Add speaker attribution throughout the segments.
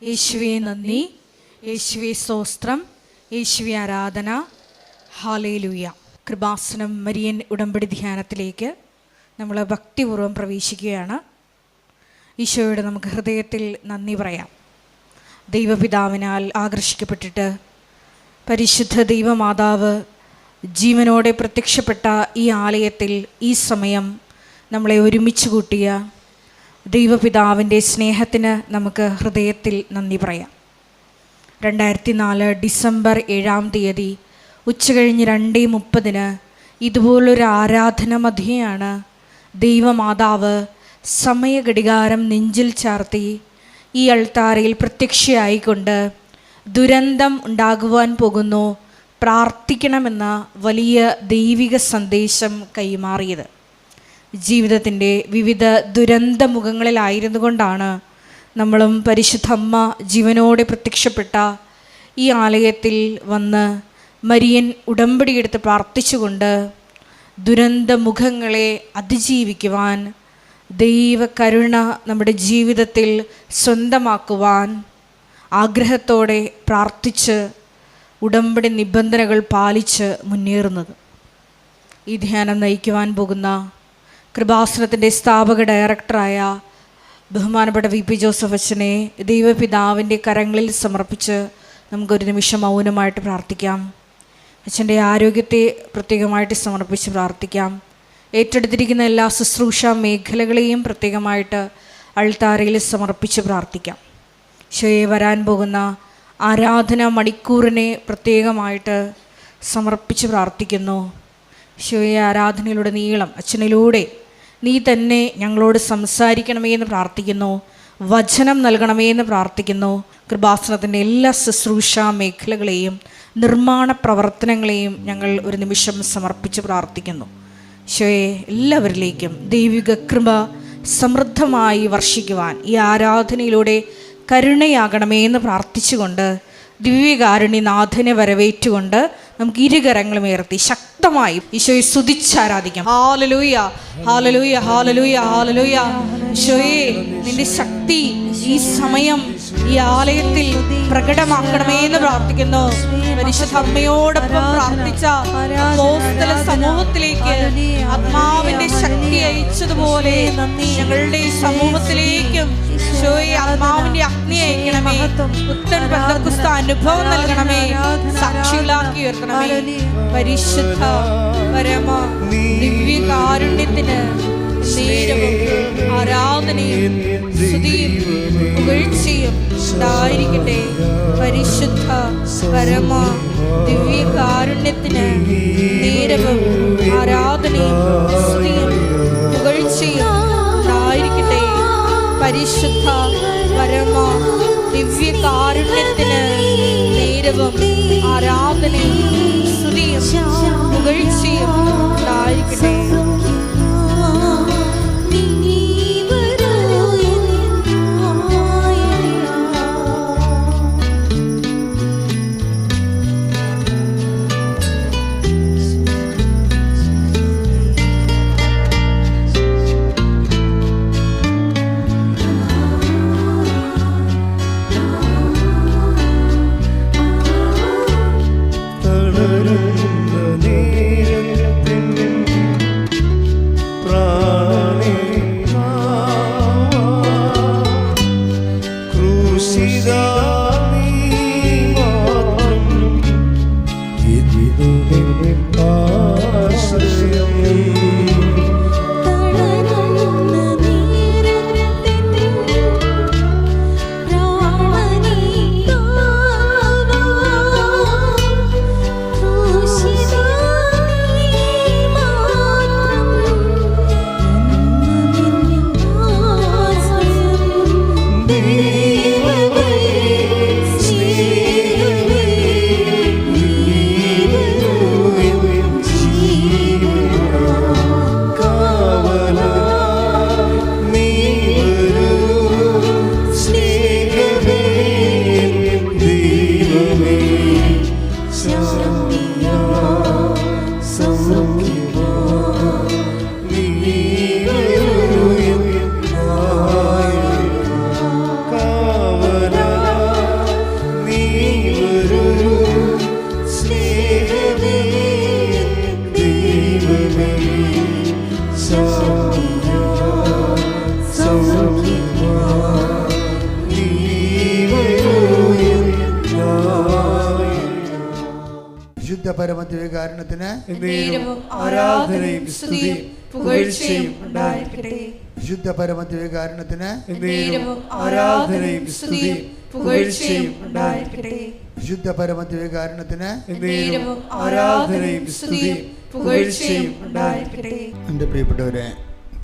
Speaker 1: യേശുവേ നന്ദി, യേശുവേ സ്തോത്രം, യേശുവേ ആരാധന. ഹല്ലേലൂയ. കൃപാസനം മരിയൻ ഉടമ്പടി ധ്യാനത്തിലേക്ക് നമ്മൾ ഭക്തിപൂർവ്വം പ്രവേശിക്കുകയാണ്. ഈശോയോട് നമുക്ക് ഹൃദയത്തിൽ നന്ദി പറയാം. ദൈവപിതാവിനാൽ ആകർഷിക്കപ്പെട്ടിട്ട് പരിശുദ്ധ ദൈവമാതാവ് ജീവനോടെ പ്രത്യക്ഷപ്പെട്ട ഈ ആലയത്തിൽ ഈ സമയം നമ്മളെ ഒരുമിച്ച് കൂട്ടിയ ദൈവപിതാവിൻ്റെ സ്നേഹത്തിന് നമുക്ക് ഹൃദയത്തിൽ നന്ദി പറയാം. 2004 ഡിസംബർ 7-ാം തീയതി ഉച്ചകഴിഞ്ഞ് 2:30 ഇതുപോലൊരു ആരാധന മധ്യയാണ് ദൈവമാതാവ് സമയഘടികാരം നെഞ്ചിൽ ചാർത്തി ഈ അൾത്താരയിൽ പ്രത്യക്ഷയായിക്കൊണ്ട് ദുരന്തം ഉണ്ടാകുവാൻ പോകുന്നു, പ്രാർത്ഥിക്കണമെന്ന വലിയ ദൈവിക സന്ദേശം കൈമാറിയത്. ജീവിതത്തിൻ്റെ വിവിധ ദുരന്ത മുഖങ്ങളിലായിരുന്നു കൊണ്ടാണ് നമ്മളും പരിശുദ്ധ അമ്മ ജീവനോടെ പ്രത്യക്ഷപ്പെട്ട ഈ ആലയത്തിൽ വന്ന് മരിയൻ ഉടമ്പടിയെടുത്ത് പ്രാർത്ഥിച്ചുകൊണ്ട് ദുരന്ത മുഖങ്ങളെ അതിജീവിക്കുവാൻ, ദൈവകരുണ നമ്മുടെ ജീവിതത്തിൽ സ്വന്തമാക്കുവാൻ ആഗ്രഹത്തോടെ പ്രാർത്ഥിച്ച് ഉടമ്പടി നിബന്ധനകൾ പാലിച്ച് മുന്നേറുന്നത്. ഈ ധ്യാനം നയിക്കുവാൻ പോകുന്ന കൃപാസനത്തിൻ്റെ സ്ഥാപക ഡയറക്ടറായ ബഹുമാനപ്പെട്ട VP ജോസഫ് അച്ഛനെ ദൈവപിതാവിൻ്റെ കരങ്ങളിൽ സമർപ്പിച്ച് നമുക്കൊരു നിമിഷം മൗനമായിട്ട് പ്രാർത്ഥിക്കാം. അച്ഛൻ്റെ ആരോഗ്യത്തെ പ്രത്യേകമായിട്ട് സമർപ്പിച്ച് പ്രാർത്ഥിക്കാം. ഏറ്റെടുത്തിരിക്കുന്ന എല്ലാ ശുശ്രൂഷ മേഖലകളെയും പ്രത്യേകമായിട്ട് അൾത്താരയിൽ സമർപ്പിച്ച് പ്രാർത്ഥിക്കാം. ഈശോയെ വരാൻ പോകുന്ന ആരാധന മണിക്കൂറിനെ പ്രത്യേകമായിട്ട് സമർപ്പിച്ച് പ്രാർത്ഥിക്കുന്നു. ഈശോയെ ആരാധനയിലൂടെ നീളം അച്ഛനിലൂടെ നീ തന്നെ ഞങ്ങളോട് സംസാരിക്കണമേ എന്ന് പ്രാർത്ഥിക്കുന്നു. വചനം നൽകണമേ എന്ന് പ്രാർത്ഥിക്കുന്നു. കൃപാസനത്തിൻ്റെ എല്ലാ ശുശ്രൂഷ മേഖലകളെയും നിർമ്മാണ പ്രവർത്തനങ്ങളെയും ഞങ്ങൾ ഒരു നിമിഷം സമർപ്പിച്ച് പ്രാർത്ഥിക്കുന്നു. ഈശോയെ എല്ലാവരിലേക്കും ദൈവിക കൃപ സമൃദ്ധമായി വർഷിക്കുവാൻ ഈ ആരാധനയിലൂടെ കരുണയാകണമേ എന്ന് പ്രാർത്ഥിച്ചുകൊണ്ട് ദിവ്യകാരുണ്യനാഥനെ വരവേറ്റുകൊണ്ട് നമുക്ക് ഇരുകരങ്ങളും ഉയർത്തി ശക്തമായി ഈശോയെ സ്തുതിച്ചാരാധിക്കാം. ഹല്ലേലൂയ, ഹല്ലേലൂയ, ഹല്ലേലൂയ, ഹല്ലേലൂയ. ഈശോയെ നിന്റെ ശക്തി ഈ സമയം ഈ ആലയത്തിൽ പ്രകടമാക്കണമേ എന്ന് പ്രാർത്ഥിക്കുന്നു. പരിശുദ്ധ അമ്മയോടൊപ്പം പ്രാർത്ഥിച്ച അപ്പോസ്തല സമൂഹത്തിലേക്ക് ആത്മാവിന്റെ ശക്തി അയച്ചതുപോലെ ഞങ്ങളുടെ സമൂഹത്തിലേക്കും ഈശോയെ ആത്മാവിന്റെ അഗ്നി അയക്കണമേ. പുത്തൻ പെന്തക്കോസ്ത് അനുഭവം നൽകണമേ. സാക്ഷികളാക്കി ഉയർത്തണമേ. പരിശുദ്ധ പരമ ദിവ്യകാരുണ്യത്തിന് നേരവും ആരാധനയും സ്തുതിയും പുകഴ്ചയും ഉണ്ടായിരിക്കട്ടെ. പരിശുദ്ധ പരമ ദിവ്യകാരുണ്യത്തിന് നേരവും ആരാധനയും സ്തുതിയും പുകഴ്ചയും ഉണ്ടായിരിക്കട്ടെ. പരിശുദ്ധ പരമ ദിവ്യകാരുണ്യത്തിന് നേരവും ആരാധനയും സ്തുതിയും പുകഴ്ചയും ഉണ്ടായിരിക്കട്ടെ.
Speaker 2: പരമദിവ്യകാരുണ്യത്തിന്
Speaker 1: ആരാധനയും സ്തുതിയും പുകഴ്ചയും ഉണ്ടായിരിക്കട്ടെ.
Speaker 2: വിശുദ്ധ പരമദിവ്യകാരുണ്യത്തിന്
Speaker 1: ആരാധനയും സ്തുതിയും പുകഴ്ചയും ഉണ്ടായിരിക്കട്ടെ.
Speaker 2: വിശുദ്ധ പരമദിവ്യകാരുണ്യത്തിന്
Speaker 1: ആരാധനയും സ്തുതിയും പുകഴ്ചയും ഉണ്ടായിരിക്കട്ടെ.
Speaker 2: എൻ്റെ പ്രിയപ്പെട്ടവരെ,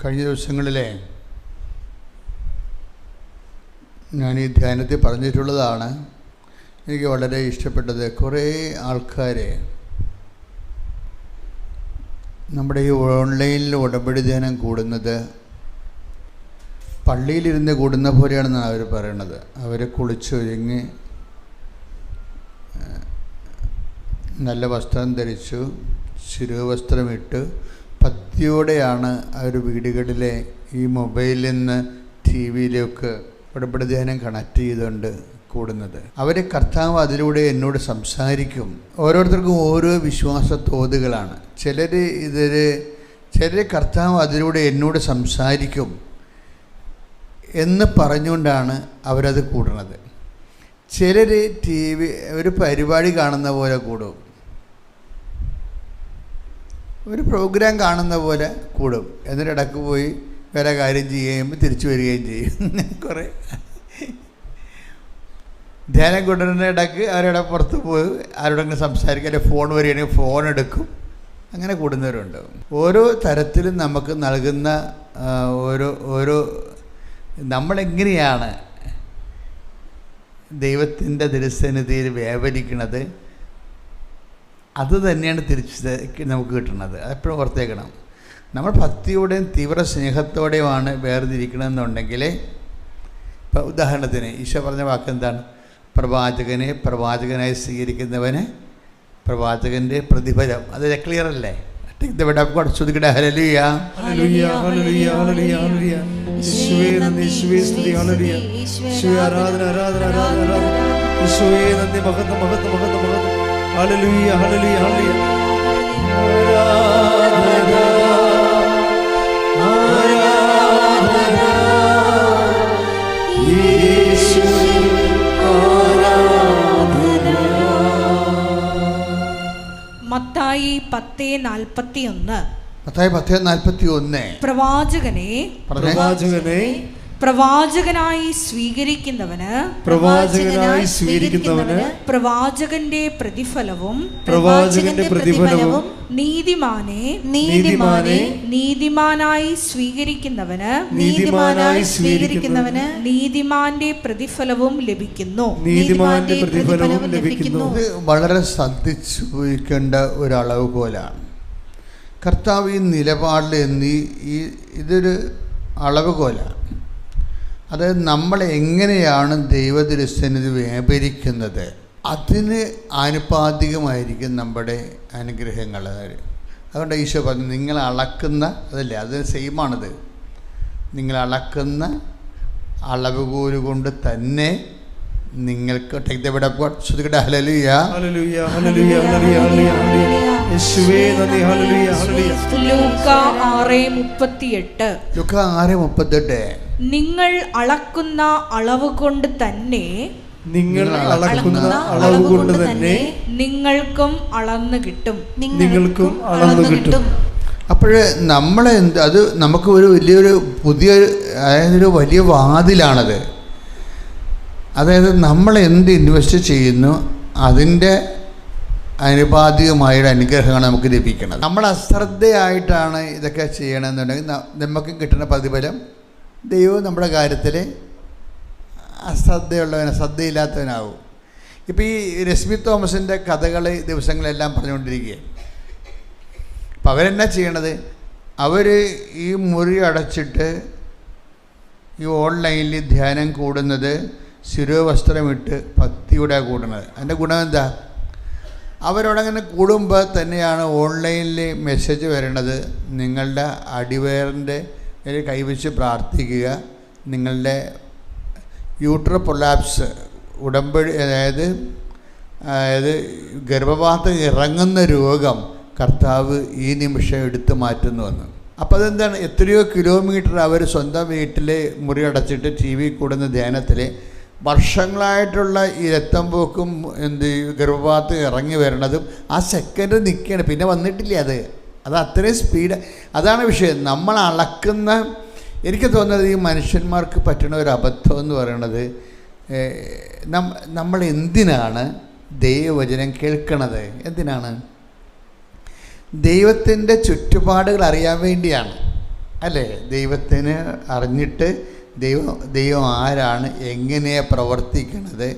Speaker 2: കഴിഞ്ഞ ദിവസങ്ങളിലെ ഞാൻ ഈ ധ്യാനത്തിൽ പറഞ്ഞിട്ടുള്ളതാണ് എനിക്ക് വളരെ ഇഷ്ടപ്പെട്ടത്. കുറേ ആൾക്കാർ നമ്മുടെ ഈ ഓൺലൈനിൽ ഉടമ്പടി ധ്യാനം കൂടുന്നത് പള്ളിയിലിരുന്ന് കൂടുന്ന പോലെയാണെന്നാണ് അവർ പറയണത്. അവർ കുളിച്ചൊരുങ്ങി നല്ല വസ്ത്രം ധരിച്ചു, ശിരോവസ്ത്രമിട്ട് ഭക്തിയോടെയാണ് അവർ വീടുകളിലെ ഈ മൊബൈലിൽ നിന്ന് ടി വിയിലൊക്കെ ഉടമ്പടി ധ്യാനം കണക്ട് ചെയ്തുകൊണ്ട് കൂടുന്നത്. അവർ കർത്താവ് അതിലൂടെ എന്നോട് സംസാരിക്കും. ഓരോരുത്തർക്കും ഓരോ വിശ്വാസ തോതുകളാണ്. ചിലർ കർത്താവ് അതിലൂടെ എന്നോട് സംസാരിക്കും എന്ന് പറഞ്ഞുകൊണ്ടാണ് അവരത് കൂടുന്നത്. ചിലർ ടി വി ഒരു പരിപാടി കാണുന്ന പോലെ കൂടും, ഒരു പ്രോഗ്രാം കാണുന്ന പോലെ കൂടും. എന്നിട്ട് ഇടയ്ക്ക് പോയി വേറെ കാര്യം ചെയ്യുമ്പോൾ തിരിച്ചു വരികയും ചെയ്യും. കുറേ ധ്യാനം കൊണ്ടുവരുന്ന ഇടയ്ക്ക് അവരുടെ പുറത്ത് പോയി ആരോടെങ്കിലും സംസാരിക്കുക, അല്ലെങ്കിൽ ഫോൺ വരികയാണെങ്കിൽ ഫോൺ എടുക്കും. അങ്ങനെ കൂടുന്നവരുണ്ട്. ഓരോ തരത്തിലും നമുക്ക് നൽകുന്ന ഓരോ നമ്മളെങ്ങനെയാണ് ദൈവത്തിൻ്റെ തിരുസന്നിധിയിൽ വ്യാപരിക്കുന്നത്, അത് തന്നെയാണ് തിരിച്ച് നമുക്ക് കിട്ടുന്നത്. അതെപ്പോഴും ഓർത്തേക്കണം. നമ്മൾ ഭക്തിയോടെയും തീവ്ര സ്നേഹത്തോടെയുമാണ് വേർതിരിക്കണമെന്നുണ്ടെങ്കിൽ, ഇപ്പോൾ ഉദാഹരണത്തിന് ഈശോ പറഞ്ഞ വാക്ക് എന്താണ്? പ്രവാചകനെ പ്രവാചകനായി സ്വീകരിക്കുന്നവന് പ്രവാചകൻ്റെ പ്രതിഫലം. അത് ക്ലിയർ അല്ലേ? ചോദിക്കട്ടെ. ഹല്ലേലൂയ,
Speaker 3: ഹല്ലേലൂയ, ഹല്ലേലൂയ, ഹല്ലേലൂയ, ഹല്ലേലൂയ. യേശുവേ നന്ദി, യേശുവേ സ്തുതി, ഹല്ലേലൂയ. യേശുവേ ആരാധന, ആരാധന, ആരാധന. യേശുവേ നന്ദി, മഹത്വം, മഹത്വം, മഹത്വം, മഹത്വം. ഹല്ലേലൂയ, ഹല്ലേലൂയ, ഹല്ലേലൂയ. ആരാധന, ആരാധന. യേശുവേ ആരാധന.
Speaker 1: മത്തായി 10:41.
Speaker 2: മത്തായി 10:41.
Speaker 1: പ്രവാചകനെ പ്രവാചകനായി സ്വീകരിക്കുന്നവന് പ്രവാചകന്റെ പ്രതിഫലവും നീതിമാനെ നീതിമാനായി സ്വീകരിക്കുന്നവന് നീതിമാന്റെ പ്രതിഫലവും ലഭിക്കുന്നു.
Speaker 2: ഇത് വളരെ ശ്രദ്ധിച്ചു പോയിക്കേണ്ട ഒരളവ് പോലാണ്. കർത്താവ് ഈ നിലപാടിൽ ഇതൊരു അളവുകോലാണ്. അതായത് നമ്മൾ എങ്ങനെയാണ് ദൈവതിരുസന്നിധി വ്യാപരിക്കുന്നത്, അതിന് ആനുപാതികമായിരിക്കും നമ്മുടെ അനുഗ്രഹങ്ങൾ. അതുകൊണ്ട് ഈശോ പറഞ്ഞു, നിങ്ങൾ അളക്കുന്ന അതല്ലേ, അത് സെയിമാണിത്. നിങ്ങൾ അളക്കുന്ന അളവുകോല് കൊണ്ട് തന്നെ നിങ്ങൾക്ക് ശ്രദ്ധിക്കട്ടെ. ഹല്ലേലൂയ,
Speaker 3: ഹല്ലേലൂയ, ഹല്ലേലൂയ, ഹല്ലേലൂയ, ഹല്ലേലൂയ. യേശുവേ നന്ദി, ഹല്ലേലൂയ, ഹല്ലേലൂയ.
Speaker 1: ലൂക്കാ 6:38.
Speaker 2: ലൂക്കാ 6:38.
Speaker 1: നിങ്ങൾ അളക്കുന്ന അളവ് കൊണ്ട് തന്നെ നിങ്ങൾക്കും അളന്നു കിട്ടും.
Speaker 2: അപ്പോൾ നമ്മൾ അത് നമുക്ക് ഒരു അതായത് ഒരു വലിയ വാതിലാണത്. അതായത് നമ്മൾ എന്ത് ഇൻവെസ്റ്റ് ചെയ്യുന്നു അതിൻ്റെ അനുപാതികമായൊരു അനുഗ്രഹമാണ് നമുക്ക് ലഭിക്കുന്നത്. നമ്മൾ അശ്രദ്ധയായിട്ടാണ് ഇതൊക്കെ ചെയ്യണമെന്നുണ്ടെങ്കിൽ നമുക്ക് കിട്ടുന്ന പ്രതിഫലം ദൈവം നമ്മുടെ കാര്യത്തിൽ ശ്രദ്ധയില്ലാത്തവനാവും. ഇപ്പോൾ ഈ രശ്മി തോമസിൻ്റെ കഥകൾ ദിവസങ്ങളെല്ലാം പറഞ്ഞുകൊണ്ടിരിക്കുകയാണ്. അപ്പം അവരെന്നാ ചെയ്യണത്? അവർ ഈ മുറി അടച്ചിട്ട് ഈ ഓൺലൈനിൽ ധ്യാനം കൂടുന്നത് ശിരോവസ്ത്രമിട്ട് ഭക്തിയോടെ കൂടുന്നത്. അതിൻ്റെ ഗുണം എന്താ? അവരോടങ്ങനെ കൂടുമ്പോൾ തന്നെയാണ് ഓൺലൈനിൽ മെസ്സേജ് വരണത്, നിങ്ങളുടെ അടിവയറിൻ്റെ കൈവച്ച് പ്രാർത്ഥിക്കുക, നിങ്ങളുടെ യൂട്രോ പൊലാപ്സ് ഉടമ്പടി, അതായത് ഗർഭപാത്രം ഇറങ്ങുന്ന രോഗം കർത്താവ് ഈ നിമിഷം എടുത്തു മാറ്റുന്നുവെന്ന്. അപ്പോൾ അതെന്താണ്? എത്രയോ കിലോമീറ്റർ അവർ സ്വന്തം വീട്ടിൽ മുറി അടച്ചിട്ട് ടി വി കൂടുന്ന ധ്യാനത്തിൽ വർഷങ്ങളായിട്ടുള്ള ഈ രക്തം പോക്കും ഗർഭപാത്രം ഇറങ്ങി വരണതും ആ സെക്കൻഡ് നിൽക്കുകയാണ്, പിന്നെ വന്നിട്ടില്ല. അത് അത്രയും സ്പീഡ്. അതാണ് വിഷയം. നമ്മൾ അളക്കുന്ന, എനിക്ക് തോന്നുന്നത് ഈ മനുഷ്യന്മാർക്ക് പറ്റുന്ന ഒരു അബദ്ധം എന്ന് പറയുന്നത്, നമ്മൾ എന്തിനാണ് ദൈവവചനം കേൾക്കണത്? എന്തിനാണ്? ദൈവത്തിൻ്റെ ചുറ്റുപാടുകൾ അറിയാൻ വേണ്ടിയാണ്, അല്ലേ? ദൈവത്തിന് അറിഞ്ഞിട്ട് ദൈവം ആരാണ്, എങ്ങനെയാണ് പ്രവർത്തിക്കുന്നത്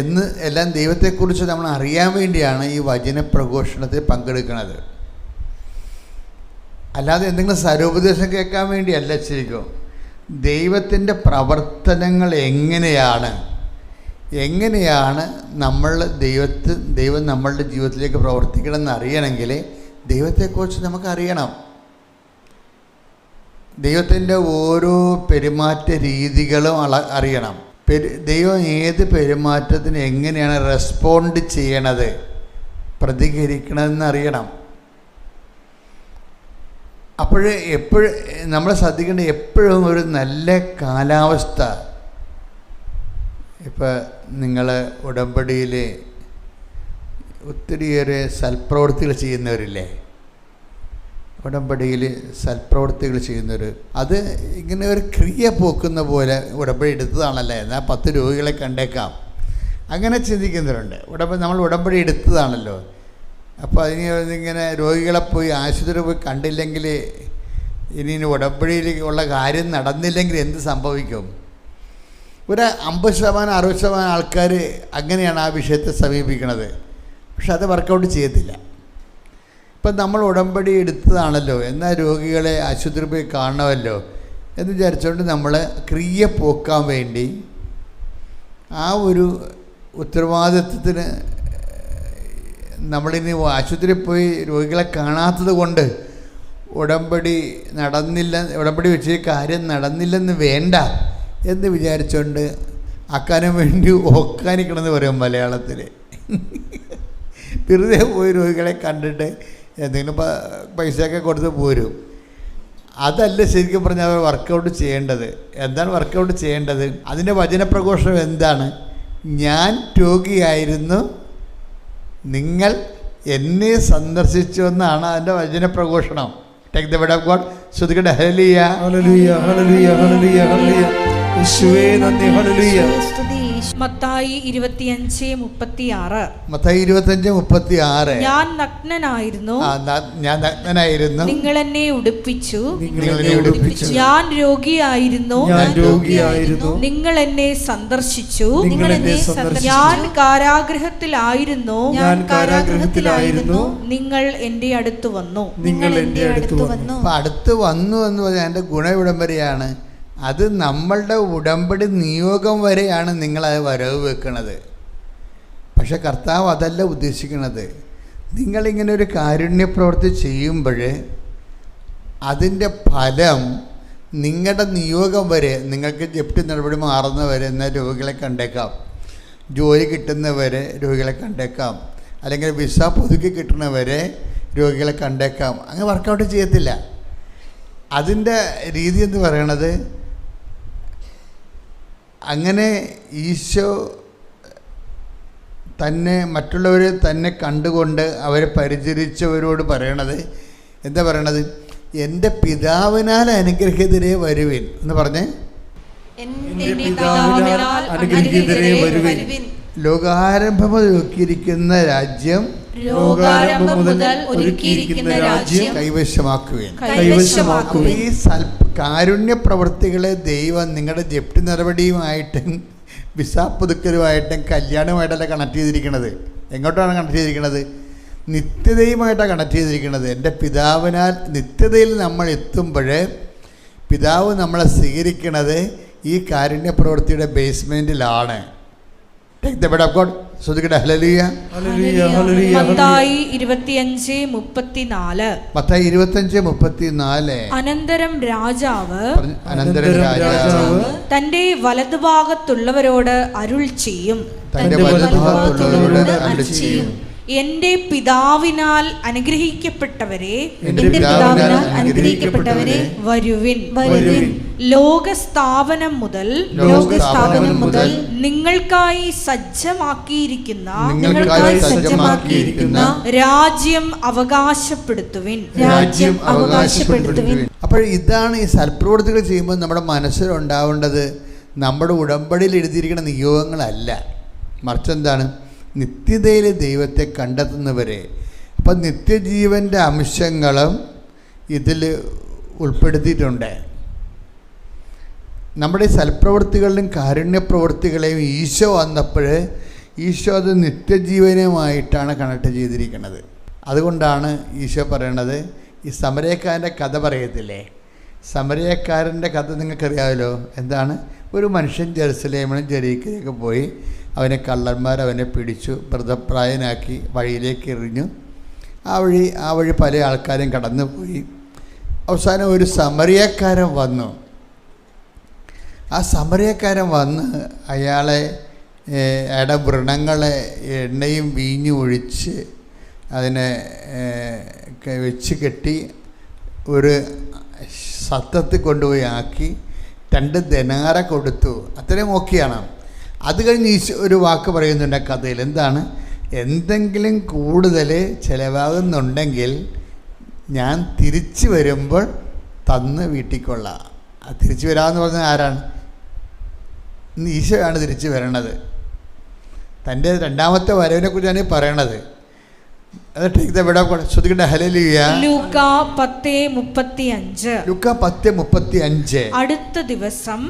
Speaker 2: എന്ന് എല്ലാം ദൈവത്തെക്കുറിച്ച് നമ്മൾ അറിയാൻ വേണ്ടിയാണ് ഈ വചന പ്രഘോഷണത്തിൽ പങ്കെടുക്കുന്നത്. അല്ലാതെ എന്തെങ്കിലും സരോപദേശം കേൾക്കാൻ വേണ്ടിയല്ല. ശരിക്കും ദൈവത്തിൻ്റെ പ്രവർത്തനങ്ങൾ എങ്ങനെയാണ് ദൈവം നമ്മളുടെ ജീവിതത്തിലേക്ക് പ്രവർത്തിക്കണമെന്ന് അറിയണമെങ്കിൽ ദൈവത്തെക്കുറിച്ച് നമുക്കറിയണം. ദൈവത്തിൻ്റെ ഓരോ പെരുമാറ്റ രീതികളും അറിയണം. ദൈവം ഏത് പെരുമാറ്റത്തിന് എങ്ങനെയാണ് റെസ്പോണ്ട് ചെയ്യണത്, പ്രതികരിക്കണമെന്ന് അറിയണം. എപ്പോഴും നമ്മൾ ശ്രദ്ധിക്കേണ്ട, എപ്പോഴും ഒരു നല്ല കാലാവസ്ഥ. ഇപ്പം നിങ്ങൾ ഉടമ്പടിയിൽ ഒത്തിരിയേറെ സൽപ്രവൃത്തികൾ ചെയ്യുന്നവരില്ലേ? ഉടമ്പടിയിൽ സൽപ്രവൃത്തികൾ ചെയ്യുന്നവർ, അത് ഇങ്ങനെ ഒരു ക്രിയ പോക്കുന്ന പോലെ ഉടമ്പടി എടുത്തതാണല്ലേ, എന്നാൽ 10 രോഗികളെ കണ്ടേക്കാം, അങ്ങനെ ചിന്തിക്കുന്നവരുണ്ട്. നമ്മൾ ഉടമ്പടി എടുത്തതാണല്ലോ, അപ്പോൾ ഇങ്ങനെ രോഗികളെ പോയി ആശുപത്രി പോയി കണ്ടില്ലെങ്കിൽ, ഇനി ഉടമ്പടിയിൽ ഉള്ള കാര്യം നടന്നില്ലെങ്കിൽ എന്ത് സംഭവിക്കും? ഒരു 50% 60% ആൾക്കാർ അങ്ങനെയാണ് ആ വിഷയത്തെ സമീപിക്കുന്നത്. പക്ഷെ അത് വർക്കൗട്ട് ചെയ്യത്തില്ല. ഇപ്പം നമ്മൾ ഉടമ്പടി എടുത്തതാണല്ലോ, എന്നാൽ രോഗികളെ ആശുപത്രി പോയി കാണണമല്ലോ എന്ന് വിചാരിച്ചുകൊണ്ട് നമ്മൾ ക്രിയ പോക്കാൻ വേണ്ടി ആ ഒരു ഉത്തരവാദിത്വത്തിന് നമ്മളിനി ആശുപത്രിയിൽ പോയി രോഗികളെ കാണാത്തത് കൊണ്ട് ഉടമ്പടി വെച്ച് കാര്യം നടന്നില്ലെന്ന് വേണ്ട എന്ന് വിചാരിച്ചുകൊണ്ട് ആക്കാനും വേണ്ടി ഓക്കാനിക്കണമെന്ന് പറയും മലയാളത്തിൽ. വെറുതെ പോയി രോഗികളെ കണ്ടിട്ട് എന്തെങ്കിലും പൈസയൊക്കെ കൊടുത്ത് പോരും. അതല്ല ശരിക്കും പറഞ്ഞാൽ അവർ വർക്കൗട്ട് ചെയ്യേണ്ടത്. എന്താണ് വർക്കൗട്ട് ചെയ്യേണ്ടത്? അതിൻ്റെ വചനപ്രഘോഷണം എന്താണ്? ഞാൻ രോഗിയായിരുന്നു, നിങ്ങൾ എന്നെ സന്ദർശിച്ചു എന്നാണ് അതിൻ്റെ വചനപ്രഘോഷണം. Take the word of God. ശ്രദ്ധിക്കട്ടെ. ഹല്ലേലൂയ, ഹല്ലേലൂയ, ഹല്ലേലൂയ, ഹല്ലേലൂയ, ഹല്ലേലൂയ. യേശുവേ നന്ദി. ഹല്ലേലൂയ.
Speaker 1: മത്തായി 25:36.
Speaker 2: മത്തായി 25:36.
Speaker 1: ഞാൻ നഗ്നനായിരുന്നു,
Speaker 2: നിങ്ങൾ
Speaker 1: എന്നെ ഉടുപ്പിച്ചു. ഞാൻ രോഗിയായിരുന്നു, നിങ്ങൾ എന്നെ സന്ദർശിച്ചു. ഞാൻ കാരാഗൃഹത്തിലായിരുന്നു, നിങ്ങൾ എൻ്റെ അടുത്ത് വന്നു.
Speaker 2: അടുത്ത് വന്നു എന്ന് പറഞ്ഞാൽ എൻ്റെ ഗുണവിടംബരയാണ്. അത് നമ്മളുടെ ഉടമ്പടി നിയോഗം വരെയാണ് നിങ്ങളത് വരവ് വെക്കുന്നത്. പക്ഷെ കർത്താവ് അതല്ല ഉദ്ദേശിക്കുന്നത്. നിങ്ങളിങ്ങനെ ഒരു കാരുണ്യപ്രവൃത്തി ചെയ്യുമ്പോൾ അതിൻ്റെ ഫലം നിങ്ങളുടെ നിയോഗം വരെ, നിങ്ങൾക്ക് ജപ്തി നടപടി മാറുന്നവരെ എന്നാൽ രോഗികളെ കണ്ടേക്കാം, ജോലി കിട്ടുന്നവരെ രോഗികളെ കണ്ടേക്കാം, അല്ലെങ്കിൽ വിസ പുതുക്കി കിട്ടുന്നവരെ രോഗികളെ കണ്ടേക്കാം. അങ്ങനെ വർക്കൗട്ട് ചെയ്യത്തില്ല. അതിൻ്റെ രീതി എന്ന് പറയണത്, അങ്ങനെ ഈശോ തന്നെ മറ്റുള്ളവരെ തന്നെ കണ്ടുകൊണ്ട് അവരെ പരിചരിച്ചവരോട് പറയണത് എന്താ പറയണത്? എൻ്റെ പിതാവിനാൽ അനുഗ്രഹീതരെ വരുവിൻ എന്ന് പറഞ്ഞേ. ലോകാരംഭം മുതൽ ഒരുക്കിയിരിക്കുന്ന രാജ്യം കൈവശമാക്കുവിൻ. ഈ കാരുണ്യ പ്രവൃത്തികളെ ദൈവം നിങ്ങളുടെ ജപ്തി നടപടിയുമായിട്ടും വിസ പുതുക്കലുമായിട്ടും കല്യാണമായിട്ടല്ല കണക്ട് ചെയ്തിരിക്കുന്നത്. എങ്ങോട്ടാണ് കണക്ട് ചെയ്തിരിക്കുന്നത്? നിത്യതയുമായിട്ടാണ് കണക്ട് ചെയ്തിരിക്കുന്നത്. എൻ്റെ പിതാവിനാൽ നിത്യതയിൽ നമ്മൾ എത്തുമ്പോൾ പിതാവ് നമ്മളെ സ്വീകരിക്കുന്നത് ഈ കാരുണ്യ പ്രവൃത്തിയുടെ ബേസ്മെൻറ്റിലാണ്.
Speaker 1: മത്തായി 25:34. അനന്തരം രാജാവ് തന്റെ വലതുഭാഗത്തുള്ളവരോട് അരുൾ ചെയ്യും, എന്റെ പിതാവിനാൽ അനുഗ്രഹിക്കപ്പെട്ടവരെ വരുവിൻ. ലോകസ്ഥാപനം മുതൽ നിങ്ങൾക്കായി സജ്ജമാക്കിയിരിക്കുന്ന രാജ്യം അവകാശപ്പെടുത്തുവിൻ.
Speaker 2: അപ്പോൾ ഇതാണ് ഈ സൽപ്രവൃത്തികൾ ചെയ്യുമ്പോൾ നമ്മുടെ മനസ്സിലുണ്ടാവേണ്ടത് നമ്മുടെ ഉടമ്പടിയിൽ എഴുതിയിരിക്കുന്ന നിയോഗങ്ങളല്ല, മറിച്ച് എന്താണ്? നിത്യതയിൽ ദൈവത്തെ കണ്ടെത്തുന്നവരെ. അപ്പം നിത്യജീവൻ്റെ അംശങ്ങളും ഇതിൽ ഉൾപ്പെടുത്തിയിട്ടുണ്ട്. നമ്മുടെ സൽപ്രവൃത്തികളിലും കാരുണ്യപ്രവൃത്തികളെയും ഈശോ വന്നപ്പോൾ ഈശോ അത് നിത്യജീവനുമായിട്ടാണ് കണക്ട് ചെയ്തിരിക്കുന്നത്. അതുകൊണ്ടാണ് ഈശോ പറയണത്, ഈ സമരക്കാരൻ്റെ കഥ പറയത്തില്ലേ, സമരക്കാരൻ്റെ കഥ നിങ്ങൾക്കറിയാമല്ലോ. എന്താണ്? ഒരു മനുഷ്യൻ ജെറുസലേമിലും ജെറീക്കയിലേക്ക് പോയി, അവനെ കള്ളന്മാർ അവനെ പിടിച്ചു, മൃതപ്രായനാക്കി വഴിയിലേക്ക് എറിഞ്ഞു. ആ വഴി പല ആൾക്കാരും കടന്നു പോയി. അവസാനം ഒരു സമരക്കാരൻ വന്നു. ആ സമരക്കാരൻ വന്ന് അയാളുടെ വ്രണങ്ങളെ എണ്ണയും വീഞ്ഞും ഒഴിച്ച് അതിനെ വെച്ച് കെട്ടി ഒരു സത്രത്തിൽ കൊണ്ടുപോയി ആക്കി 2 ദിനാറ കൊടുത്തു. അത്രയും ഓക്കെയാണ്. അത് കഴിഞ്ഞ് ഒരു വാക്ക് പറയുന്നുണ്ട് ആ കഥയിൽ. എന്താണ്? എന്തെങ്കിലും കൂടുതൽ ചിലവാകുന്നുണ്ടെങ്കിൽ ഞാൻ തിരിച്ചു വരുമ്പോൾ തന്ന് വീട്ടിൽ കൊള്ളാം. തിരിച്ചു വരാമെന്ന് പറഞ്ഞാൽ ആരാണ്? ഈശോയാണ് തിരിച്ചു വരണത്. തൻ്റെ 2ാമത്തെ വരവിനെക്കുറിച്ചാണ് ഈ പറയണത്.
Speaker 1: ലൂക്ക 10:35. അടുത്ത ദിവസം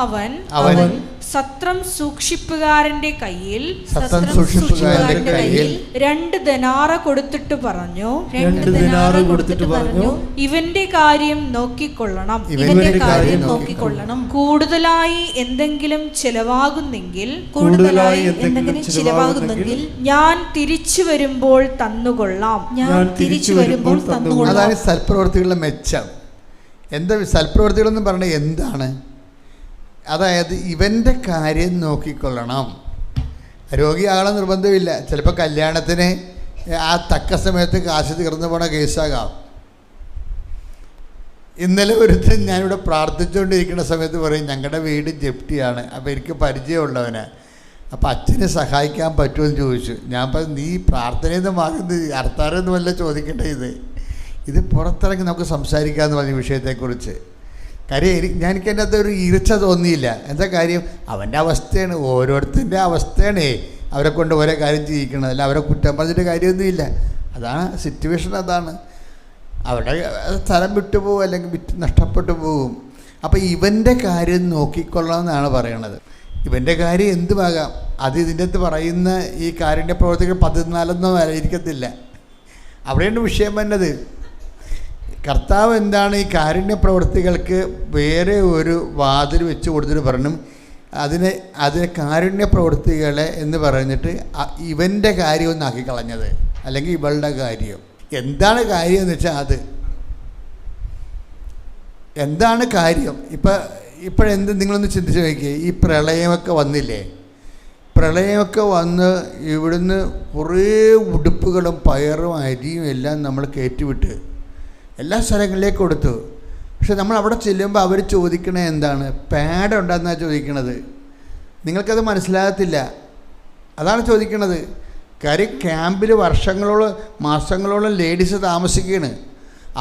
Speaker 1: അവൻ സത്രം സൂക്ഷിപ്പുകാരന്റെ കയ്യിൽ 2 ദിനാറ കൊടുത്തിട്ട് പറഞ്ഞു, ഇവന്റെ കാര്യം നോക്കിക്കൊള്ളണം. കൂടുതലായി എന്തെങ്കിലും ചിലവാകുന്നെങ്കിൽ ഞാൻ തിരിച്ചു വരുമ്പോൾ തന്നുകൊള്ളാം.
Speaker 2: അതാണ് സൽപ്രവൃത്തികളുടെ മെച്ചം. എന്താ സൽപ്രവൃത്തികളെന്ന് പറഞ്ഞാൽ എന്താണ്? അതായത് ഇവൻ്റെ കാര്യം നോക്കിക്കൊള്ളണം. രോഗിയാകാൻ നിർബന്ധമില്ല. ചിലപ്പോൾ കല്യാണത്തിന് ആ തക്ക സമയത്ത് കാശ് തീർന്നു പോണ കേസാകാം. ഇന്നലെ ഒരുത്തൻ ഞാനിവിടെ പ്രാർത്ഥിച്ചുകൊണ്ടിരിക്കുന്ന സമയത്ത് പറയും, ഞങ്ങളുടെ വീട് ജപ്തിയാണ്, അപ്പോൾ എനിക്ക് പരിചയമുള്ളവനാണ്, അപ്പോൾ അച്ഛനെ സഹായിക്കാൻ പറ്റുമെന്ന് ചോദിച്ചു. ഞാൻ പറഞ്ഞു, നീ പ്രാർത്ഥനയിൽ നിന്ന് മാറുന്നത് അർത്ഥാരെന്ന് വല്ല ചോദിക്കട്ടെ. ഇത് പുറത്തിറങ്ങി നമുക്ക് സംസാരിക്കാമെന്ന് പറഞ്ഞ വിഷയത്തെക്കുറിച്ച്. കാര്യം എനിക്ക് എൻ്റെ അകത്ത് ഒരു ഈർച്ച തോന്നിയില്ല. എന്താ കാര്യം? അവൻ്റെ അവസ്ഥയാണ്, ഓരോരുത്തരുടെ അവസ്ഥയാണേ അവരെ കൊണ്ട് ഓരോ കാര്യം ചെയ്യിക്കണത്. അല്ല അവരെ കുറ്റം പറഞ്ഞിട്ട് കാര്യമൊന്നുമില്ല. അതാണ് സിറ്റുവേഷൻ. അതാണ് അവിടെ സ്ഥലം വിട്ടുപോകും, അല്ലെങ്കിൽ നഷ്ടപ്പെട്ടു പോകും. അപ്പോൾ ഇവൻ്റെ കാര്യം നോക്കിക്കൊള്ളണം എന്നാണ് പറയണത്. ഇവൻ്റെ കാര്യം എന്തുമാകാം. അത് ഇതിൻ്റെ അകത്ത് പറയുന്ന ഈ കാരുണ്യ പ്രവർത്തികൾ 14 ആയിരിക്കത്തില്ല. അവിടെയാണ് വിഷയം വന്നത്. കർത്താവ് എന്താണ് ഈ കാരുണ്യ പ്രവൃത്തികൾക്ക് വേറെ ഒരു വാതിൽ വെച്ച് കൊടുത്തിട്ട് പറഞ്ഞു, അതിനെ കാരുണ്യ പ്രവൃത്തികളെ എന്ന് പറഞ്ഞിട്ട് ഇവൻ്റെ കാര്യം ഒന്നാക്കി കളഞ്ഞത്, അല്ലെങ്കിൽ ഇവളുടെ കാര്യം. എന്താണ് കാര്യം എന്ന് വെച്ചാൽ എന്താണ് കാര്യം? ഇപ്പോഴെന്ത് നിങ്ങളൊന്ന് ചിന്തിച്ച് നോക്കിയേ. ഈ പ്രളയമൊക്കെ വന്നില്ലേ? പ്രളയമൊക്കെ വന്ന് ഇവിടുന്ന് കുറേ ഉടുപ്പുകളും പയറും അരിയും എല്ലാം നമ്മൾ കയറ്റിവിട്ട് എല്ലാ സ്ഥലങ്ങളിലേക്ക് കൊടുത്തു. പക്ഷെ നമ്മൾ അവിടെ ചെല്ലുമ്പോൾ അവർ ചോദിക്കണത് എന്താണ്? പാഡ് ഉണ്ടെന്നാണ് ചോദിക്കണത്. നിങ്ങൾക്കത് മനസ്സിലാകത്തില്ല. അതാണ് ചോദിക്കണത്. കാര്യം ക്യാമ്പിൽ വർഷങ്ങളോളം മാസങ്ങളോളം ലേഡീസ് താമസിക്കുകയാണ്.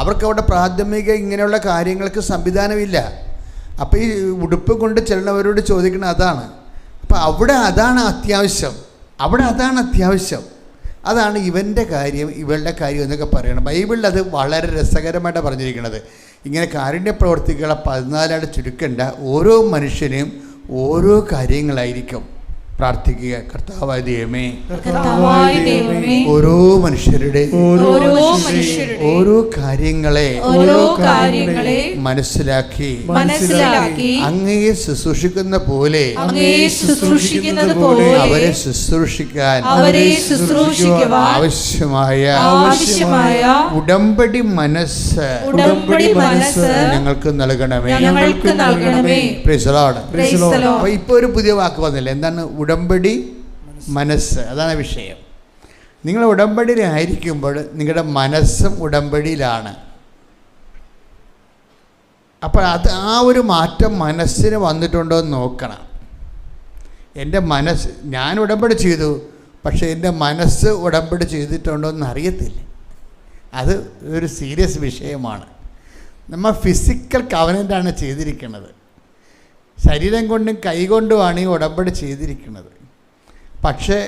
Speaker 2: അവർക്കവിടെ പ്രാഥമിക ഇങ്ങനെയുള്ള കാര്യങ്ങൾക്ക് സംവിധാനമില്ല. അപ്പോൾ ഈ ഉടുപ്പ് കൊണ്ട് ചെല്ലുന്നവരോട് ചോദിക്കുന്നത് അതാണ്. അപ്പോൾ അവിടെ അതാണ് അത്യാവശ്യം. അതാണ് ഇവൻ്റെ കാര്യം, ഇവളുടെ കാര്യം എന്നൊക്കെ പറയണം. ബൈബിളിൽ അത് വളരെ രസകരമായിട്ടാണ് പറഞ്ഞിരിക്കുന്നത്. ഇങ്ങനെ കാരുണ്യ പ്രവർത്തികളെ 14 ചുരുക്കണ്ട. ഓരോ മനുഷ്യനും ഓരോ കാര്യങ്ങളായിരിക്കും. പ്രാർത്ഥിക്കുക, കർത്താവായ ദൈവമേ, ഓരോ മനുഷ്യരുടെ ഓരോ കാര്യങ്ങളെ മനസ്സിലാക്കി അങ്ങയെ ശുശ്രൂഷിക്കുന്ന പോലെ അവരെ ശുശ്രൂഷിക്കാൻ ആവശ്യമായ ഉടമ്പടി മനസ്സ് ഞങ്ങൾക്ക് നൽകണമേ. അപ്പൊ ഇപ്പൊ ഒരു പുതിയ വാക്ക് വന്നില്ല. എന്താണ്? ഉടമ്പടി മനസ്സ്. അതാണ് വിഷയം. നിങ്ങൾ ഉടമ്പടിയിലായിരിക്കുമ്പോൾ നിങ്ങളുടെ മനസ്സും ഉടമ്പടിയിലാണ്. അപ്പോൾ അത് ആ ഒരു മാറ്റം മനസ്സിന് വന്നിട്ടുണ്ടോ എന്ന് നോക്കണം. എൻ്റെ മനസ്സ്, ഞാൻ ഉടമ്പടി ചെയ്തു, പക്ഷേ എൻ്റെ മനസ്സ് ഉടമ്പടി ചെയ്തിട്ടുണ്ടോ എന്ന് അറിയത്തില്ല. അത് ഒരു സീരിയസ് വിഷയമാണ്. നമ്മൾ ഫിസിക്കൽ കവനൻ്റാണ് ചെയ്തിരിക്കുന്നത്, ശരീരം കൊണ്ടും കൈ കൊണ്ടുമാണ് ഈ ഉടമ്പടി ചെയ്തിരിക്കുന്നത്. പക്ഷേ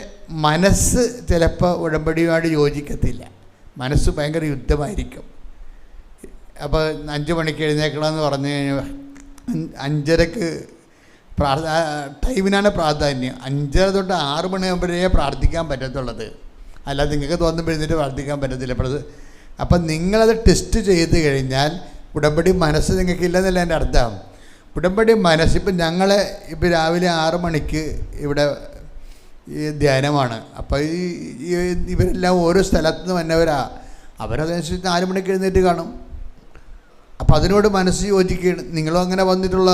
Speaker 2: മനസ്സ് ചിലപ്പോൾ ഉടമ്പടിയുമായിട്ട് യോജിക്കത്തില്ല. മനസ്സ് ഭയങ്കര യുദ്ധമായിരിക്കും. അപ്പോൾ 5 മണിക്ക് എഴുന്നേക്കണമെന്ന് പറഞ്ഞു കഴിഞ്ഞാൽ 5:30 ടൈമിനാണ് പ്രാധാന്യം. 5:30 തൊട്ട് 6 മണിയാകുമ്പോഴേ പ്രാർത്ഥിക്കാൻ പറ്റത്തുള്ളത്, അല്ലാതെ നിങ്ങൾക്ക് തോന്നുമ്പോൾ എഴുന്നേറ്റ് പ്രാർത്ഥിക്കാൻ പറ്റത്തില്ല. അപ്പം നിങ്ങളത് ടെസ്റ്റ് ചെയ്ത് കഴിഞ്ഞാൽ ഉടമ്പടി മനസ്സ് നിങ്ങൾക്കില്ലെന്നല്ല എൻ്റെ അർത്ഥം. ഉടമ്പടി മനസ്സ്, ഇപ്പം ഇപ്പോൾ രാവിലെ 6 മണിക്ക് ഇവിടെ ഈ ധ്യാനമാണ്. അപ്പോൾ ഇവരെല്ലാം ഓരോ സ്ഥലത്ത് നിന്ന് വന്നവരാ, അവരതനുസരിച്ച് 4 മണിക്ക് എഴുന്നേറ്റ് കാണും. അപ്പോൾ അതിനോട് മനസ്സ് യോജിക്കുകയാണ്. നിങ്ങളും അങ്ങനെ വന്നിട്ടുള്ള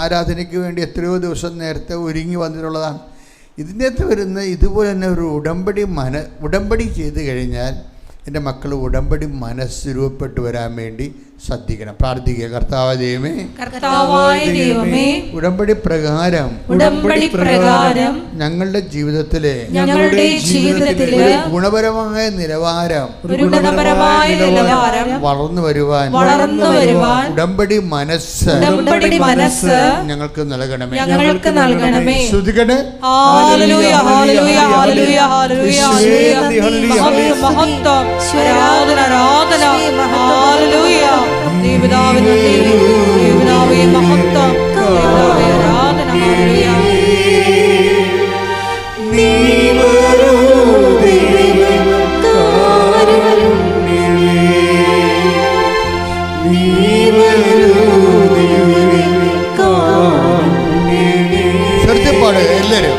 Speaker 2: ആരാധനയ്ക്ക് വേണ്ടി എത്രയോ ദിവസം നേരത്തെ ഒരുങ്ങി വന്നിട്ടുള്ളതാണ്. ഇതിൻ്റെ അകത്ത് വരുന്ന ഇതുപോലെ തന്നെ ഒരു ഉടമ്പടി ചെയ്ത് കഴിഞ്ഞാൽ എൻ്റെ മക്കൾ ഉടമ്പടി മനസ്സ് രൂപപ്പെട്ടു വരാൻ വേണ്ടി ശ്രദ്ധിക്കണം, പ്രാർത്ഥിക്കുക. കർത്താവായ ദൈവമേ, ഉടമ്പടി പ്രകാരം ഞങ്ങളുടെ ജീവിതത്തിലെ ഒരു ഗുണപരമായ നിലവാരം വളർന്നു വരുവാൻ ഉടമ്പടി മനസ്സ് ഞങ്ങൾക്ക് നൽകണമേ. ശ്രുതികണേ. ശ്രദ്ധപ്പാട് എല്ലാവരും.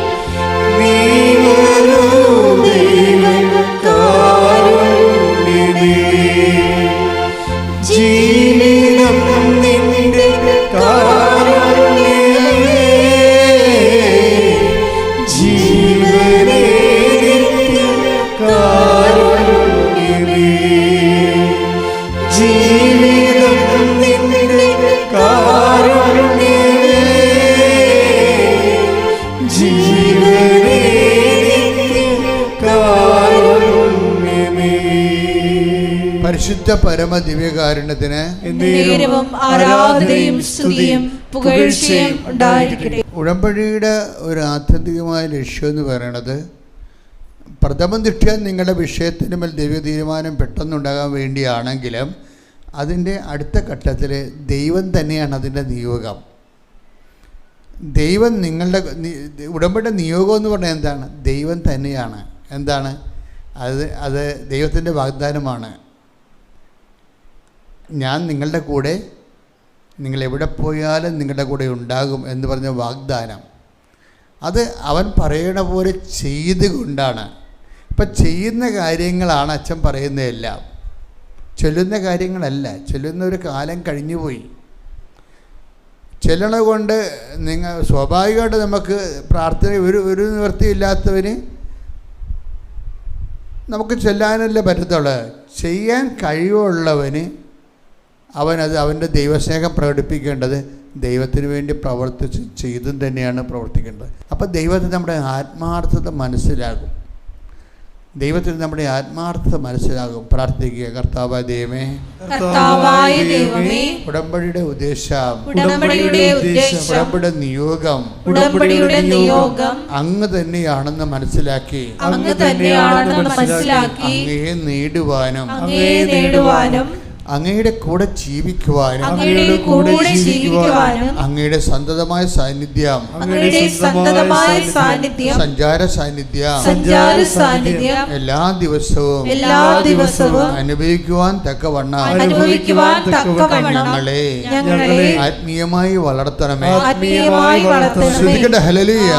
Speaker 2: പരിശുദ്ധ പരമ ദിവ്യകാരുണ്യത്തിന്
Speaker 1: ആരാധനയും സ്തുതിയും പുകഴ്ചയും ഉണ്ടായിരിക്കട്ടെ.
Speaker 2: ഉടമ്പടിയുടെ ഒരു ആത്യന്തികമായ ലക്ഷ്യം എന്ന് പറയുന്നത്, പ്രഥമ ദൃഷ്ട്യാ നിങ്ങളുടെ വിഷയത്തിന് മേൽ ദൈവ തീരുമാനം പെട്ടെന്നുണ്ടാകാൻ വേണ്ടിയാണെങ്കിലും അതിൻ്റെ അടുത്ത ഘട്ടത്തിൽ ദൈവം തന്നെയാണ് അതിൻ്റെ നിയോഗം. ദൈവം നിങ്ങളുടെ ഉടമ്പടിയുടെ നിയോഗം എന്ന് പറഞ്ഞാൽ എന്താണ്? ദൈവം തന്നെയാണ്. എന്താണ് അത് ദൈവത്തിൻ്റെ വാഗ്ദാനമാണ്. ഞാൻ നിങ്ങളുടെ കൂടെ, നിങ്ങൾ എവിടെ പോയാലും നിങ്ങളുടെ കൂടെ ഉണ്ടാകും എന്ന് പറഞ്ഞ വാഗ്ദാനം, അത് അവൻ പറയണ പോലെ ചെയ്തുകൊണ്ടാണ്. ഇപ്പം ചെയ്യുന്ന കാര്യങ്ങളാണ് അച്ഛൻ പറയുന്നതെല്ലാം, ചൊല്ലുന്ന കാര്യങ്ങളല്ല. ചൊല്ലുന്ന ഒരു കാലം കഴിഞ്ഞുപോയി. ചെല്ലണ കൊണ്ട് സ്വാഭാവികമായിട്ട് നമുക്ക് പ്രാർത്ഥന ഒരു നിവൃത്തിയില്ലാത്തവന് നമുക്ക് ചെല്ലാനല്ലേ പറ്റത്തുള്ളൂ. ചെയ്യാൻ കഴിവുള്ളവന് അവൻ്റെ ദൈവസ്നേഹം പ്രകടിപ്പിക്കേണ്ടത് ദൈവത്തിന് വേണ്ടി പ്രവർത്തിച്ച് ചെയ്തും തന്നെയാണ് പ്രവർത്തിക്കേണ്ടത്. അപ്പോൾ ദൈവത്തിന് നമ്മുടെ ആത്മാർത്ഥത മനസ്സിലാകും. പ്രാർത്ഥിക്കുക. കർത്താവായ ദൈവമേ, ഉടമ്പടിയുടെ ഉദ്ദേശം, ഉടമ്പടിയുടെ നിയോഗം അങ്ങ് തന്നെയാണെന്ന് മനസ്സിലാക്കി അങ്ങയെ നേടുവാനും അങ്ങയുടെ കൂടെ ജീവിക്കുവാനും അങ്ങയുടെ സന്തതമായ സാന്നിധ്യം, സഞ്ചാര സാന്നിധ്യം എല്ലാ ദിവസവും അനുഭവിക്കുവാൻ തക്കവണ്ണം ഞങ്ങളെ ആത്മീയമായി വളർത്തണമേ. ശ്രദ്ധിക്കട്ടെ. ഹല്ലേലൂയ.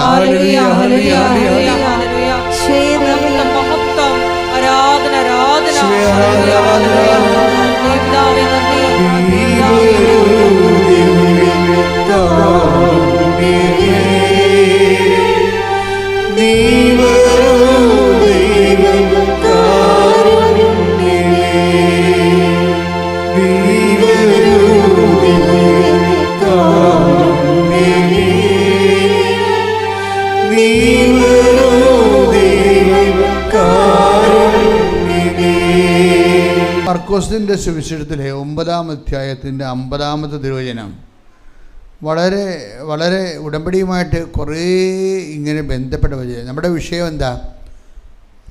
Speaker 3: ദൈവം
Speaker 2: മർക്കോസിൻ്റെ സുവിശേഷത്തിലെ 9-ാം അധ്യായത്തിൻ്റെ 50-ാമത്തെ തിരുവചനം വളരെ വളരെ ഉടമ്പടിയുമായിട്ട് കുറേ ഇങ്ങനെ ബന്ധപ്പെട്ട വചനം. നമ്മുടെ വിഷയം എന്താ?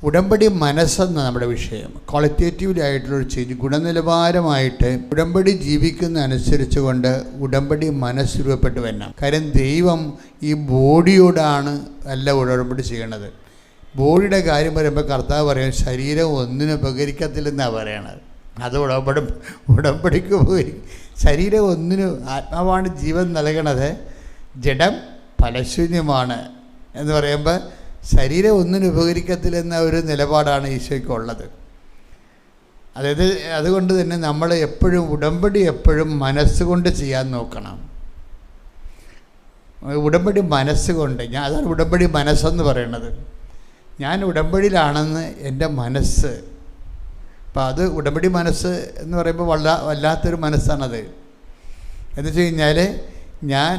Speaker 2: ഉടമ്പടി മനസ്സെന്ന നമ്മുടെ വിഷയം. ക്വാളിറ്റേറ്റീവ്ലി ആയിട്ടുള്ളൊരു ചേഞ്ച്, ഗുണനിലവാരമായിട്ട് ഉടമ്പടി ജീവിക്കുന്ന അനുസരിച്ച് കൊണ്ട് ഉടമ്പടി മനസ്സ് രൂപപ്പെട്ട് വരണം. കാര്യം ദൈവം ഈ ബോഡിയോടാണ് അല്ല ഉടമ്പടി ചെയ്യണത്. ബോഡിയുടെ കാര്യം പറയുമ്പോൾ കർത്താവ് പറയും ശരീരം ഒന്നിനും ഉപകരിക്കത്തില്ലെന്നാണ് പറയണത്. അത് ഉടമ്പടിക്ക് ഉപകരിക്കും. ശരീരം ഒന്നിനും, ആത്മാവാണ് ജീവൻ നൽകണത്, ജഡം ഫലശൂന്യമാണ് എന്ന് പറയുമ്പോൾ ശരീരം ഒന്നിനും ഉപകരിക്കത്തില്ലെന്ന ഒരു നിലപാടാണ് ഈശോയ്ക്കുള്ളത്. അതായത് അതുകൊണ്ട് തന്നെ നമ്മൾ എപ്പോഴും ഉടമ്പടി എപ്പോഴും മനസ്സുകൊണ്ട് ചെയ്യാൻ നോക്കണം. ഉടമ്പടി മനസ്സുകൊണ്ട്, അതാണ് ഉടമ്പടി മനസ്സെന്ന് പറയുന്നത്. ഞാൻ ഉടമ്പടിയിലാണെന്ന് എൻ്റെ മനസ്സ്. അപ്പം അത് ഉടമ്പടി മനസ്സ് എന്ന് പറയുമ്പോൾ വല്ലാത്തൊരു മനസ്സാണത്. എന്ന് വെച്ച് കഴിഞ്ഞാൽ ഞാൻ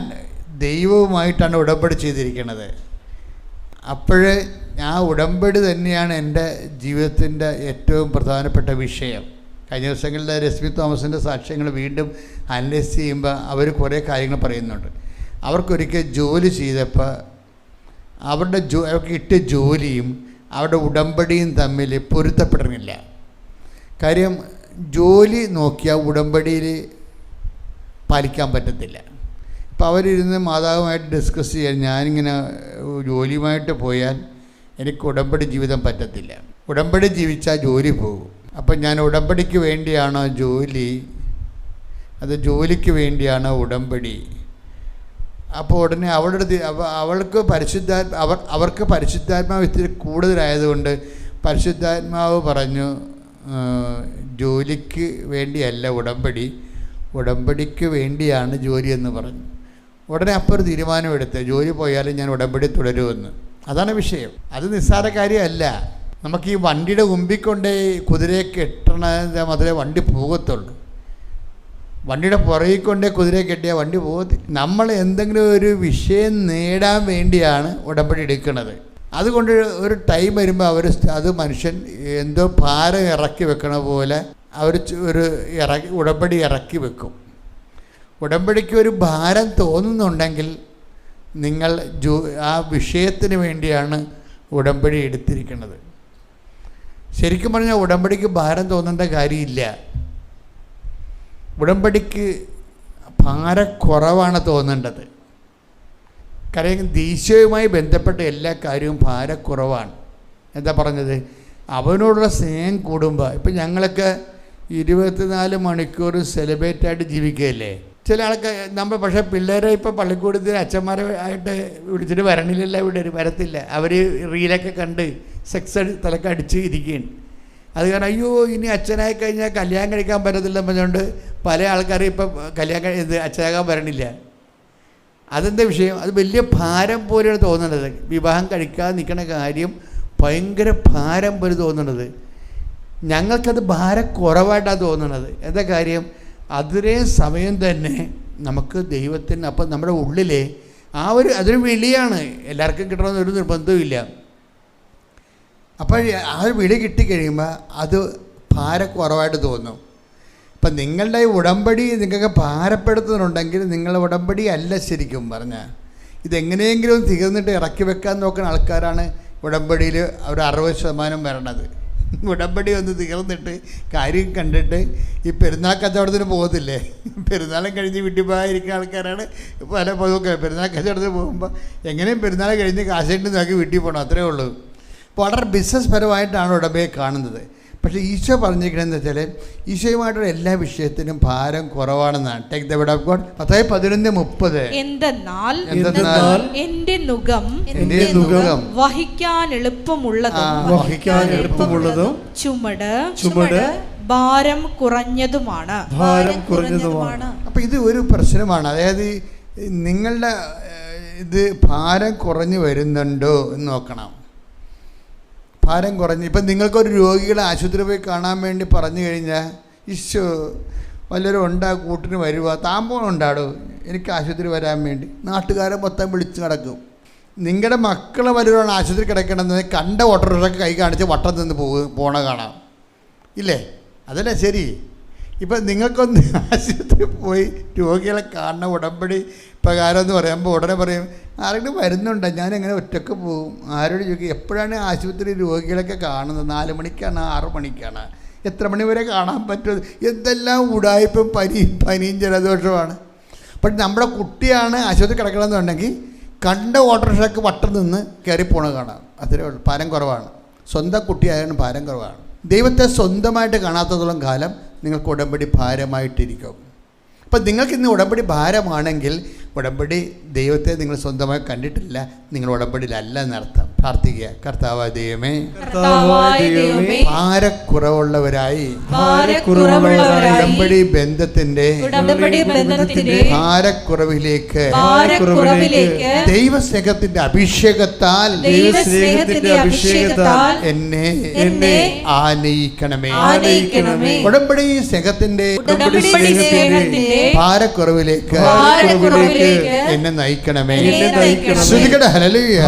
Speaker 2: ദൈവവുമായിട്ടാണ് ഉടമ്പടി ചെയ്തിരിക്കുന്നത്. അപ്പോഴേ ആ ഉടമ്പടി തന്നെയാണ് എൻ്റെ ജീവിതത്തിൻ്റെ ഏറ്റവും പ്രധാനപ്പെട്ട വിഷയം. കഴിഞ്ഞ ദിവസങ്ങളിലെ രശ്മി തോമസിൻ്റെ സാക്ഷ്യങ്ങൾ വീണ്ടും അനലൈസ് ചെയ്യുമ്പോൾ അവർ കുറേ കാര്യങ്ങൾ പറയുന്നുണ്ട്. അവർക്കൊരിക്കൽ ജോലി ചെയ്തപ്പോൾ അവർക്ക് ഇട്ട ജോലിയും അവരുടെ ഉടമ്പടിയും തമ്മിൽ പൊരുത്തപ്പെടണില്ല. കാര്യം ജോലി നോക്കിയാൽ ഉടമ്പടിയിൽ പാലിക്കാൻ പറ്റത്തില്ല. അപ്പോൾ അവരിരുന്ന് മാതാവുമായിട്ട് ഡിസ്കസ് ചെയ്യാൻ, ഞാനിങ്ങനെ ജോലിയുമായിട്ട് പോയാൽ എനിക്ക് ഉടമ്പടി ജീവിതം പറ്റത്തില്ല, ഉടമ്പടി ജീവിച്ചാൽ ജോലി പോകും. അപ്പം ഞാൻ ഉടമ്പടിക്ക് വേണ്ടിയാണോ ജോലി, അത് ജോലിക്ക് വേണ്ടിയാണോ ഉടമ്പടി? അപ്പോൾ ഉടനെ അവൾക്ക് അവർക്ക് പരിശുദ്ധാത്മാവ് ഇത്തിരി കൂടുതലായതുകൊണ്ട് പരിശുദ്ധാത്മാവ് പറഞ്ഞു ജോലിക്ക് വേണ്ടിയല്ല ഉടമ്പടി, ഉടമ്പടിക്ക് വേണ്ടിയാണ് ജോലി എന്ന് പറഞ്ഞു. ഉടനെ അപ്പോൾ ഒരു തീരുമാനമെടുത്ത് ജോലി പോയാലും ഞാൻ ഉടമ്പടി തുടരുമെന്ന്. അതാണ് വിഷയം. അത് നിസ്സാര കാര്യമല്ല. നമുക്ക് ഈ വണ്ടിയുടെ മുമ്പിൽ കൊണ്ടേ കുതിരയെ കെട്ടണത് മാത്രമേ വണ്ടി പോകത്തുള്ളൂ. വണ്ടിയുടെ പുറകിൽ കൊണ്ടേ കുതിരയെ കെട്ടിയാൽ വണ്ടി പോകത്തില്ല. നമ്മൾ എന്തെങ്കിലും ഒരു വിഷയം നേടാൻ വേണ്ടിയാണ് ഉടമ്പടി എടുക്കുന്നത്. അതുകൊണ്ട് ഒരു ടൈം വരുമ്പോൾ അത് മനുഷ്യൻ എന്തോ ഭാരം ഇറക്കി വെക്കണ പോലെ ഒരു ഉടമ്പടി ഇറക്കി വെക്കും. ഉടമ്പടിക്ക് ഒരു ഭാരം തോന്നുന്നുണ്ടെങ്കിൽ നിങ്ങൾ ആ വിഷയത്തിന് വേണ്ടിയാണ് ഉടമ്പടി എടുത്തിരിക്കുന്നത്. ശരിക്കും പറഞ്ഞാൽ ഉടമ്പടിക്ക് ഭാരം തോന്നേണ്ട കാര്യമില്ല. ഉടമ്പടിക്ക് ഭാരക്കുറവാണ് തോന്നേണ്ടത്. കാര്യം ഈശോയുമായി ബന്ധപ്പെട്ട എല്ലാ കാര്യവും ഭാരക്കുറവാണ്. എന്താ പറഞ്ഞത്? അവനോടുള്ള സ്നേഹം കൂടുമ്പോൾ, ഇപ്പം ഞങ്ങളൊക്കെ 24 മണിക്കൂർ സെലിബ്രേറ്റായിട്ട് ജീവിക്കുകയല്ലേ. ചില ആൾക്കാർ നമ്മൾ പക്ഷേ പിള്ളേരെ ഇപ്പോൾ പള്ളിക്കൂടത്തിൽ അച്ഛന്മാരെ ആയിട്ട് വിളിച്ചിട്ട് വരണില്ലല്ലോ, ഇവിടെ വരത്തില്ല. അവർ റീലൊക്കെ കണ്ട് സെക്സ് തലക്കടിച്ച് ഇരിക്കുകയാണ്. അത് കാരണം അയ്യോ ഇനി അച്ഛനായി കഴിഞ്ഞാൽ കല്യാണം കഴിക്കാൻ പറ്റത്തില്ലെന്ന് പറഞ്ഞുകൊണ്ട് പല ആൾക്കാരും ഇപ്പം അച്ഛനാകാൻ വരണില്ല. അതെന്താ വിഷയം? അത് വലിയ ഭാരം പോലെയാണ് തോന്നുന്നത്. വിവാഹം കഴിക്കാതെ നിൽക്കുന്ന കാര്യം ഭയങ്കര ഭാരം പോലെ തോന്നുന്നത്. ഞങ്ങൾക്കത് ഭാരക്കുറവായിട്ടാണ് തോന്നുന്നത്. എന്താ കാര്യം? അതേ സമയം തന്നെ നമുക്ക് ദൈവത്തിന് അപ്പം നമ്മുടെ ഉള്ളിലെ അതൊരു വിളിയാണ്. എല്ലാവർക്കും കിട്ടണമെന്ന് ഒരു നിർബന്ധവുമില്ല. അപ്പോൾ ആ ഒരു വിളി കിട്ടിക്കഴിയുമ്പോൾ അത് ഭാരക്കുറവായിട്ട് തോന്നും. ഇപ്പം നിങ്ങളുടെ ഉടമ്പടി നിങ്ങൾക്ക് ഭാരപ്പെടുത്തുന്നുണ്ടെങ്കിൽ നിങ്ങളുടെ ഉടമ്പടി അല്ല ശരിക്കും പറഞ്ഞാൽ. ഇതെങ്ങനെയെങ്കിലും തീർന്നിട്ട് ഇറക്കി വെക്കാൻ നോക്കുന്ന ആൾക്കാരാണ് ഉടമ്പടിയിൽ ഒരു 60% വരണത്. ഉടമ്പടി ഒന്ന് തീർന്നിട്ട് കാര്യം കണ്ടിട്ട് ഈ പെരുന്നാൾ കച്ചവടത്തിന് പോകത്തില്ലേ, പെരുന്നാളും കഴിഞ്ഞ് വീട്ടിൽ പോയിരിക്കുന്ന ആൾക്കാരാണ് പല പൊതുവൊക്കെ. പെരുന്നാൾ കച്ചവടത്തിന് പോകുമ്പോൾ എങ്ങനെയും പെരുന്നാൾ കഴിഞ്ഞ് കാശായിട്ട് നോക്കി വീട്ടിൽ പോകണം, അത്രേ ഉള്ളൂ. വളരെ ബിസിനസ് പരമായിട്ടാണ് ഉടമ്പടിയെ കാണുന്നത്. പക്ഷേ ഈശോ പറഞ്ഞിരിക്കണമെന്ന് വെച്ചാൽ ഈശോയുമായിട്ടുള്ള എല്ലാ വിഷയത്തിനും ഭാരം കുറവാണെന്നാണ്. Take the word of God. മത്തായി 11:30.
Speaker 1: എന്തെന്നാൽ എന്റെ നുകം വഹിക്കാൻ എളുപ്പമുള്ളതും ചുമട് ഭാരം കുറഞ്ഞതുമാണ്.
Speaker 2: അപ്പൊ ഇത് ഒരു പ്രശ്നമാണ്. അതായത് നിങ്ങളുടെ ഇത് ഭാരം കുറഞ്ഞു വരുന്നുണ്ടോ എന്ന് നോക്കണം. ഭാരം കുറഞ്ഞ് ഇപ്പം നിങ്ങൾക്കൊരു രോഗികളെ ആശുപത്രി പോയി കാണാൻ വേണ്ടി പറഞ്ഞു കഴിഞ്ഞാൽ ഈശോ വല്ലവരും ഉണ്ടാ കൂട്ടിന് വരുക, താമ്പോളം ഉണ്ടാടോ എനിക്ക് ആശുപത്രി വരാൻ വേണ്ടി നാട്ടുകാരെ മൊത്തം വിളിച്ച് കിടക്കും. നിങ്ങളുടെ മക്കളെ വല്ലവരാണ് ആശുപത്രി കിടക്കണമെന്ന് കണ്ട ഓട്ടോറിക്ഷ കൈ കാണിച്ച് വട്ടം നിന്ന് പോണ കാണാം ഇല്ലേ? അതല്ല ശരി. ഇപ്പം നിങ്ങൾക്കൊന്ന് ആശുപത്രിയിൽ പോയി രോഗികളെ കാണുന്ന ഉടമ്പടി പ്രകാരം എന്ന് പറയുമ്പോൾ ഉടനെ പറയും ആരെങ്കിലും വരുന്നുണ്ടോ, ഞാനെങ്ങനെ ഒറ്റയ്ക്ക് പോകും. ആരോട് ചോദിക്കും എപ്പോഴാണ് ആശുപത്രി രോഗികളൊക്കെ കാണുന്നത്? 4 മണിക്കാണ്, 6 മണിക്കാണ്, എത്ര മണി വരെ കാണാൻ പറ്റും? എന്തെല്ലാം ഉടായ്പും പനിയും ജലദോഷമാണ്. പക്ഷെ നമ്മുടെ കുട്ടിയാണ് ആശുപത്രി കിടക്കണമെന്നുണ്ടെങ്കിൽ കണ്ട ഓട്ടോറിക്ഷയ്ക്ക് വട്ടം നിന്ന് കയറി പോണത് കാണാം. അത്രേ ഉള്ളൂ. ഭാരം കുറവാണ്. സ്വന്തം കുട്ടിയായതുകൊണ്ട് ഭാരം കുറവാണ്. ദൈവത്തെ സ്വന്തമായിട്ട് കാണാത്തത്തോളം കാലം നിങ്ങൾക്ക് ഉടമ്പടി ഭാരമായിട്ടിരിക്കും. അപ്പം നിങ്ങൾക്ക് ഇന്ന് ഉടമ്പടി ഭാരമാണെങ്കിൽ ഉടമ്പടി ദൈവത്തെ നിങ്ങൾ സ്വന്തമായി കണ്ടിട്ടില്ല, നിങ്ങൾ ഉടമ്പടിയിലല്ല എന്നർത്ഥം. പ്രാർത്ഥിക്കുക. കർത്താവായ ദൈവമേ, ഭാരക്കുറവുള്ളവരായി ഉടമ്പടി ബന്ധത്തിന്റെ ഭാരക്കുറവിലേക്ക് ദൈവസ്നേഹത്തിന്റെ അഭിഷേകത്താൽ എന്നെ ആനയിക്കണമേ. ഉടമ്പടി സ്നേഹത്തിന്റെ ഭാരക്കുറവിലേക്ക് എന്നെ നയിക്കണമേ. ശ്രുതികട ഹല്ലേലൂയ.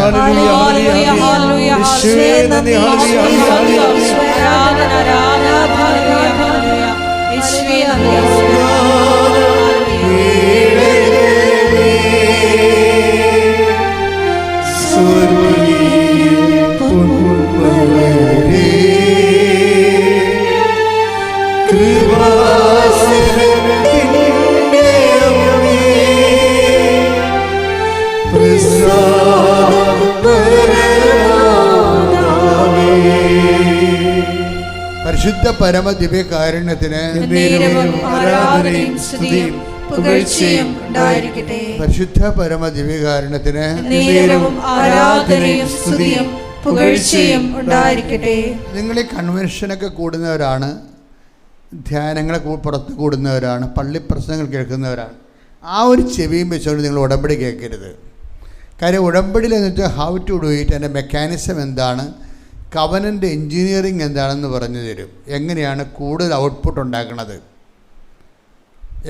Speaker 2: പരിശുദ്ധ പരമ ദിവ്യകാരുണ്യത്തിന് പരിശുദ്ധ പരമ ദിവ്യകാരുണ്യത്തിന് നിങ്ങൾ ഈ കൺവെൻഷനൊക്കെ കൂടുന്നവരാണ്, ധ്യാനങ്ങളെ പുറത്ത് കൂടുന്നവരാണ്, പള്ളി പ്രസംഗങ്ങൾ കേൾക്കുന്നവരാണ്. ആ ഒരു ചെവിയും വെച്ചുകൊണ്ട് നിങ്ങൾ ഉടമ്പടി കേൾക്കരുത്. കാര്യം ഉടമ്പടിയിൽ എന്നിട്ട് ഹൗ ടു ഡു ഇറ്റ്, അതിൻ്റെ മെക്കാനിസം എന്താണ്, കവനൻ്റ് എൻജിനീയറിങ് എന്താണെന്ന് പറഞ്ഞു തരും. എങ്ങനെയാണ് കൂടുതൽ ഔട്ട്പുട്ട് ഉണ്ടാക്കുന്നത്,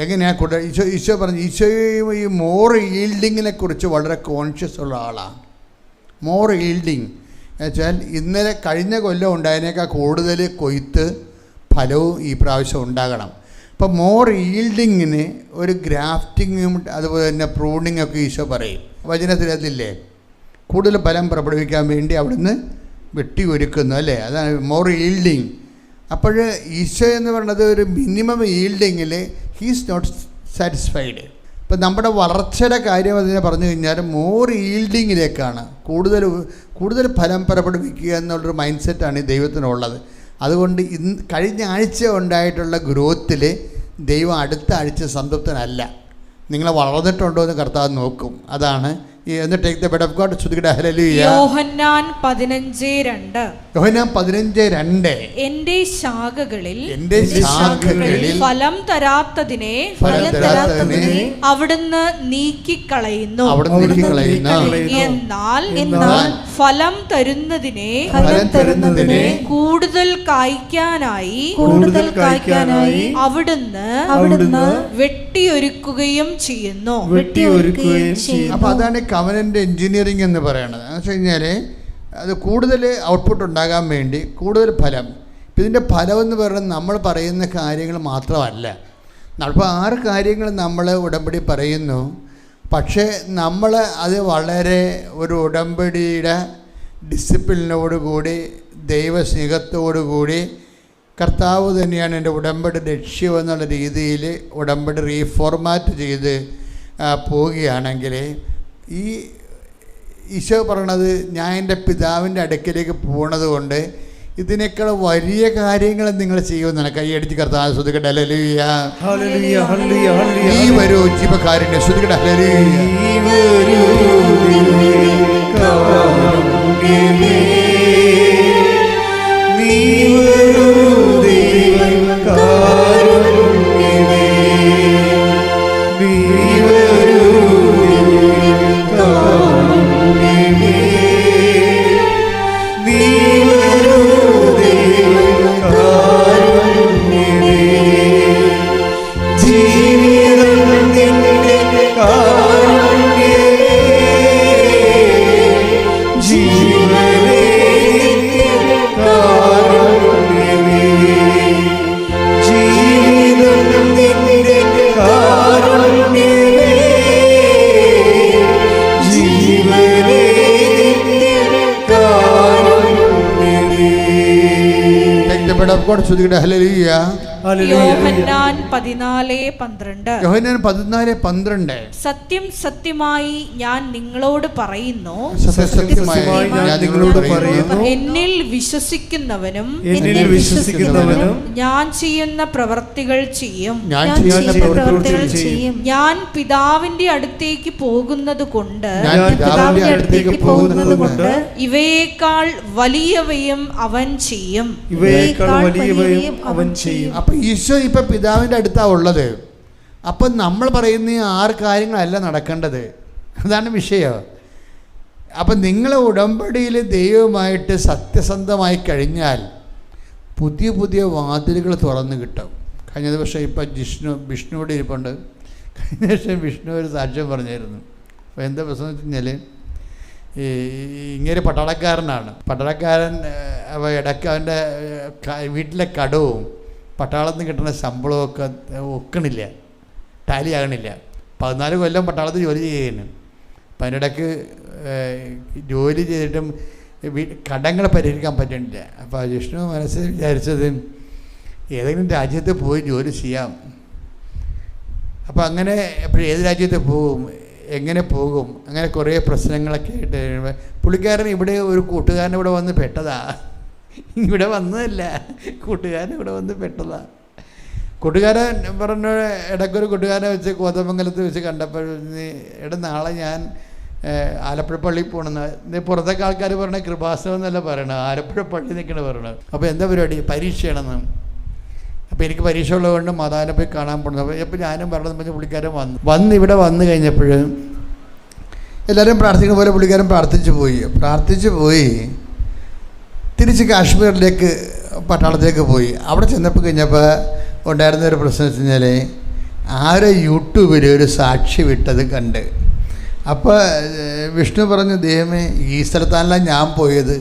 Speaker 2: എങ്ങനെയാണ് കൂടുതൽ. ഈശോ പറഞ്ഞു, ഈശോയും ഈ മോർ ഈൽഡിങ്ങിനെ കുറിച്ച് വളരെ കോൺഷ്യസ് ഉള്ള ആളാണ്. മോർ ഈൽഡിങ് എന്നുവെച്ചാൽ ഇന്നലെ കഴിഞ്ഞ കൊല്ലം ഉണ്ടായതിനേക്കാൾ കൂടുതൽ കൊയ്ത്ത് ഫലവും ഈ പ്രാവശ്യം ഉണ്ടാകണം. അപ്പോൾ മോർ ഈൽഡിങ്ങിന് ഒരു ഗ്രാഫ്റ്റിങ്ങും അതുപോലെ തന്നെ പ്രൂണിങ്ങൊക്കെ ഈശോ പറയും. വചനത്തിൽ അതില്ലേ, കൂടുതൽ ഫലം പുറപ്പെടുവിക്കാൻ വേണ്ടി അവിടുന്ന് വെട്ടി ഒരുക്കുന്നു, അല്ലേ? അതാണ് മോർ ഈൽഡിങ്. അപ്പോൾ ഈശോ എന്ന് പറയുന്നത് ഒരു മിനിമം ഈൽഡിങ്ങിൽ ഹീസ് നോട്ട് സാറ്റിസ്ഫൈഡ്. ഇപ്പം നമ്മുടെ വളർച്ചയുടെ കാര്യം അതിനെ പറഞ്ഞു കഴിഞ്ഞാൽ മോർ ഈൽഡിങ്ങിലേക്കാണ്, കൂടുതൽ ഫലം പുറപ്പെടുവിക്കുക എന്നുള്ളൊരു മൈൻഡ് സെറ്റാണ് ഈ ദൈവത്തിനുള്ളത്. അതുകൊണ്ട് കഴിഞ്ഞ ആഴ്ച ഉണ്ടായിട്ടുള്ള ഗ്രോത്തിൽ ദൈവം അടുത്ത ആഴ്ച സംതൃപ്തനല്ല. നിങ്ങൾ വളർന്നിട്ടുണ്ടോ എന്ന് കർത്താവ് നോക്കും. അതാണ് take the word of God. ശ്രുതികട ഹല്ലേലൂയ.
Speaker 1: യോഹന്നാൻ 15:2.
Speaker 2: യോഹന്നാൻ 15:2.
Speaker 1: എന്റെ ശാഖകളിൽ ഫലം തരാത്തതിനെ അവിടുന്ന് നീക്കിക്കളയുന്നു. എന്നാൽ ഫലം തരുന്നതിനെ കൂടുതൽ കായ്ക്കാനായി അവിടുന്ന് വെട്ടിയൊരുക്കുകയും ചെയ്യുന്നു.
Speaker 2: അപ്പോൾ അതാണ് കവനൻ്റ് എൻജിനീയറിംഗ് എന്ന് പറയുന്നത്. എന്ന് വെച്ച് കഴിഞ്ഞാൽ അത് കൂടുതൽ ഔട്ട്പുട്ട് ഉണ്ടാകാൻ വേണ്ടി കൂടുതൽ ഫലം. ഇപ്പം ഇതിൻ്റെ ഫലം എന്ന് പറയുന്നത് നമ്മൾ പറയുന്ന കാര്യങ്ങൾ മാത്രമല്ല. അപ്പോൾ 6 കാര്യങ്ങൾ നമ്മൾ ഉടമ്പടി പറയുന്നു. പക്ഷേ നമ്മൾ അത് വളരെ ഒരു ഉടമ്പടിയുടെ ഡിസിപ്ലിനോടുകൂടി ദൈവസ്നേഹത്തോടുകൂടി കർത്താവ് തന്നെയാണ് എൻ്റെ ഉടമ്പടി ലക്ഷ്യം എന്നുള്ള രീതിയിൽ ഉടമ്പടി റീഫോർമാറ്റ് ചെയ്ത് പോവുകയാണെങ്കിൽ ഈ ഈശോ പറയണത് ഞാൻ എൻ്റെ പിതാവിൻ്റെ അടുക്കലേക്ക് പോണത് കൊണ്ട് ഇതിനേക്കാൾ വലിയ കാര്യങ്ങൾ നിങ്ങൾ ചെയ്യുമെന്നാണ്. കൈയടിച്ച് കർത്താവ് ശ്രുതികട ഹല്ലേലൂയ. നീ വരൂ ജീവകാരുണ്യ ശ്രുതികട ഹല്ലേലൂയ.
Speaker 3: ജീവനേ
Speaker 2: ഉറപ്പോടെ ശ്രദ്ധിക്കട്ടെ. ഹല്ലേലൂയ.
Speaker 1: യോഹന്നാൻ 14:12.
Speaker 2: യോഹന്നാൻ 14:12.
Speaker 1: സത്യം സത്യമായി ഞാൻ നിങ്ങളോട് പറയുന്നു,
Speaker 2: സത്യസത്യമായി ഞാൻ നിങ്ങളോട് പറയുന്നു,
Speaker 1: എന്നിൽ വിശ്വസിക്കുന്നവനും ഞാൻ ചെയ്യുന്ന പ്രവർത്തികൾ ചെയ്യും. ഞാൻ പിതാവിന്റെ അടുത്തേക്ക് പോകുന്നത് കൊണ്ട് ഇവയേക്കാൾ വലിയവയും അവൻ ചെയ്യും.
Speaker 2: അപ്പൊ ഈശോ ഇപ്പൊ പിതാവിന്റെ അടുത്താ ഉള്ളത്. അപ്പൊ നമ്മൾ പറയുന്ന 6 കാര്യങ്ങളല്ല നടക്കേണ്ടത്. അതാണ് വിഷയം. അപ്പം നിങ്ങൾ ഉടമ്പടിയിൽ ദൈവമായിട്ട് സത്യസന്ധമായി കഴിഞ്ഞാൽ പുതിയ പുതിയ വാതിലുകൾ തുറന്നു കിട്ടും. കഴിഞ്ഞ ദിവസം ഇപ്പം വിഷ്ണുവിടെ ഇരിപ്പുണ്ട്. കഴിഞ്ഞ ദിവസം വിഷ്ണു ഒരു സാക്ഷ്യം പറഞ്ഞായിരുന്നു. അപ്പോൾ എന്താ പ്രശ്നം എന്ന് വെച്ച് കഴിഞ്ഞാൽ, ഇങ്ങനെ പട്ടാളക്കാരനാണ്. പട്ടാളക്കാരൻ ഇടയ്ക്ക് അവൻ്റെ വീട്ടിലെ കടവും പട്ടാളത്തിൽ നിന്ന് കിട്ടുന്ന ശമ്പളമൊക്കെ ഒക്കണില്ല, ടാലി ആകണില്ല. 14 കൊല്ലം പട്ടാളത്തിൽ ജോലി ചെയ്യുന്നു. അപ്പം അതിനിടയ്ക്ക് ജോലി ചെയ്തിട്ടും കടങ്ങൾ പരിഹരിക്കാൻ പറ്റുന്നില്ല. അപ്പോൾ വിഷ്ണു മനസ്സിൽ വിചാരിച്ചത് ഏതെങ്കിലും രാജ്യത്ത് പോയി ജോലി ചെയ്യാം. അപ്പോൾ അങ്ങനെ എപ്പോഴും ഏത് രാജ്യത്ത് പോകും, എങ്ങനെ പോകും, അങ്ങനെ കുറേ പ്രശ്നങ്ങളൊക്കെ ആയിട്ട് പുള്ളിക്കാരൻ ഇവിടെ ഒരു കൂട്ടുകാരൻ ഇവിടെ വന്ന് പെട്ടതാ. ഇവിടെ വന്നതല്ല, കൂട്ടുകാരൻ ഇവിടെ വന്ന് പെട്ടതാ. കൂട്ടുകാരൻ പറഞ്ഞ ഇടയ്ക്കൊരു കൂട്ടുകാരനെ വെച്ച് കോതമംഗലത്ത് വെച്ച് കണ്ടപ്പോൾ, എടാ നാളെ ഞാൻ ആലപ്പുഴ പള്ളിയിൽ പോകണമെന്ന്. പുറത്തൊക്കെ ആൾക്കാർ പറഞ്ഞ കൃപാസനം എന്നല്ല പറയണത്, ആലപ്പുഴ പള്ളി നിൽക്കണ പറയണത്. അപ്പോൾ എന്താ പരിപാടി? പരീക്ഷയാണെന്ന്. അപ്പോൾ എനിക്ക് പരീക്ഷ ഉള്ളതുകൊണ്ട് മാതാവിനെ പോയി കാണാൻ പോകുന്നത്. അപ്പോൾ ഞാനും പറഞ്ഞതെന്ന് പറഞ്ഞാൽ പുള്ളിക്കാരൻ വന്ന് ഇവിടെ വന്നു കഴിഞ്ഞപ്പോൾ എല്ലാവരും പ്രാർത്ഥിക്കുന്ന പോലെ പുള്ളിക്കാരൻ പ്രാർത്ഥിച്ചു പോയി തിരിച്ച് കാശ്മീരിലേക്ക് പട്ടാളത്തിലേക്ക് പോയി. അവിടെ ചെന്നപ്പോൾ കഴിഞ്ഞപ്പോൾ ഉണ്ടായിരുന്ന ഒരു പ്രശ്നം വെച്ച് കഴിഞ്ഞാൽ, ആരോ യൂട്യൂബിൽ ഒരു സാക്ഷി വിട്ടത് കണ്ട്. അപ്പോൾ വിഷ്ണു പറഞ്ഞു, ദൈവമേ, ഈ സ്ഥലത്താണല്ലോ ഞാൻ പോയത്,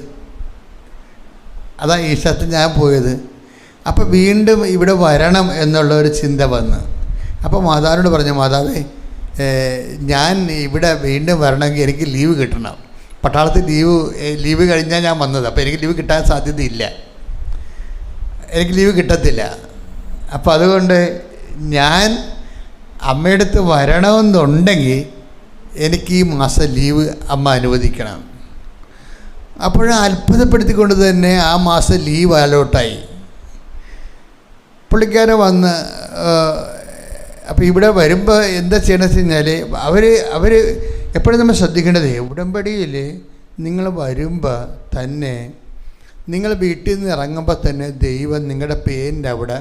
Speaker 2: ഈ സ്ഥലത്ത് ഞാൻ പോയത്. അപ്പോൾ വീണ്ടും ഇവിടെ വരണം എന്നുള്ള ഒരു ചിന്ത വന്നു. അപ്പോൾ മാതാവിനോട് പറഞ്ഞു, മാതാവേ, ഞാൻ ഇവിടെ വീണ്ടും വരണമെങ്കിൽ എനിക്ക് ലീവ് കിട്ടണം. പട്ടാളത്തിൽ ലീവ് കഴിഞ്ഞാൽ ഞാൻ വന്നത്. അപ്പോൾ എനിക്ക് ലീവ് കിട്ടാൻ സാധ്യതയില്ല, എനിക്ക് ലീവ് കിട്ടത്തില്ല. അപ്പോൾ അതുകൊണ്ട് ഞാൻ അമ്മയുടെ അടുത്ത് വരണമെന്നുണ്ടെങ്കിൽ എനിക്ക് ഈ മാസം ലീവ് അമ്മ അനുവദിക്കണം. അപ്പോഴും അത്ഭുതപ്പെടുത്തിക്കൊണ്ട് തന്നെ ആ മാസം ലീവ് അലോട്ടായി. പുള്ളിക്കാരൻ വന്ന് അപ്പോൾ ഇവിടെ വരുമ്പോൾ എന്താ ചെയ്യണമെന്ന് വെച്ച് കഴിഞ്ഞാൽ, അവർ എപ്പോഴും നമ്മൾ ശ്രദ്ധിക്കേണ്ടത്, ഉടമ്പടിയിൽ നിങ്ങൾ വരുമ്പോൾ തന്നെ, നിങ്ങൾ വീട്ടിൽ നിന്ന് ഇറങ്ങുമ്പോൾ തന്നെ ദൈവം നിങ്ങളുടെ പേരിൻ്റെ അവിടെ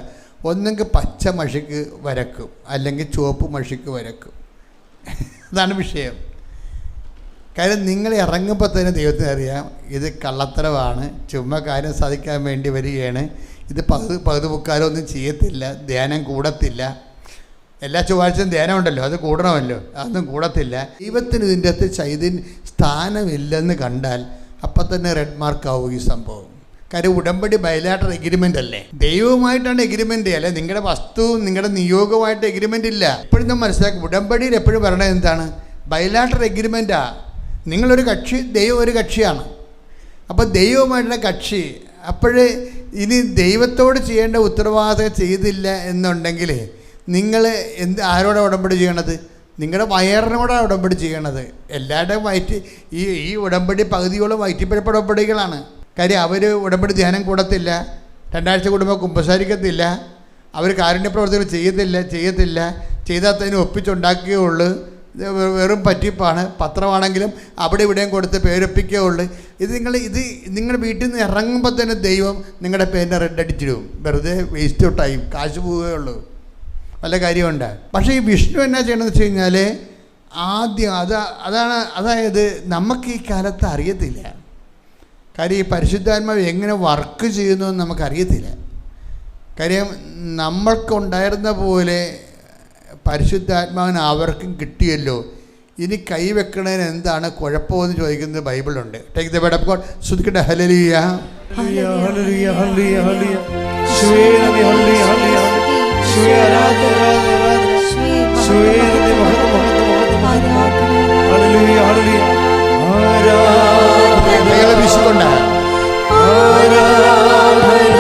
Speaker 2: ഒന്നെങ്കിൽ പച്ച മഷിക്ക് വരക്കും, അല്ലെങ്കിൽ ചുവപ്പ് മഷിക്ക് വരക്കും. അതാണ് വിഷയം. കാര്യം നിങ്ങൾ ഇറങ്ങുമ്പോൾ തന്നെ ദൈവത്തിന് അറിയാം ഇത് കള്ളത്തരമാണ്, ചുമ്മാ കാര്യം സാധിക്കാൻ വേണ്ടി വരികയാണ്, ഇത് പകുതി മുക്കാലം ഒന്നും ചെയ്യത്തില്ല, ധ്യാനം കൂടത്തില്ല. എല്ലാ ചൊവ്വാഴ്ചയും ധ്യാനം ഉണ്ടല്ലോ, അത് കൂടണമല്ലോ, അതൊന്നും കൂടത്തില്ല. ദൈവത്തിന് ഇതിൻ്റെ അകത്ത് സ്ഥാനമില്ലെന്ന് കണ്ടാൽ അപ്പം തന്നെ റെഡ് മാർക്കാവും ഈ സംഭവം. കാര്യം ഉടമ്പടി ബൈലാറ്റർ എഗ്രിമെൻ്റ് അല്ലേ, ദൈവവുമായിട്ടാണ് എഗ്രിമെൻ്റ്, അല്ലെ നിങ്ങളുടെ വസ്തുവും നിങ്ങളുടെ നിയോഗവുമായിട്ട് എഗ്രിമെൻ്റ് ഇല്ല. എപ്പോഴും നമ്മൾ മനസ്സിലാക്കും, ഉടമ്പടിയിൽ എപ്പോഴും പറയണത് എന്താണ്? ബൈലാറ്റർ എഗ്രിമെൻറ്റാ. നിങ്ങളൊരു കക്ഷി, ദൈവം ഒരു കക്ഷിയാണ്. അപ്പോൾ ദൈവവുമായിട്ടുള്ള കക്ഷി, അപ്പോഴേ ഇനി ദൈവത്തോട് ചെയ്യേണ്ട ഉത്തരവാദിത്തം ചെയ്തില്ല എന്നുണ്ടെങ്കിൽ നിങ്ങൾ ആരോടാണ് ഉടമ്പടി ചെയ്യണത്? നിങ്ങളുടെ വയറിനോടാണ് ഉടമ്പടി ചെയ്യണത്. എല്ലാവരുടെയും ഈ ഉടമ്പടി പകുതിയോളം വയറ്റിപ്പഴപ്പ ഉടമ്പടികളാണ്. കാര്യം അവർ ഉടമ്പടി ധ്യാനം കൂടത്തില്ല, 2 ആഴ്ച കൂടുമ്പോൾ കുമ്പസാരിക്കത്തില്ല, അവർ കാരുണ്യപ്രവർത്തികൾ ചെയ്യത്തില്ല, ചെയ്താൽ തന്നെ ഒപ്പിച്ചുണ്ടാക്കുകയുള്ളൂ. വെറും പറ്റിപ്പാണ്. പത്രമാണെങ്കിലും അവിടെ ഇവിടെയും കൊടുത്ത് പേരൊപ്പിക്കുകയുള്ളൂ. ഇത് നിങ്ങൾ വീട്ടിൽ നിന്ന് ഇറങ്ങുമ്പോൾ തന്നെ ദൈവം നിങ്ങളുടെ പേരിനെ റെഡ് അടിച്ചിടും. വെറുതെ വേസ്റ്റ് ഓഫ് ടൈം, കാശ് പോവുകയുള്ളൂ, വല്ല കാര്യമുണ്ട്. പക്ഷേ ഈ വിഷ്ണു എന്നാ ചെയ്യണമെന്ന് വെച്ച് കഴിഞ്ഞാൽ, ആദ്യം അതായത് നമുക്ക് ഈ കാലത്ത് അറിയത്തില്ല. കാര്യം ഈ പരിശുദ്ധാത്മാവ് എങ്ങനെ വർക്ക് ചെയ്യുന്നു എന്ന് നമുക്കറിയത്തില്ല. കാര്യം നമ്മൾക്കുണ്ടായിരുന്ന പോലെ പരിശുദ്ധാത്മാവിന് അവർക്കും കിട്ടിയല്ലോ. ഇനി കൈവെക്കണതിന് എന്താണ് കുഴപ്പമെന്ന് ചോദിക്കുന്നത് ബൈബിളുണ്ട്. Take the word of God. ശ്രദ്ധിക്കട്ടെ. ഹല്ലേലൂയ, ഹല്ലേലൂയ, ഹല്ലേലൂയ, ഹല്ലേലൂയ, ഹല്ലേലൂയ. യേശുവേ നന്ദി, ഹല്ലേലൂയ, ഹല്ലേലൂയ. യേശുവേ ആരാധന, യേശുവേ നന്ദി, മഹത്വം, മഹത്വം, മഹത്വം. ഹല്ലേലൂയ, ഹല്ലേലൂയ. ആരാധന വിശുദ്ധ ആരാധന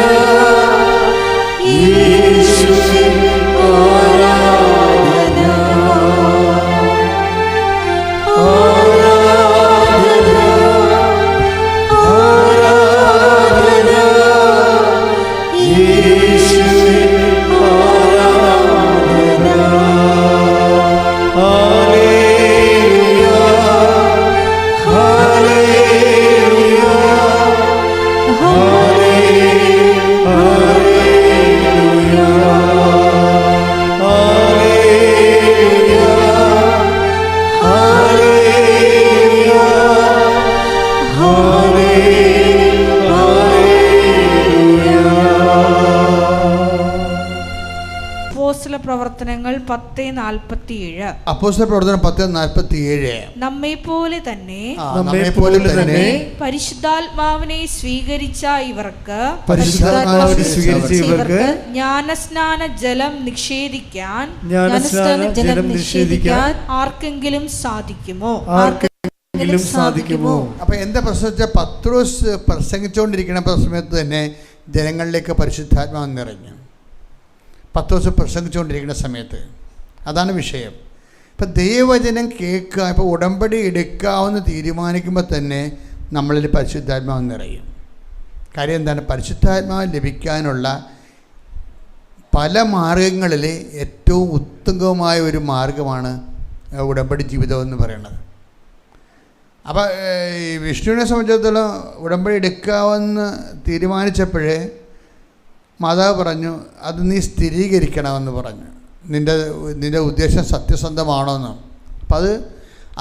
Speaker 1: അപ്പോസ്തല പ്രവർത്തനങ്ങൾ 10:47.
Speaker 2: അപ്പോസ്തല പ്രവർത്തനം 10:47.
Speaker 1: നമ്മെപ്പോലെ തന്നെ പരിശുദ്ധാത്മാവിനെ സ്വീകരിച്ച ഇവർക്ക് ജ്ഞാനസ്നാന ജലം നിഷേധിക്കാൻ ആർക്കെങ്കിലും സാധിക്കുമോ?
Speaker 2: അപ്പൊ എന്താ പ്രശ്നം വെച്ചാൽ, പത്രോസ് പ്രസംഗിച്ചുകൊണ്ടിരിക്കുന്ന സമയത്ത് തന്നെ ജനങ്ങളിലേക്ക് പരിശുദ്ധാത്മാവ് നിറഞ്ഞു. പത്രോസ് പ്രസംഗിച്ചുകൊണ്ടിരിക്കുന്ന സമയത്ത് അതാണ് വിഷയം. ഇപ്പം ദൈവവചനം കേൾക്കുക, ഇപ്പോൾ ഉടമ്പടി എടുക്കാമെന്ന് തീരുമാനിക്കുമ്പോൾ തന്നെ നമ്മളിൽ പരിശുദ്ധാത്മാവ് നിറയും. കാര്യം എന്താണ്? പരിശുദ്ധാത്മാവ് ലഭിക്കാനുള്ള പല മാർഗങ്ങളിൽ ഏറ്റവും ഉത്തമമായ ഒരു മാർഗമാണ് ഉടമ്പടി ജീവിതം എന്ന് പറയുന്നത്. അപ്പോൾ വിഷ്ണുവിനെ സംബന്ധിച്ചിടത്തോളം ഉടമ്പടി എടുക്കാമെന്ന് തീരുമാനിച്ചപ്പോഴേ മാതാവ് പറഞ്ഞു, അത് നീ സ്ഥിരീകരിക്കണമെന്ന് പറഞ്ഞു. നിൻ്റെ ഉദ്ദേശം സത്യസന്ധമാണോന്ന്. അപ്പം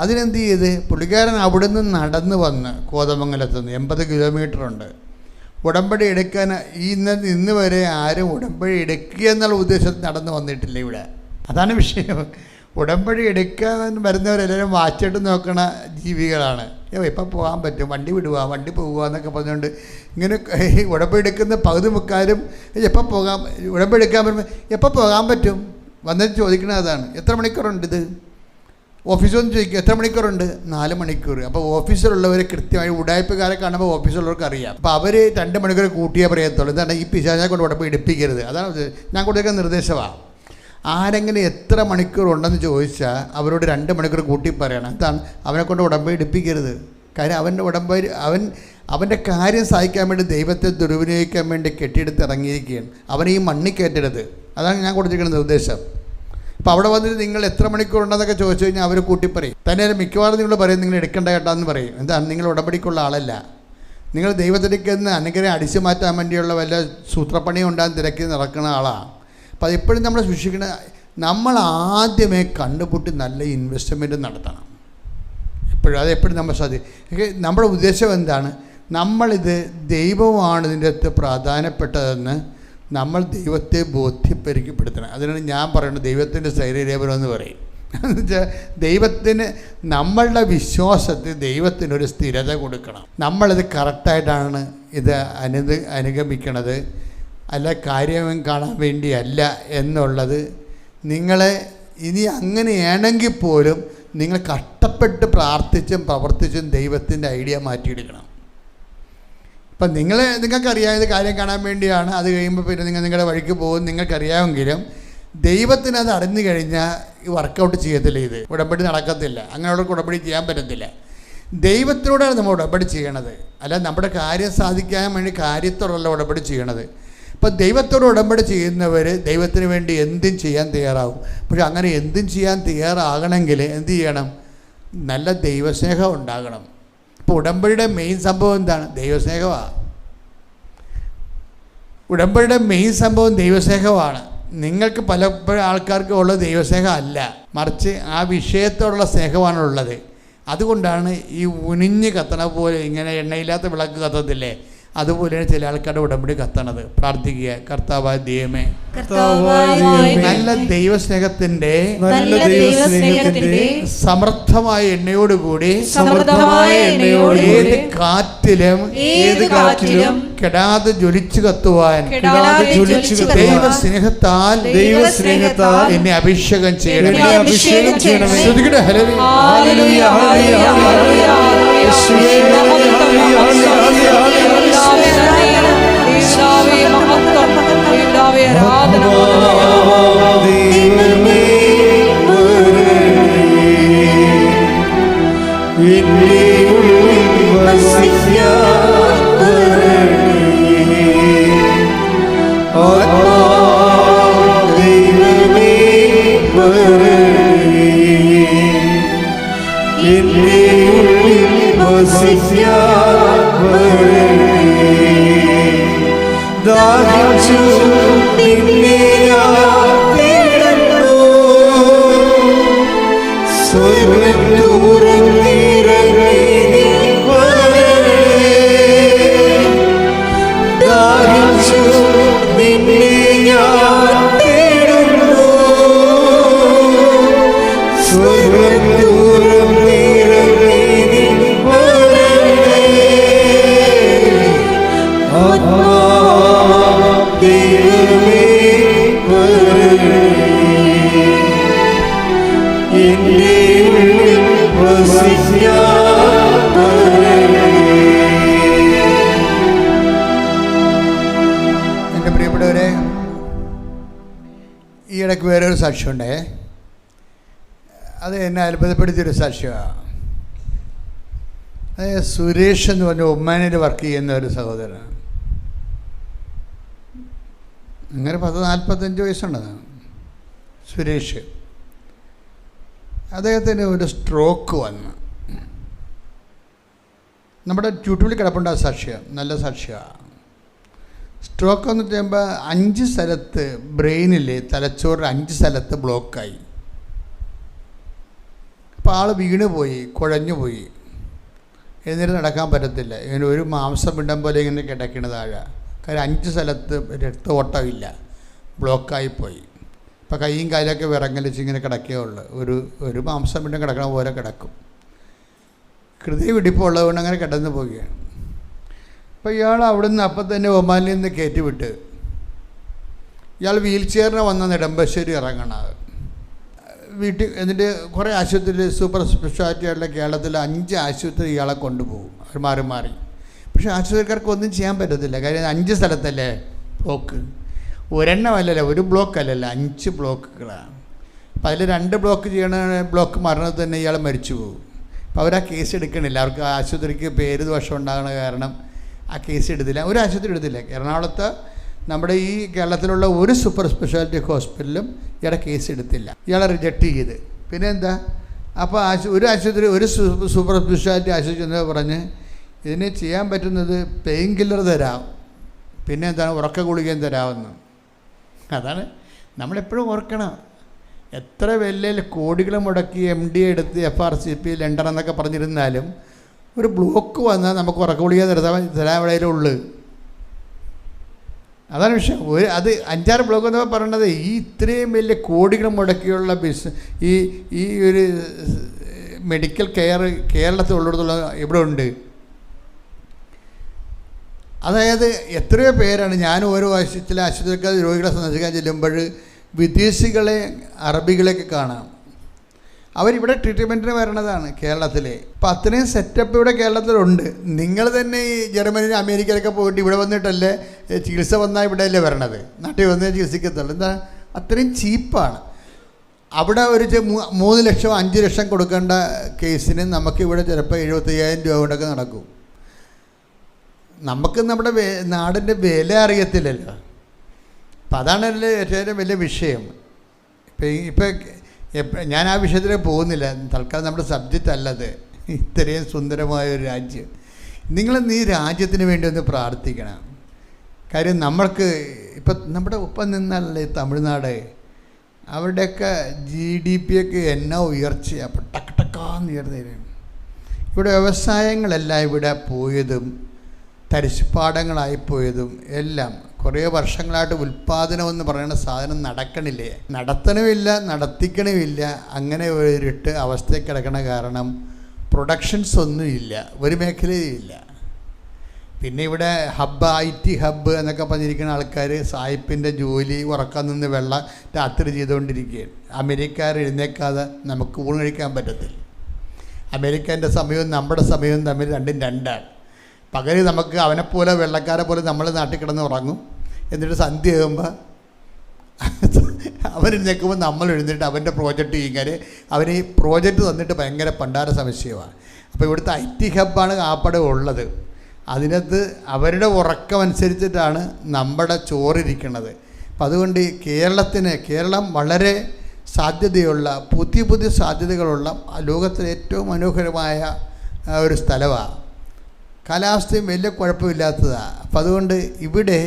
Speaker 2: അതിനെന്ത് ചെയ്ത് പുള്ളിക്കാരൻ അവിടെ നിന്ന് നടന്ന് വന്ന് കോതമംഗലത്തുനിന്ന് 80 കിലോമീറ്ററുണ്ട്. ഉടമ്പടി എടുക്കാൻ ഇന്ന് വരെ ആരും ഉടമ്പടി എടുക്കുക എന്നുള്ള ഉദ്ദേശത്തിൽ നടന്നു വന്നിട്ടില്ല ഇവിടെ. അതാണ് വിഷയം. ഉടമ്പടി എടുക്കാൻ വരുന്നവരെല്ലാവരും വാച്ചിട്ട് നോക്കണ ജീവികളാണ്. ഇപ്പം പോകാൻ പറ്റും, വണ്ടി വിടുക, വണ്ടി പോകുക എന്നൊക്കെ പറഞ്ഞുകൊണ്ട് ഇങ്ങനെ ഉടമ്പടി എടുക്കുന്ന പകുതി മുക്കാലും എപ്പോൾ പോകാം, ഉടമ്പടി എടുക്കാൻ വരുമ്പോൾ എപ്പോൾ പോകാൻ പറ്റും വന്നിട്ട് ചോദിക്കണത് അതാണ്. എത്ര മണിക്കൂറുണ്ട് ഇത്? ഓഫീസൊന്നും ചോദിക്കും, എത്ര മണിക്കൂറുണ്ട്? 4 മണിക്കൂർ. അപ്പോൾ ഓഫീസിലുള്ളവർ കൃത്യമായി ഉടായ്പക്കാരെ കാണുമ്പോൾ ഓഫീസിലുള്ളവർക്ക് അറിയാം. അപ്പോൾ അവർ 2 മണിക്കൂർ കൂട്ടിയേ പറയത്തുള്ളൂ. എന്താണ് ഈ പിശാചിനെ കൊണ്ട് ഉടമ്പടി എടുപ്പിക്കരുത്. അതാണ് ഞാൻ കൊടുക്കുന്ന നിർദ്ദേശമാണ്. ആരെങ്കിലും എത്ര മണിക്കൂർ ഉണ്ടെന്ന് ചോദിച്ചാൽ അവരോട് 2 മണിക്കൂർ കൂട്ടി പറയണം. എന്താണ്? അവനെ കൊണ്ട് ഉടമ്പടി എടുപ്പിക്കരുത്. കാര്യം അവൻ്റെ കാര്യം സഹായിക്കാൻ വേണ്ടി ദൈവത്തെ ദുർവിനിയോഗിക്കാൻ വേണ്ടി കെട്ടിയെടുത്ത് ഇറങ്ങിയിരിക്കുകയാണ്. അവനെ ഈ മണ്ണിൽ കയറ്റരുത്. അതാണ് ഞാൻ കൊടുത്തിരിക്കുന്ന നിർദ്ദേശം. അപ്പോൾ അവിടെ വന്നിട്ട് നിങ്ങൾ എത്ര മണിക്കൂർ ഉണ്ടെന്നൊക്കെ ചോദിച്ചു കഴിഞ്ഞാൽ അവർ കൂട്ടിപ്പറയും. തന്നെ മിക്കവാറും നിങ്ങൾ പറയും നിങ്ങൾ എടുക്കേണ്ട കേട്ടാന്ന് പറയും. എന്താണ്? നിങ്ങൾ ഉടമ്പടിക്കുള്ള ആളല്ല. നിങ്ങൾ ദൈവത്തിലേക്ക് അനുഗ്രഹം അടിച്ചു മാറ്റാൻ വേണ്ടിയുള്ള വല്ല സൂത്രപ്പണിയും ഉണ്ടാകാൻ തിരക്കി നടക്കുന്ന ആളാണ്. അപ്പോൾ അതെപ്പോഴും നമ്മൾ സൂക്ഷിക്കണം. നമ്മൾ ആദ്യമേ കണ്ടുപൂട്ടി നല്ല ഇൻവെസ്റ്റ്മെൻറ്റ് നടത്തണം. അതെപ്പോഴും നമ്മൾ സാധിക്കും. നമ്മുടെ ഉദ്ദേശം എന്താണ്? നമ്മളിത് ദൈവമാണ് ഇതിൻ്റെ അകത്ത് പ്രാധാന്യപ്പെട്ടതെന്ന് നമ്മൾ ദൈവത്തെ ബോധ്യപ്പെടുത്തണം. അതിനാണ് ഞാൻ പറയുന്നത് ദൈവത്തിൻ്റെ ശരീരലേപനം എന്ന് പറയും. എന്ന് വെച്ചാൽ ദൈവത്തിന് നമ്മളുടെ വിശ്വാസത്തിൽ ദൈവത്തിനൊരു സ്ഥിരത കൊടുക്കണം. നമ്മളിത് കറക്റ്റായിട്ടാണ് ഇത് അനുഗമിക്കണത്, അല്ല കാര്യം കാണാൻ വേണ്ടിയല്ല എന്നുള്ളത് നിങ്ങളെ ഇനി അങ്ങനെയാണെങ്കിൽ പോലും നിങ്ങൾ കഷ്ടപ്പെട്ട് പ്രാർത്ഥിച്ചും പ്രവർത്തിച്ചും ദൈവത്തിൻ്റെ ഐഡിയ മാറ്റിയെടുക്കണം. ഇപ്പം നിങ്ങൾക്കറിയാം ഇത് കാര്യം കാണാൻ വേണ്ടിയാണ്. അത് കഴിയുമ്പോൾ പിന്നെ നിങ്ങളുടെ വഴിക്ക് പോകും. നിങ്ങൾക്കറിയാമെങ്കിലും ദൈവത്തിന് അത് അറിഞ്ഞു കഴിഞ്ഞാൽ ഈ വർക്കൗട്ട് ചെയ്യത്തില്ല, ഇത് ഉടമ്പടി നടക്കത്തില്ല. അങ്ങനെയുള്ളവർക്ക് ഉടമ്പടി ചെയ്യാൻ പറ്റത്തില്ല. ദൈവത്തിനോടാണ് നമ്മൾ ഉടമ്പടി ചെയ്യണത്, അല്ല നമ്മുടെ കാര്യം സാധിക്കാൻ വേണ്ടി കാര്യത്തോടല്ല ഉടമ്പടി ചെയ്യണത്. ഇപ്പം ദൈവത്തോട് ഉടമ്പടി ചെയ്യുന്നവർ ദൈവത്തിന് വേണ്ടി എന്തും ചെയ്യാൻ തയ്യാറാവും. പക്ഷെ അങ്ങനെ എന്തും ചെയ്യാൻ തയ്യാറാകണമെങ്കിൽ എന്ത് ചെയ്യണം? നല്ല ദൈവസ്നേഹം ഉണ്ടാകണം. ഇപ്പോൾ ഉടമ്പടിയുടെ മെയിൻ സംഭവം എന്താണ്? ദൈവസ്നേഹമാണ്. ഉടമ്പടിയുടെ മെയിൻ സംഭവം ദൈവസ്നേഹമാണ്. നിങ്ങൾക്ക് പലപ്പോഴും ആൾക്കാർക്ക് ഉള്ള ദൈവസ്നേഹം അല്ല, മറിച്ച് ആ വിഷയത്തോടുള്ള സ്നേഹമാണുള്ളത്. അതുകൊണ്ടാണ് ഈ ഉനിഞ്ഞ് കത്തണ പോലെ ഇങ്ങനെ എണ്ണയില്ലാത്ത വിളക്ക് കത്തത്തില്ലേ, അതുപോലെയാണ് ചില ആൾക്കാരുടെ ഉടമ്പടി കത്തണത്. പ്രാർത്ഥിക്കുക, കർത്താവായ ദൈവമേ, നല്ല ദൈവസ്നേഹത്തിന്റെ സമർത്ഥമായ എണ്ണയോടുകൂടി ഏത് കാറ്റിലും കെടാതെ ജ്വലിച്ചു കത്തുവാൻ ദൈവസ്നേഹത്താൽ എന്നെ അഭിഷേകം ചെയ്യണമേ.
Speaker 3: നിന്നെ ഞാൻ തേടുന്നു. നിന്റെ ഉള്ളിൽ വസിക്കാൻ തരണമേ.
Speaker 2: എൻ്റെ പ്രിയപ്പെട്ടവരെ, ഈ ഇടയ്ക്ക് വേറൊരു സാക്ഷ്യമുണ്ടേ. അത് എന്നെ അത്ഭുതപ്പെടുത്തിയൊരു സാക്ഷ്യമാണ്. അത് സുരേഷ് എന്ന് പറഞ്ഞ ഒമാനിൽ വർക്ക് ചെയ്യുന്ന ഒരു സഹോദരനാണ്. അങ്ങനെ 40-45 വയസ്സുണ്ടതാണ് സുരേഷ്. അദ്ദേഹത്തിന് ഒരു സ്ട്രോക്ക് വന്നു. നമ്മുടെ യൂട്യൂബിൽ കിടപ്പുണ്ട് ആ സാക്ഷ്യം, നല്ല സാക്ഷ്യമാണ്. സ്ട്രോക്ക് എന്ന് പറയുമ്പോൾ 5 സ്ഥലത്ത് ബ്രെയിനിൽ, തലച്ചോറിൽ 5 സ്ഥലത്ത് ബ്ലോക്കായി. അപ്പോൾ ആൾ വീണ് പോയി, കുഴഞ്ഞു പോയി, എഴുന്നേറ്റ് നടക്കാൻ പറ്റത്തില്ല. ഇങ്ങനെ ഒരു മാംസപിണ്ഡം പോലെ ഇങ്ങനെ കിടക്കണ താഴെ. കാര്യം 5 സ്ഥലത്ത് രക്തഓട്ടമില്ല, ബ്ലോക്കായിപ്പോയി. ഇപ്പോൾ കൈയും കാലൊക്കെ വിറങ്ങലിച്ച് ഇങ്ങനെ കിടക്കേ ഉള്ളു. ഒരു മാംസപിണ്ഡം കിടക്കണ പോലെ കിടക്കും. ഹൃദയമിടിപ്പുള്ളതുകൊണ്ട് അങ്ങനെ കിടന്നു പോവുകയാണ്. അപ്പോൾ ഇയാൾ അവിടുന്ന് അപ്പം തന്നെ ഒമാനിൽ നിന്ന് കയറ്റിവിട്ട് ഇയാൾ വീൽ ചെയറിന് വന്ന നെടുമ്പാശ്ശേരി ഇറങ്ങണം വീട്ടിൽ. എന്നിട്ട് കുറേ ആശുപത്രിയിൽ സൂപ്പർ സ്പെഷ്യാലിറ്റി ആയിട്ടുള്ള കേരളത്തിൽ 5 ആശുപത്രി ഇയാളെ കൊണ്ടുപോകും, അവർ മാറി മാറി. പക്ഷേ ആശുപത്രിക്കാർക്ക് ഒന്നും ചെയ്യാൻ പറ്റത്തില്ല. കാര്യം 5 സ്ഥലത്തല്ലേ ബ്ലോക്ക്. ഒരെണ്ണമല്ലല്ലോ, ഒരു ബ്ലോക്ക് അല്ലല്ലോ, 5 ബ്ലോക്കുകളാണ്. അപ്പോൾ അതിൽ 2 ബ്ലോക്ക് ചെയ്യണ ബ്ലോക്ക് മരണത്തിൽ തന്നെ ഇയാൾ മരിച്ചു പോകും. അപ്പോൾ അവർ ആ കേസ് എടുക്കണില്ല. അവർക്ക് ആശുപത്രിക്ക് പേര് ദോഷം ഉണ്ടാകുന്ന കാരണം ആ കേസ് എടുത്തില്ല. ഒരു ആശുപത്രി എടുത്തില്ല. എറണാകുളത്ത് നമ്മുടെ ഈ കേരളത്തിലുള്ള ഒരു സൂപ്പർ സ്പെഷ്യാലിറ്റി ഹോസ്പിറ്റലും ഇയാളെ കേസ് എടുത്തില്ല. ഇയാളെ റിജക്റ്റ് ചെയ്ത്. പിന്നെ എന്താ, അപ്പോൾ ഒരു ആശുപത്രി, ഒരു സൂപ്പർ സ്പെഷ്യാലിറ്റി ആശുപത്രി എന്ന് പറഞ്ഞ് ഇതിന് ചെയ്യാൻ പറ്റുന്നത് പെയിൻ കില്ലർ തരാം, പിന്നെ എന്താണ് ഉറക്ക ഗുളികയും തരാമെന്ന്. അതാണ് നമ്മളെപ്പോഴും ഓർക്കണം. എത്ര വലിയ കോടികൾ മുടക്കി MD എടുത്ത് FRCP ലണ്ടൻ എന്നൊക്കെ പറഞ്ഞിരുന്നാലും ഒരു ബ്ലോക്ക് വന്നാൽ നമുക്ക് ഉറക്ക ഗുളിക തരാൻ ഇവിടെയുള്ളൂ. അതാണ് വിഷയം. അത് 5-6 ബ്ലോക്ക് എന്നൊക്കെ പറയണത് ഈ ഇത്രയും വലിയ കോടികൾ മുടക്കിയുള്ള ഈ ഒരു മെഡിക്കൽ കെയർ കേരളത്തിൽ ഉള്ളിടത്തോളം ഇവിടെ ഉണ്ട്. അതായത് എത്രയോ പേരാണ്, ഞാൻ ഓരോ ചില ആശുപത്രിക്കാർ രോഗികളെ സന്ദർശിക്കാൻ ചെല്ലുമ്പോൾ വിദേശികളെ, അറബികളെയൊക്കെ കാണാം. അവരിവിടെ ട്രീറ്റ്മെൻറ്റിന് വരണതാണ് കേരളത്തിലെ. അപ്പം അത്രയും സെറ്റപ്പ് ഇവിടെ കേരളത്തിലുണ്ട്. നിങ്ങൾ തന്നെ ഈ ജർമ്മനിയിൽ അമേരിക്കയിലൊക്കെ പോയിട്ട് ഇവിടെ വന്നിട്ടല്ലേ ചികിത്സ വന്നാൽ ഇവിടെയല്ലേ വരണത്, നാട്ടിൽ വന്നേ ചികിത്സിക്കത്തുള്ളൂ. എന്താ അത്രയും ചീപ്പാണ്. അവിടെ ഒരു 3 ലക്ഷം 5 ലക്ഷം കൊടുക്കേണ്ട കേസിന് നമുക്കിവിടെ ചിലപ്പോൾ 75,000 രൂപ കൊണ്ടൊക്കെ നടക്കും. നമുക്ക് നമ്മുടെ നാടിൻ്റെ വില അറിയത്തില്ലല്ലോ. അപ്പം അതാണല്ലേ ഏറ്റവും വലിയ വിഷയം. ഇപ്പം ഞാൻ ആ വിഷയത്തിലേക്ക് പോകുന്നില്ല, തൽക്കാലം നമ്മുടെ സബ്ജക്റ്റ് അല്ലത്. ഇത്രയും സുന്ദരമായൊരു രാജ്യം, നിങ്ങളെന്ന് ഈ രാജ്യത്തിന് വേണ്ടി ഒന്ന് പ്രാർത്ഥിക്കണം. കാര്യം നമ്മൾക്ക് ഇപ്പം നമ്മുടെ ഒപ്പം നിന്നല്ലേ തമിഴ്നാട്, അവരുടെയൊക്കെ GDP ഒക്കെ എന്നാ ഉയർച്ചയാണ്. അപ്പം ടക്കാന്ന് ഉയർന്നേരും. ഇവിടെ വ്യവസായങ്ങളെല്ലാം ഇവിടെ പോയതും തരിശുപ്പാടങ്ങളായിപ്പോയതും എല്ലാം കുറേ വർഷങ്ങളായിട്ട് ഉൽപ്പാദനം എന്ന് പറയുന്ന സാധനം നടക്കണില്ലേ, നടത്തണമില്ല, നടത്തിക്കണമില്ല. അങ്ങനെ ഒരിട്ട് അവസ്ഥയിൽ കിടക്കണ കാരണം പ്രൊഡക്ഷൻസ് ഒന്നുമില്ല, ഒരു മേഖലയും ഇല്ല. പിന്നെ ഇവിടെ ഹബ്ബ്, IT ഹബ്ബ് എന്നൊക്കെ പറഞ്ഞിരിക്കുന്ന ആൾക്കാർ സായിപ്പിൻ്റെ ജോലി ഉറക്കാൻ നിന്ന് വെള്ളം രാത്രി ചെയ്തുകൊണ്ടിരിക്കുകയാണ്. അമേരിക്കക്കാർ എഴുന്നേക്കാതെ നമുക്ക് ഊണ് കഴിക്കാൻ പറ്റത്തില്ല. അമേരിക്കൻ്റെ സമയവും നമ്മുടെ സമയവും തമ്മിൽ രണ്ടും രണ്ടാണ്. പകൽ നമുക്ക് അവനെപ്പോലെ വെള്ളക്കാരെ പോലെ നമ്മൾ നാട്ടിൽ കിടന്ന് ഉറങ്ങും. എന്നിട്ട് സന്ധ്യ ആകുമ്പോൾ അവൻ എഴുന്നേൽക്കുമ്പോൾ നമ്മൾ എഴുന്നേറ്റ് അവൻ്റെ പ്രോജക്റ്റ് ചെയ്യുക. അവന് ഈ പ്രോജക്റ്റ് തന്നിട്ട് ഭയങ്കര പണ്ടാര സംശയമാണ്. അപ്പോൾ ഇവിടുത്തെ IT ഹബ്ബാണ് ആപ്പടെ ഉള്ളത്. അതിനകത്ത് അവരുടെ ഉറക്കമനുസരിച്ചിട്ടാണ് നമ്മുടെ ചോറിരിക്കുന്നത്. അപ്പം അതുകൊണ്ട് കേരളം വളരെ സാധ്യതയുള്ള പുതിയ സാധ്യതകളുള്ള ലോകത്തിലെ ഏറ്റവും മനോഹരമായ ഒരു സ്ഥലമാണ്. കാലാവസ്ഥയും വലിയ കുഴപ്പമില്ലാത്തതാണ്. അപ്പം അതുകൊണ്ട് ഇവിടെ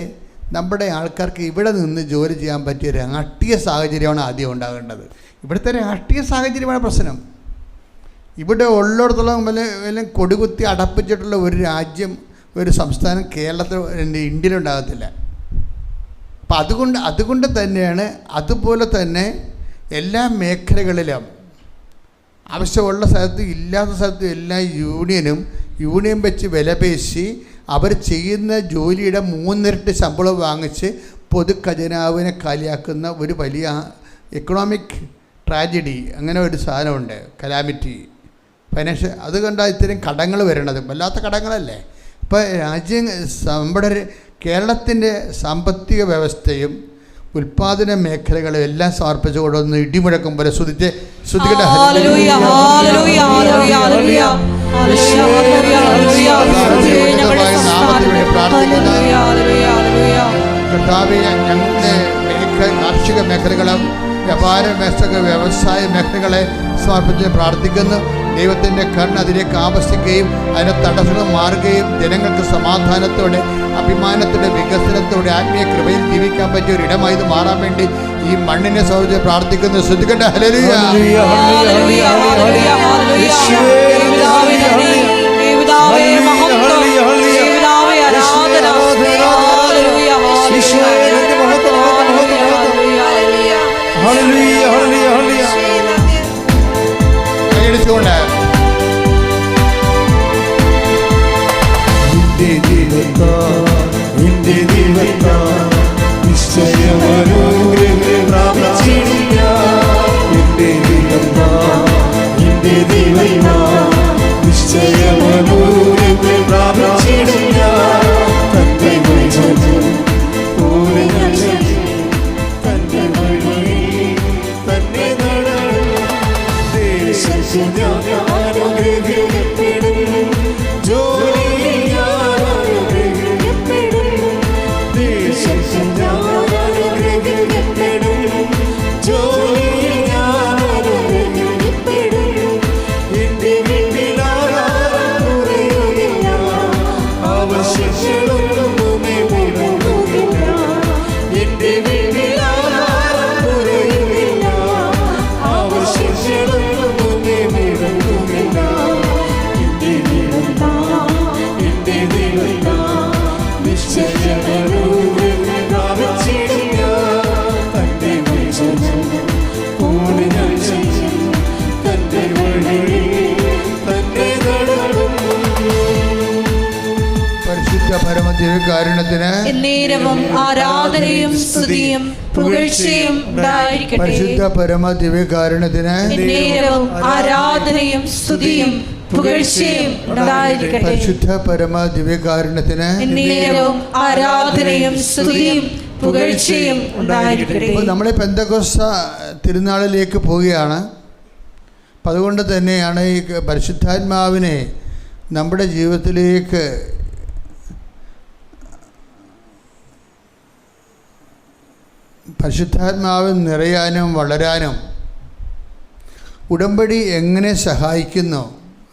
Speaker 2: നമ്മുടെ ആൾക്കാർക്ക് ഇവിടെ നിന്ന് ജോലി ചെയ്യാൻ പറ്റിയ രാഷ്ട്രീയ സാഹചര്യമാണ് ആദ്യം ഉണ്ടാകേണ്ടത്. ഇവിടുത്തെ രാഷ്ട്രീയ സാഹചര്യമാണ് പ്രശ്നം. ഇവിടെ ഉള്ളിടത്തോളം വല്ല കൊടികുത്തി അടപ്പിച്ചിട്ടുള്ള ഒരു രാജ്യം, ഒരു സംസ്ഥാനം കേരളത്തിൽ ഇന്ത്യയിലുണ്ടാകത്തില്ല. അപ്പം അതുകൊണ്ട് തന്നെയാണ് അതുപോലെ തന്നെ എല്ലാ മേഖലകളിലും ആവശ്യമുള്ള സ്ഥലത്തും ഇല്ലാത്ത സ്ഥലത്തും എല്ലാ യൂണിയൻ വെച്ച് വിലപേശി അവർ ചെയ്യുന്ന ജോലിയുടെ 3 ഇരട്ടി ശമ്പളം വാങ്ങിച്ച് പൊതുഖജനാവിനെ കാലിയാക്കുന്ന ഒരു വലിയ എക്കണോമിക് ട്രാജഡി, അങ്ങനെ ഒരു സാധനമുണ്ട്, കലാമിറ്റി, ഫൈനാൻഷ്യൽ. അത് കണ്ടാൽ ഇത്രയും കടങ്ങൾ വരണത്, വല്ലാത്ത കടങ്ങളല്ലേ. ഇപ്പോൾ നമ്മുടെ കേരളത്തിൻ്റെ സാമ്പത്തിക വ്യവസ്ഥയും ഉൽപാദന മേഖലകളും എല്ലാം സമർപ്പിച്ചു കൊണ്ടുവന്ന് ഇടിമുഴക്കം പോലെ ശ്രുതിക്കട്ടെ. കർത്താവേ, ഞങ്ങളുടെ കാർഷിക മേഖലകളും വ്യാപാര വ്യവസായ മേഖലകളെ സമർപ്പിച്ച് പ്രാർത്ഥിക്കുന്നു. ദൈവത്തിൻ്റെ കണ്ണ് അതിലേക്ക് ആവശ്യിക്കുകയും അതിനെ തടസ്സങ്ങൾ മാറുകയും ജനങ്ങൾക്ക് സമാധാനത്തോടെ, അഭിമാനത്തോടെ, വികസനത്തോടെ, ആത്മീയ കൃപയിൽ ജീവിക്കാൻ പറ്റിയ ഒരു ഇടമായി ഇത് മാറാൻ വേണ്ടി ഈ മണ്ണിനെ സമർപ്പിച്ച് പ്രാർത്ഥിക്കുന്നു. ശ്രദ്ധിക്കട്ടെ. ഹല്ലേലൂയ. കൈയടിച്ചുകൊണ്ട് പരമദിവ്യകാരുണ്യത്തിന്
Speaker 1: എന്നേരവും ആരാധനയും സ്തുതിയും പുകഴ്ചയും ഉണ്ടായിരിക്കട്ടെ.
Speaker 2: പരിശുദ്ധ പരമദിവ്യകാരുണ്യത്തിന്
Speaker 1: എന്നേരവും ആരാധനയും സ്തുതിയും പുകഴ്ചയും ഉണ്ടായിരിക്കട്ടെ.
Speaker 2: പരിശുദ്ധ പരമദിവ്യകാരുണ്യത്തിന് എന്നേരവും
Speaker 1: ആരാധനയും സ്തുതിയും പുകഴ്ചയും ഉണ്ടായിരിക്കട്ടെ.
Speaker 2: നമ്മൾ പെന്തക്കോസ്ത തിരുനാളിലേക്ക് പോവുകയാണ്. അപ്പം അതുകൊണ്ട് തന്നെയാണ് ഈ പരിശുദ്ധാത്മാവിനെ നമ്മുടെ ജീവിതത്തിലേക്ക് പരിശുദ്ധാത്മാവിൽ നിറയാനും വളരാനും ഉടമ്പടി എങ്ങനെ സഹായിക്കുന്നു,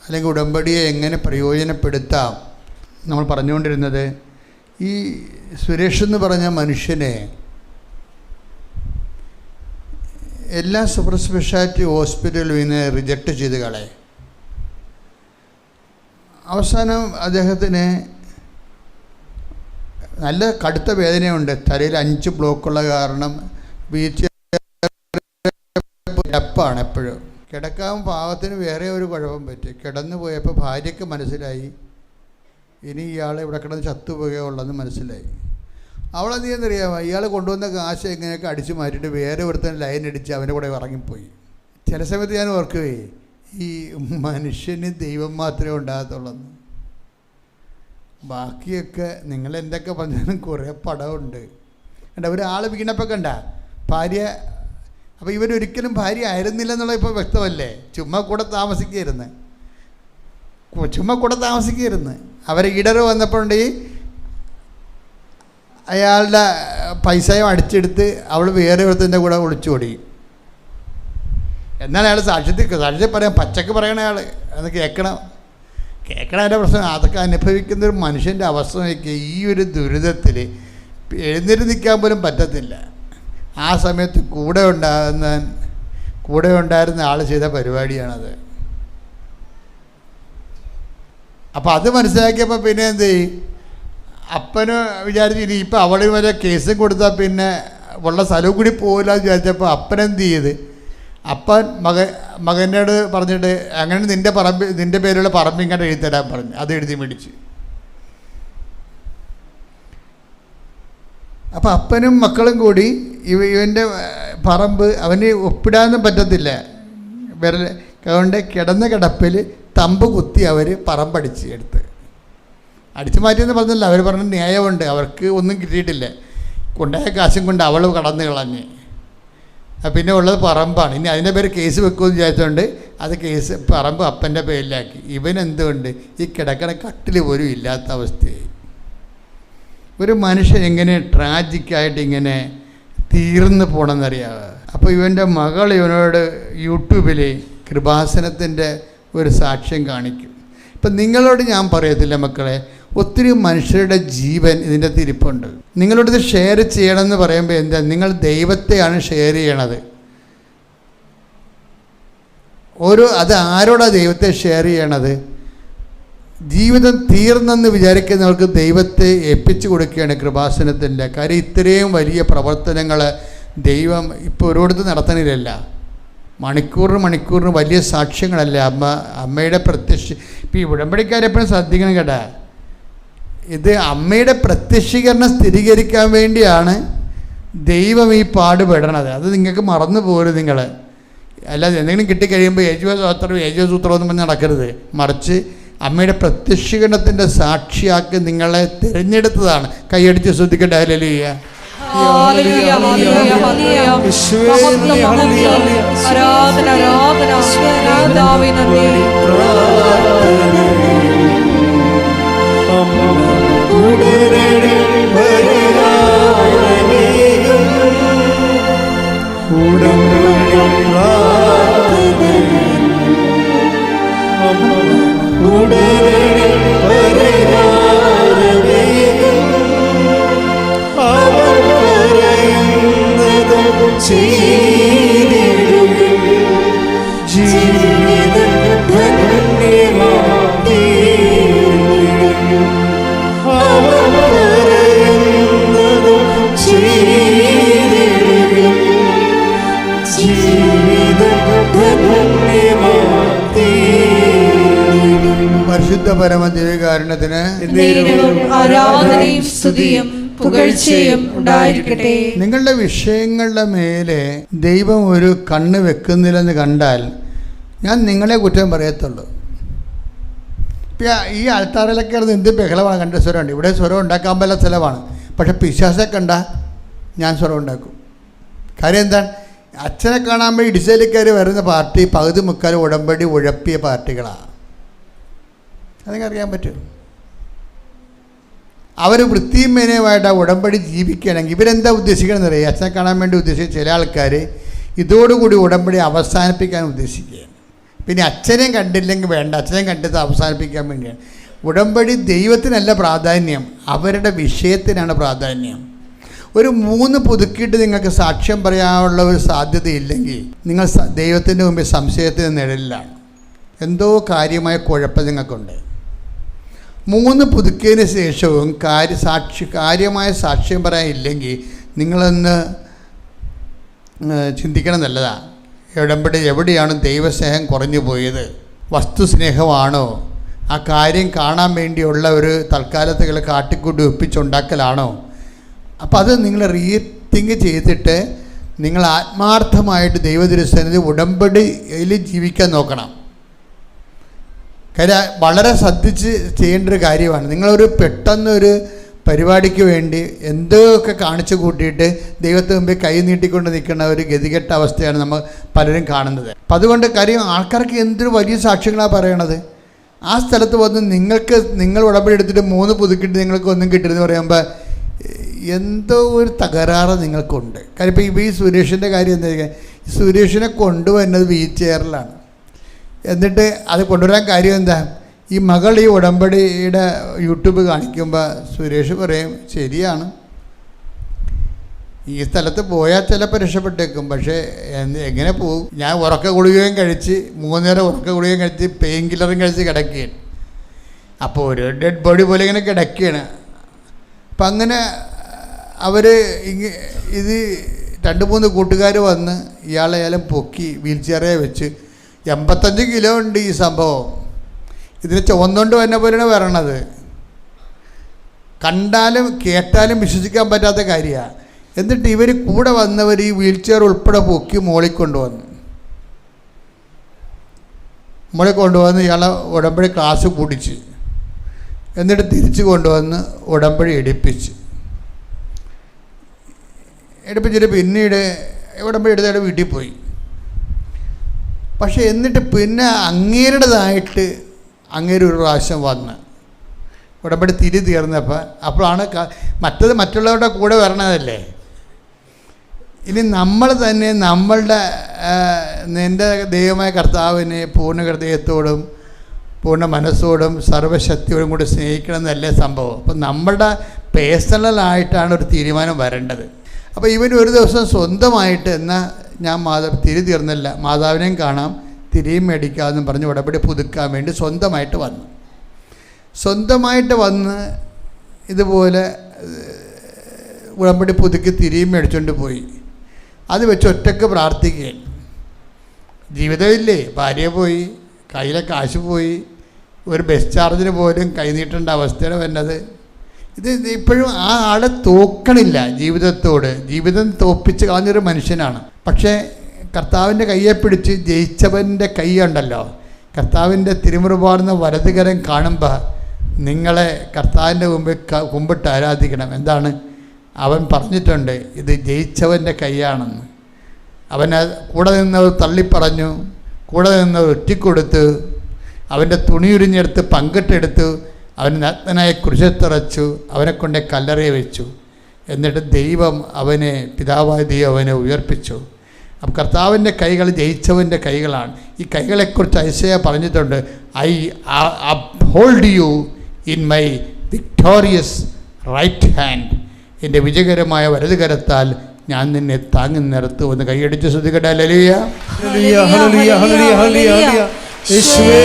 Speaker 2: അല്ലെങ്കിൽ ഉടമ്പടിയെ എങ്ങനെ പ്രയോജനപ്പെടുത്താം നമ്മൾ പറഞ്ഞുകൊണ്ടിരുന്നത്. ഈ സുരേഷ് എന്ന് പറഞ്ഞ മനുഷ്യനെ എല്ലാ സൂപ്പർ സ്പെഷ്യാലിറ്റി ഹോസ്പിറ്റലിൽ നിന്ന് റിജക്റ്റ് ചെയ്ത് കളയും. അവസാനം അദ്ദേഹത്തിന് നല്ല കടുത്ത വേദനയുണ്ട്, തലയിൽ 5 ബ്ലോക്കുള്ള കാരണം കിടപ്പാണ് എപ്പോഴും. കിടക്കാൻ പാവത്തിന് വേറെ ഒരു കുഴപ്പം പറ്റി. കിടന്നു പോയപ്പോൾ ഭാര്യയ്ക്ക് മനസ്സിലായി ഇനി ഇയാൾ ഇവിടെ കിടന്ന് ചത്തുപോകുകയുള്ളതെന്ന് മനസ്സിലായി. അവളെന്ത് ചെയ്യുന്നറിയാമോ, ഇയാൾ കൊണ്ടുവന്ന കാശ് എങ്ങനെയൊക്കെ അടിച്ചു മാറ്റിയിട്ട് വേറെ ഒരുത്തൻ ലൈൻ അടിച്ച് അവൻ്റെ കൂടെ ഇറങ്ങിപ്പോയി. ചില സമയത്ത് ഞാൻ ഓർക്കുകയെ, ഈ മനുഷ്യന് ദൈവം മാത്രമേ ഉണ്ടാകത്തുള്ളൂ. ബാക്കിയൊക്കെ നിങ്ങൾ എന്തൊക്കെ പറഞ്ഞാലും കുറേ പടമുണ്ട്. കണ്ട ഒരാൾ വീണപ്പോൾ കണ്ട ഭാര്യ, അപ്പോൾ ഇവരൊരിക്കലും ഭാര്യ ആയിരുന്നില്ല എന്നുള്ളത് ഇപ്പോൾ വ്യക്തമല്ലേ. ചുമ്മാ കൂടെ താമസിക്കുകയായിരുന്നു. അവരെ ഇടർ വന്നപ്പോഴുണ്ട് അയാളുടെ പൈസയും അടിച്ചെടുത്ത് അവൾ വേറെ ഒരുത്തൻ്റെ കൂടെ ഒളിച്ചോടി. എന്നാൽ അയാൾ സാക്ഷ്യത്തിൽ പറയാം, പച്ചക്ക് പറയണ അയാൾ അത് കേൾക്കണതിൻ്റെ പ്രശ്നം. അതൊക്കെ അനുഭവിക്കുന്ന ഒരു മനുഷ്യൻ്റെ അവസ്ഥ നോക്കിയ ഈ ഒരു ദുരിതത്തിൽ എഴുന്നേറ്റ് നിൽക്കാൻ പോലും പറ്റത്തില്ല. ആ സമയത്ത് കൂടെ ഉണ്ടായിരുന്ന ആൾ ചെയ്ത പരിപാടിയാണത്. അപ്പോൾ അത് മനസ്സിലാക്കിയപ്പോൾ പിന്നെ എന്ത് ചെയ്യും, അപ്പന് വിചാരിച്ചു ഇനി ഇപ്പം അവളി വരെ കേസും കൊടുത്താൽ പിന്നെ ഉള്ള സ്ഥലവും കൂടി പോകില്ല എന്ന് വിചാരിച്ചപ്പോൾ അപ്പനെന്ത് ചെയ്ത്, അപ്പൻ മകനോട് പറഞ്ഞിട്ട് അങ്ങനെ നിൻ്റെ പേരുള്ള പറമ്പ് ഇങ്ങോട്ട് എഴുതിത്തരാൻ പറഞ്ഞു. അത് എഴുതി മേടിച്ച് അപ്പോൾ അപ്പനും മക്കളും കൂടി ഇവൻ്റെ പറമ്പ് അവന് ഒപ്പിടാനൊന്നും പറ്റത്തില്ല. വിരൽ അതുകൊണ്ട് കിടന്ന കിടപ്പിൽ തമ്പ് കുത്തി അവർ പറമ്പടിച്ച് അടിച്ചു മാറ്റിയെന്ന് പറഞ്ഞില്ല. അവർ പറഞ്ഞ ന്യായമുണ്ട്, അവർക്ക് ഒന്നും കിട്ടിയിട്ടില്ല, കൊണ്ടായ കാശും കൊണ്ട് അവൾ കടന്നു കളഞ്ഞ്. പിന്നെ ഉള്ളത് പറമ്പാണ്. ഇനി അതിൻ്റെ പേര് കേസ് വെക്കുമെന്ന് വിചാരിച്ചുകൊണ്ട് അത് കേസ് പറമ്പ് അപ്പൻ്റെ പേരിലാക്കി. ഇവനെന്തുകൊണ്ട് ഈ കിടക്കണ കട്ടിൽ പോലും ഇല്ലാത്ത അവസ്ഥയായി. ഒരു മനുഷ്യൻ എങ്ങനെ ട്രാജിക്കായിട്ട് ഇങ്ങനെ തീർന്നു പോകണമെന്നറിയാവുക. അപ്പോൾ ഇവൻ്റെ മകൾ ഇവനോട് യൂട്യൂബിൽ കൃപാസനത്തിൻ്റെ ഒരു സാക്ഷ്യം കാണിക്കും. ഇപ്പം നിങ്ങളോട് ഞാൻ പറയത്തില്ല മക്കളെ, ഒത്തിരി മനുഷ്യരുടെ ജീവൻ ഇതിൻ്റെ തിരിപ്പുണ്ട്. നിങ്ങളോട് ഇത് ഷെയർ ചെയ്യണമെന്ന് പറയുമ്പോൾ എന്താ, നിങ്ങൾ ദൈവത്തെയാണ് ഷെയർ ചെയ്യണത്. അത് ആരോടാണ് ദൈവത്തെ ഷെയർ ചെയ്യണത്? ജീവിതം തീർന്നെന്ന് വിചാരിക്കുന്നവർക്ക് ദൈവത്തെ ഏൽപ്പിച്ചു കൊടുക്കുകയാണ് കൃപാസനത്തിൻ്റെ. കാര്യം ഇത്രയും വലിയ പ്രവർത്തനങ്ങൾ ദൈവം ഇപ്പോൾ ഒരിടത്ത് നടത്തണില്ല. മണിക്കൂറിന് വലിയ സാക്ഷ്യങ്ങളല്ല അമ്മയുടെ ഇപ്പം ഈ ഉടമ്പടിക്കാരെപ്പോഴും ശ്രദ്ധിക്കണം കേട്ടാ. ഇത് അമ്മയുടെ പ്രത്യക്ഷീകരണം സ്ഥിരീകരിക്കാൻ വേണ്ടിയാണ് ദൈവം ഈ പാടുപെടണത്. അത് നിങ്ങൾക്ക് മറന്നു പോരും നിങ്ങൾ. അല്ലാതെ എന്തെങ്കിലും കിട്ടിക്കഴിയുമ്പോൾ യേശുസൂത്രം ഒന്നും പറഞ്ഞ് നടക്കരുത്. മറിച്ച് അമ്മയുടെ പ്രത്യക്ഷീകരണത്തിൻ്റെ സാക്ഷിയാക്കി നിങ്ങളെ തിരഞ്ഞെടുത്തതാണ്. കൈയടിച്ച് ശ്രദ്ധിക്കട്ടെ. ഹല്ലേലൂയ. പരിശുദ്ധ പരമദിവ്യകാരുണ്യത്തിന്
Speaker 1: ആരാധനയും സ്തുതിയും പുകഴ്ചയും ഉണ്ടായിരിക്കട്ടെ.
Speaker 2: നിങ്ങളുടെ വിഷയങ്ങളുടെ മേലെ ദൈവം ഒരു കണ്ണ് വെക്കുന്നില്ലെന്ന് കണ്ടാൽ ഞാൻ നിങ്ങളെ കുറ്റം പറയത്തുള്ളൂ. ഇപ്പം ഈ ആൾത്താറിലൊക്കെ ആയിരുന്നു എന്ത് ബഹളമാണ്. കണ്ട സ്വരമുണ്ട്, ഇവിടെ സ്വരം ഉണ്ടാക്കാൻ പല സ്ഥലമാണ്. പക്ഷെ പിശാചെ കണ്ട ഞാൻ സ്വരം ഉണ്ടാക്കും. കാര്യം എന്താണ്? അച്ഛനെ കാണാൻ വേണ്ടി ഇടിച്ചേലിക്കാർ വരുന്ന പാർട്ടി പകുതി മുക്കാൽ ഉടമ്പടി ഉഴപ്പിയ പാർട്ടികളാണ്. അതെനിക്കറിയാൻ പറ്റും. അവർ വൃത്തിയും മേനയുമായിട്ട് ആ ഉടമ്പടി ജീവിക്കുകയാണെങ്കിൽ ഇവരെന്താ ഉദ്ദേശിക്കണമെന്ന് അറിയാം. അച്ഛനെ കാണാൻ വേണ്ടി ഉദ്ദേശിച്ച ചില ആൾക്കാർ ഇതോടുകൂടി ഉടമ്പടി അവസാനിപ്പിക്കാൻ ഉദ്ദേശിക്കുകയാണ്. പിന്നെ അച്ഛനെയും കണ്ടില്ലെങ്കിൽ വേണ്ട, അച്ഛനെയും കണ്ടിട്ട് അവസാനിപ്പിക്കാൻ വേണ്ടിയാണ്. ഉടമ്പടി ദൈവത്തിനല്ല പ്രാധാന്യം, അവരുടെ വിഷയത്തിനാണ് പ്രാധാന്യം. ഒരു 3 പുതുക്കിയിട്ട് നിങ്ങൾക്ക് സാക്ഷ്യം പറയാനുള്ള ഒരു സാധ്യതയില്ലെങ്കിൽ നിങ്ങൾ ദൈവത്തിൻ്റെ മുമ്പിൽ സംശയത്തിന് നിഴലിലാണ്. എന്തോ കാര്യമായ കുഴപ്പം നിങ്ങൾക്കുണ്ട്. 3 പുതുക്കിയതിന് ശേഷവും കാര്യമായ സാക്ഷ്യം പറയാനില്ലെങ്കിൽ നിങ്ങളൊന്ന് ചിന്തിക്കണം. നല്ലതാണ്. എവിടെയാണ് ദൈവസ്നേഹം കുറഞ്ഞു പോയത്? വസ്തുസ്നേഹമാണോ? ആ കാര്യം കാണാൻ വേണ്ടിയുള്ള ഒരു തൽക്കാലത്തുകൾ കാട്ടിക്കൂട്ടി ഒപ്പിച്ചുണ്ടാക്കലാണോ? അപ്പോൾ അത് നിങ്ങൾ റീതിങ്ക് ചെയ്തിട്ട് നിങ്ങൾ ആത്മാർത്ഥമായിട്ട് ദൈവതിരുസന്നിധി ഉടമ്പടിയിൽ ജീവിക്കാൻ നോക്കണം. കാര്യം വളരെ ശ്രദ്ധിച്ച് ചെയ്യേണ്ട ഒരു കാര്യമാണ്. നിങ്ങളൊരു പെട്ടെന്നൊരു പരിപാടിക്ക് വേണ്ടി എന്തൊക്കെ കാണിച്ചു കൂട്ടിയിട്ട് ദൈവത്തിന് മുമ്പിൽ കൈ നീട്ടിക്കൊണ്ട് നിൽക്കുന്ന ഒരു ഗതികെട്ട അവസ്ഥയാണ് നമ്മൾ പലരും കാണുന്നത്. അപ്പം അതുകൊണ്ട് കാര്യം ആൾക്കാർക്ക് എന്തൊരു വലിയ സാക്ഷ്യങ്ങളാണ് പറയണത്. ആ സ്ഥലത്ത് വന്ന് നിങ്ങൾ ഉടമ്പടി എടുത്തിട്ട് 3 പുതുക്കിയിട്ട് നിങ്ങൾക്ക് ഒന്നും കിട്ടരുതെന്ന് പറയുമ്പോൾ എന്തോ ഒരു തകരാറ് നിങ്ങൾക്കുണ്ട്. കാര്യം ഇപ്പോൾ ഈ സുരേഷിൻ്റെ കാര്യം എന്താ, സുരേഷിനെ കൊണ്ടുവരുന്നത് വീൽ ചെയറിലാണ്. എന്നിട്ട് അത് കൊണ്ടുവരാൻ കാര്യം എന്താ, ഈ മകൾ ഈ ഉടമ്പടിയുടെ യൂട്യൂബ് കാണിക്കുമ്പോൾ സുരേഷ് പറയും ശരിയാണ്, ഈ സ്ഥലത്ത് പോയാൽ ചിലപ്പോൾ രക്ഷപ്പെട്ടേക്കും, പക്ഷേ എങ്ങനെ പോകും? ഞാൻ ഉറക്ക ഗുളികയും കഴിച്ച് 3 നേരം ഉറക്ക ഗുളികയും കഴിച്ച് പെയിൻ കില്ലറും കഴിച്ച് കിടക്കുകയാണ്. അപ്പോൾ ഒരു ഡെഡ് ബോഡി പോലെ ഇങ്ങനെ കിടക്കുകയാണ്. അപ്പം അങ്ങനെ അവർ ഇത് 2-3 കൂട്ടുകാർ വന്ന് ഇയാളെയാലും പൊക്കി വീൽ ചെയറേ വെച്ച് 85 കിലോ ഉണ്ട് ഈ സംഭവം. ഇതിന് ചുവന്നുകൊണ്ട് വന്ന പോലെയാണ് വരണത്. കണ്ടാലും കേട്ടാലും വിശ്വസിക്കാൻ പറ്റാത്ത കാര്യമാണ്. എന്നിട്ട് ഇവർ കൂടെ വന്നവർ ഈ വീൽ ചെയർ ഉൾപ്പെടെ പൊക്കി മോളിൽ കൊണ്ടുവന്നു. മോളിൽ കൊണ്ടുവന്ന് ഇയാളെ ഉടമ്പടി ക്ലാസ് കൂടിച്ച്, എന്നിട്ട് തിരിച്ചു കൊണ്ടുവന്ന് ഉടമ്പടി എടുപ്പിച്ചിട്ട് പിന്നീട് ഉടമ്പടി എടുത്തയാൾ വീട്ടിൽ പോയി. പക്ഷേ എന്നിട്ട് പിന്നെ അങ്ങേരുടേതായിട്ട് അങ്ങേര് ഒരു പ്രാവശ്യം വന്ന് ഉടമ്പടി തീർന്നപ്പോൾ അപ്പോഴാണ് മറ്റുള്ളവരുടെ കൂടെ വരണതല്ലേ. ഇനി നമ്മൾ തന്നെ നമ്മളുടെ നിൻ്റെ ദൈവമായ കർത്താവിനെ പൂർണ്ണ ഹൃദയത്തോടും പൂർണ്ണ മനസ്സോടും സർവ്വശക്തിയോടും കൂടി സ്നേഹിക്കണം എന്നല്ലേ സംഭവം. അപ്പം നമ്മളുടെ പേഴ്സണലായിട്ടാണ് ഒരു തീരുമാനം വരേണ്ടത്. അപ്പോൾ ഇവൻ ഒരു ദിവസം സ്വന്തമായിട്ട് എന്നാൽ ഞാൻ തീർന്നില്ല, മാതാവിനെയും കാണാം, തിരിയും മേടിക്കാമെന്നും പറഞ്ഞ് ഉടമ്പടി പുതുക്കാൻ വേണ്ടി സ്വന്തമായിട്ട് വന്ന് ഇതുപോലെ ഉടമ്പടി പുതുക്കി തിരിയും മേടിച്ചുകൊണ്ട് പോയി. അത് വെച്ച് ഒറ്റയ്ക്ക് പ്രാർത്ഥിക്കുകയാണ്. ജീവിതമില്ലേ, ഭാര്യ പോയി, കയ്യിലെ കാശ് പോയി, ഒരു ബസ് ചാർജിന് പോലും കൈനീട്ടേണ്ട അവസ്ഥയാണ് വരുന്നത്. ഇത് ഇപ്പോഴും ആ ആളെ തോക്കണില്ല ജീവിതം തോപ്പിച്ച് കളഞ്ഞൊരു മനുഷ്യനാണ്. പക്ഷേ കർത്താവിൻ്റെ കയ്യെ പിടിച്ച് ജയിച്ചവൻ്റെ കൈ ഉണ്ടല്ലോ, കർത്താവിൻ്റെ തിരുമുറുപാടുന്ന വലതുകരം കാണുമ്പോൾ നിങ്ങളെ കർത്താവിൻ്റെ മുമ്പിൽ കുമ്പിട്ട് ആരാധിക്കണം. എന്താണ് അവൻ പറഞ്ഞിട്ടുണ്ട്, ഇത് ജയിച്ചവൻ്റെ കൈയാണെന്ന്. അവനെ കൂടെ നിന്നവർ തള്ളിപ്പറഞ്ഞു, കൂടെ നിന്നവർ ഒറ്റിക്കൊടുത്ത്, അവൻ്റെ തുണിയുരിഞ്ഞെടുത്ത് പങ്കിട്ടെടുത്തു, അവൻ നഗ്നനായി കുരിശത്തിറച്ചു, അവനെ കൊണ്ട് കല്ലറയെ വെച്ചു. എന്നിട്ട് ദൈവം അവനെ, പിതാവായ ദൈവം അവനെ ഉയർപ്പിച്ചു. അപ്പം കർത്താവിൻ്റെ കൈകൾ ജയിച്ചവൻ്റെ കൈകളാണ്. ഈ കൈകളെക്കുറിച്ച് ഐസയ പറഞ്ഞിട്ടുണ്ട്, I uphold you in my victorious right hand. എൻ്റെ വിജയകരമായ വലതുകരത്താൽ ഞാൻ നിന്നെ താങ്ങി നിർത്തുമെന്ന് കൈയടിച്ച് ശ്രദ്ധിക്കട്ടെ. ഹല്ലേലൂയ,
Speaker 3: ഹല്ലേലൂയ, ഹല്ലേലൂയ, ഹല്ലേലൂയ, ഹല്ലേലൂയ. യേശുവേ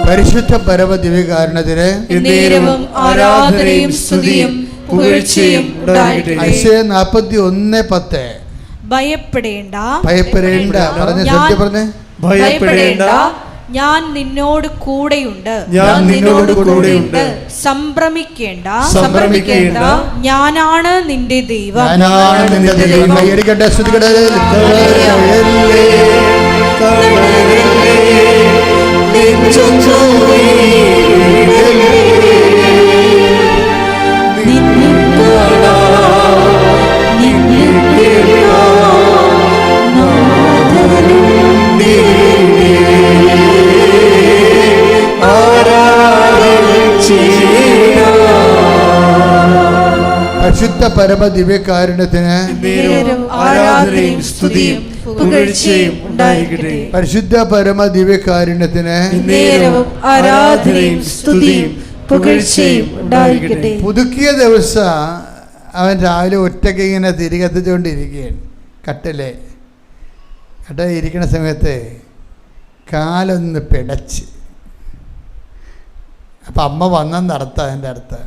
Speaker 2: പരിശുദ്ധ പരമദിവ്യകാരുണ്യത്തിന്
Speaker 1: ആരാധനയും സ്തുതിയും പുകഴ്ചയും ഉണ്ടാകട്ടെ.
Speaker 2: ഐസയ 41:10.
Speaker 1: ഭയപ്പെടേണ്ട,
Speaker 3: ഭയപ്പെടേണ്ട,
Speaker 1: ഞാൻ നിന്നോട് കൂടെയുണ്ട്. സംഭ്രമിക്കേണ്ട, ഞാനാണ് നിന്റെ ദൈവം.
Speaker 2: പരിശുദ്ധ പരമദിവ്യകാരുണ്യത്തിന്
Speaker 3: ആരാധനയും സ്തുതിയും പുകഴ്ചയും ഉണ്ടാകട്ടെ.
Speaker 2: പരിശുദ്ധ പരമദിവ്യകാരുണ്യത്തിന്
Speaker 1: ആരാധനയും സ്തുതിയും പുകഴ്ചയും ഉണ്ടാകട്ടെ.
Speaker 2: പുതുക്കിയ ദിവസം അവൻ രാവിലെ ഒറ്റയ്ക്ക് ഇങ്ങനെ തിരികത്തിച്ചുകൊണ്ടിരിക്കുകയാണ്. കട്ടിലെ ഇരിക്കുന്ന സമയത്ത് കാലൊന്ന് പിടച്ച്. അപ്പം അമ്മ വന്നെന്നർത്ഥം. അതിൻ്റെ അർത്ഥം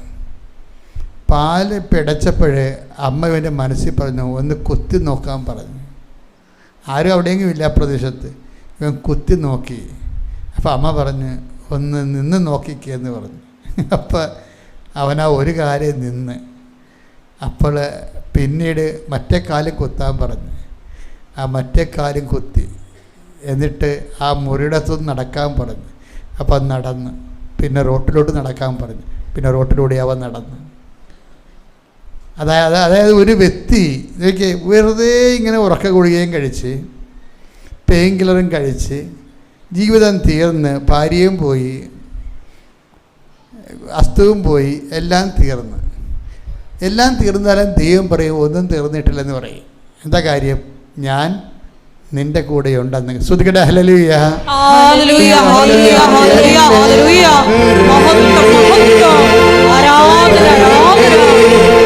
Speaker 2: പാല് പിടച്ചപ്പോഴേ അമ്മ ഇവൻ്റെ മനസ്സിൽ പറഞ്ഞു, ഒന്ന് കുത്തി നോക്കാൻ പറഞ്ഞു. ആരും അവിടെയെങ്കിലും ഇല്ല പ്രദേശത്ത്. ഇവൻ കുത്തി നോക്കി. അപ്പം അമ്മ പറഞ്ഞ്, ഒന്ന് നിന്ന് നോക്കിക്കെന്ന് പറഞ്ഞു. അപ്പം അവനാ ഒരു കാര്യം നിന്ന്. അപ്പോൾ പിന്നീട് മറ്റേ കാലും കുത്താൻ പറഞ്ഞു. ആ മറ്റേ കാലും കുത്തി. എന്നിട്ട് ആ മുറിയുടെ അകത്തുനിന്ന് നടക്കാൻ പറഞ്ഞു. അപ്പം നടന്ന്. പിന്നെ റോട്ടിലോട്ട് നടക്കാൻ പറഞ്ഞു. പിന്നെ റോട്ടിലൂടെ അവൻ നടന്നു. അതായത് ഒരു വ്യക്തി ഇതൊക്കെ വെറുതെ ഇങ്ങനെ ഉറക്ക ഗുളികയും കഴിച്ച് പെയിൻ കില്ലറും കഴിച്ച് ജീവിതം തീർന്ന് ഭാര്യയും പോയി അസ്തവും പോയി എല്ലാം തീർന്നാലും ദൈവം പറയും ഒന്നും തീർന്നിട്ടില്ലെന്ന് പറയും. എന്താ കാര്യം? ഞാൻ നിന്റെ കൂടെ ഉണ്ടെന്ന്. ശ്രുതിക്കട്ടെ ഹല്ലേലൂയ.
Speaker 1: ഹല്ലേലൂയ ഹല്ലേലൂയ ഹല്ലേലൂയ ഹല്ലേലൂയ. മഹത്വം മഹത്വം ആരാധന ആരാധന.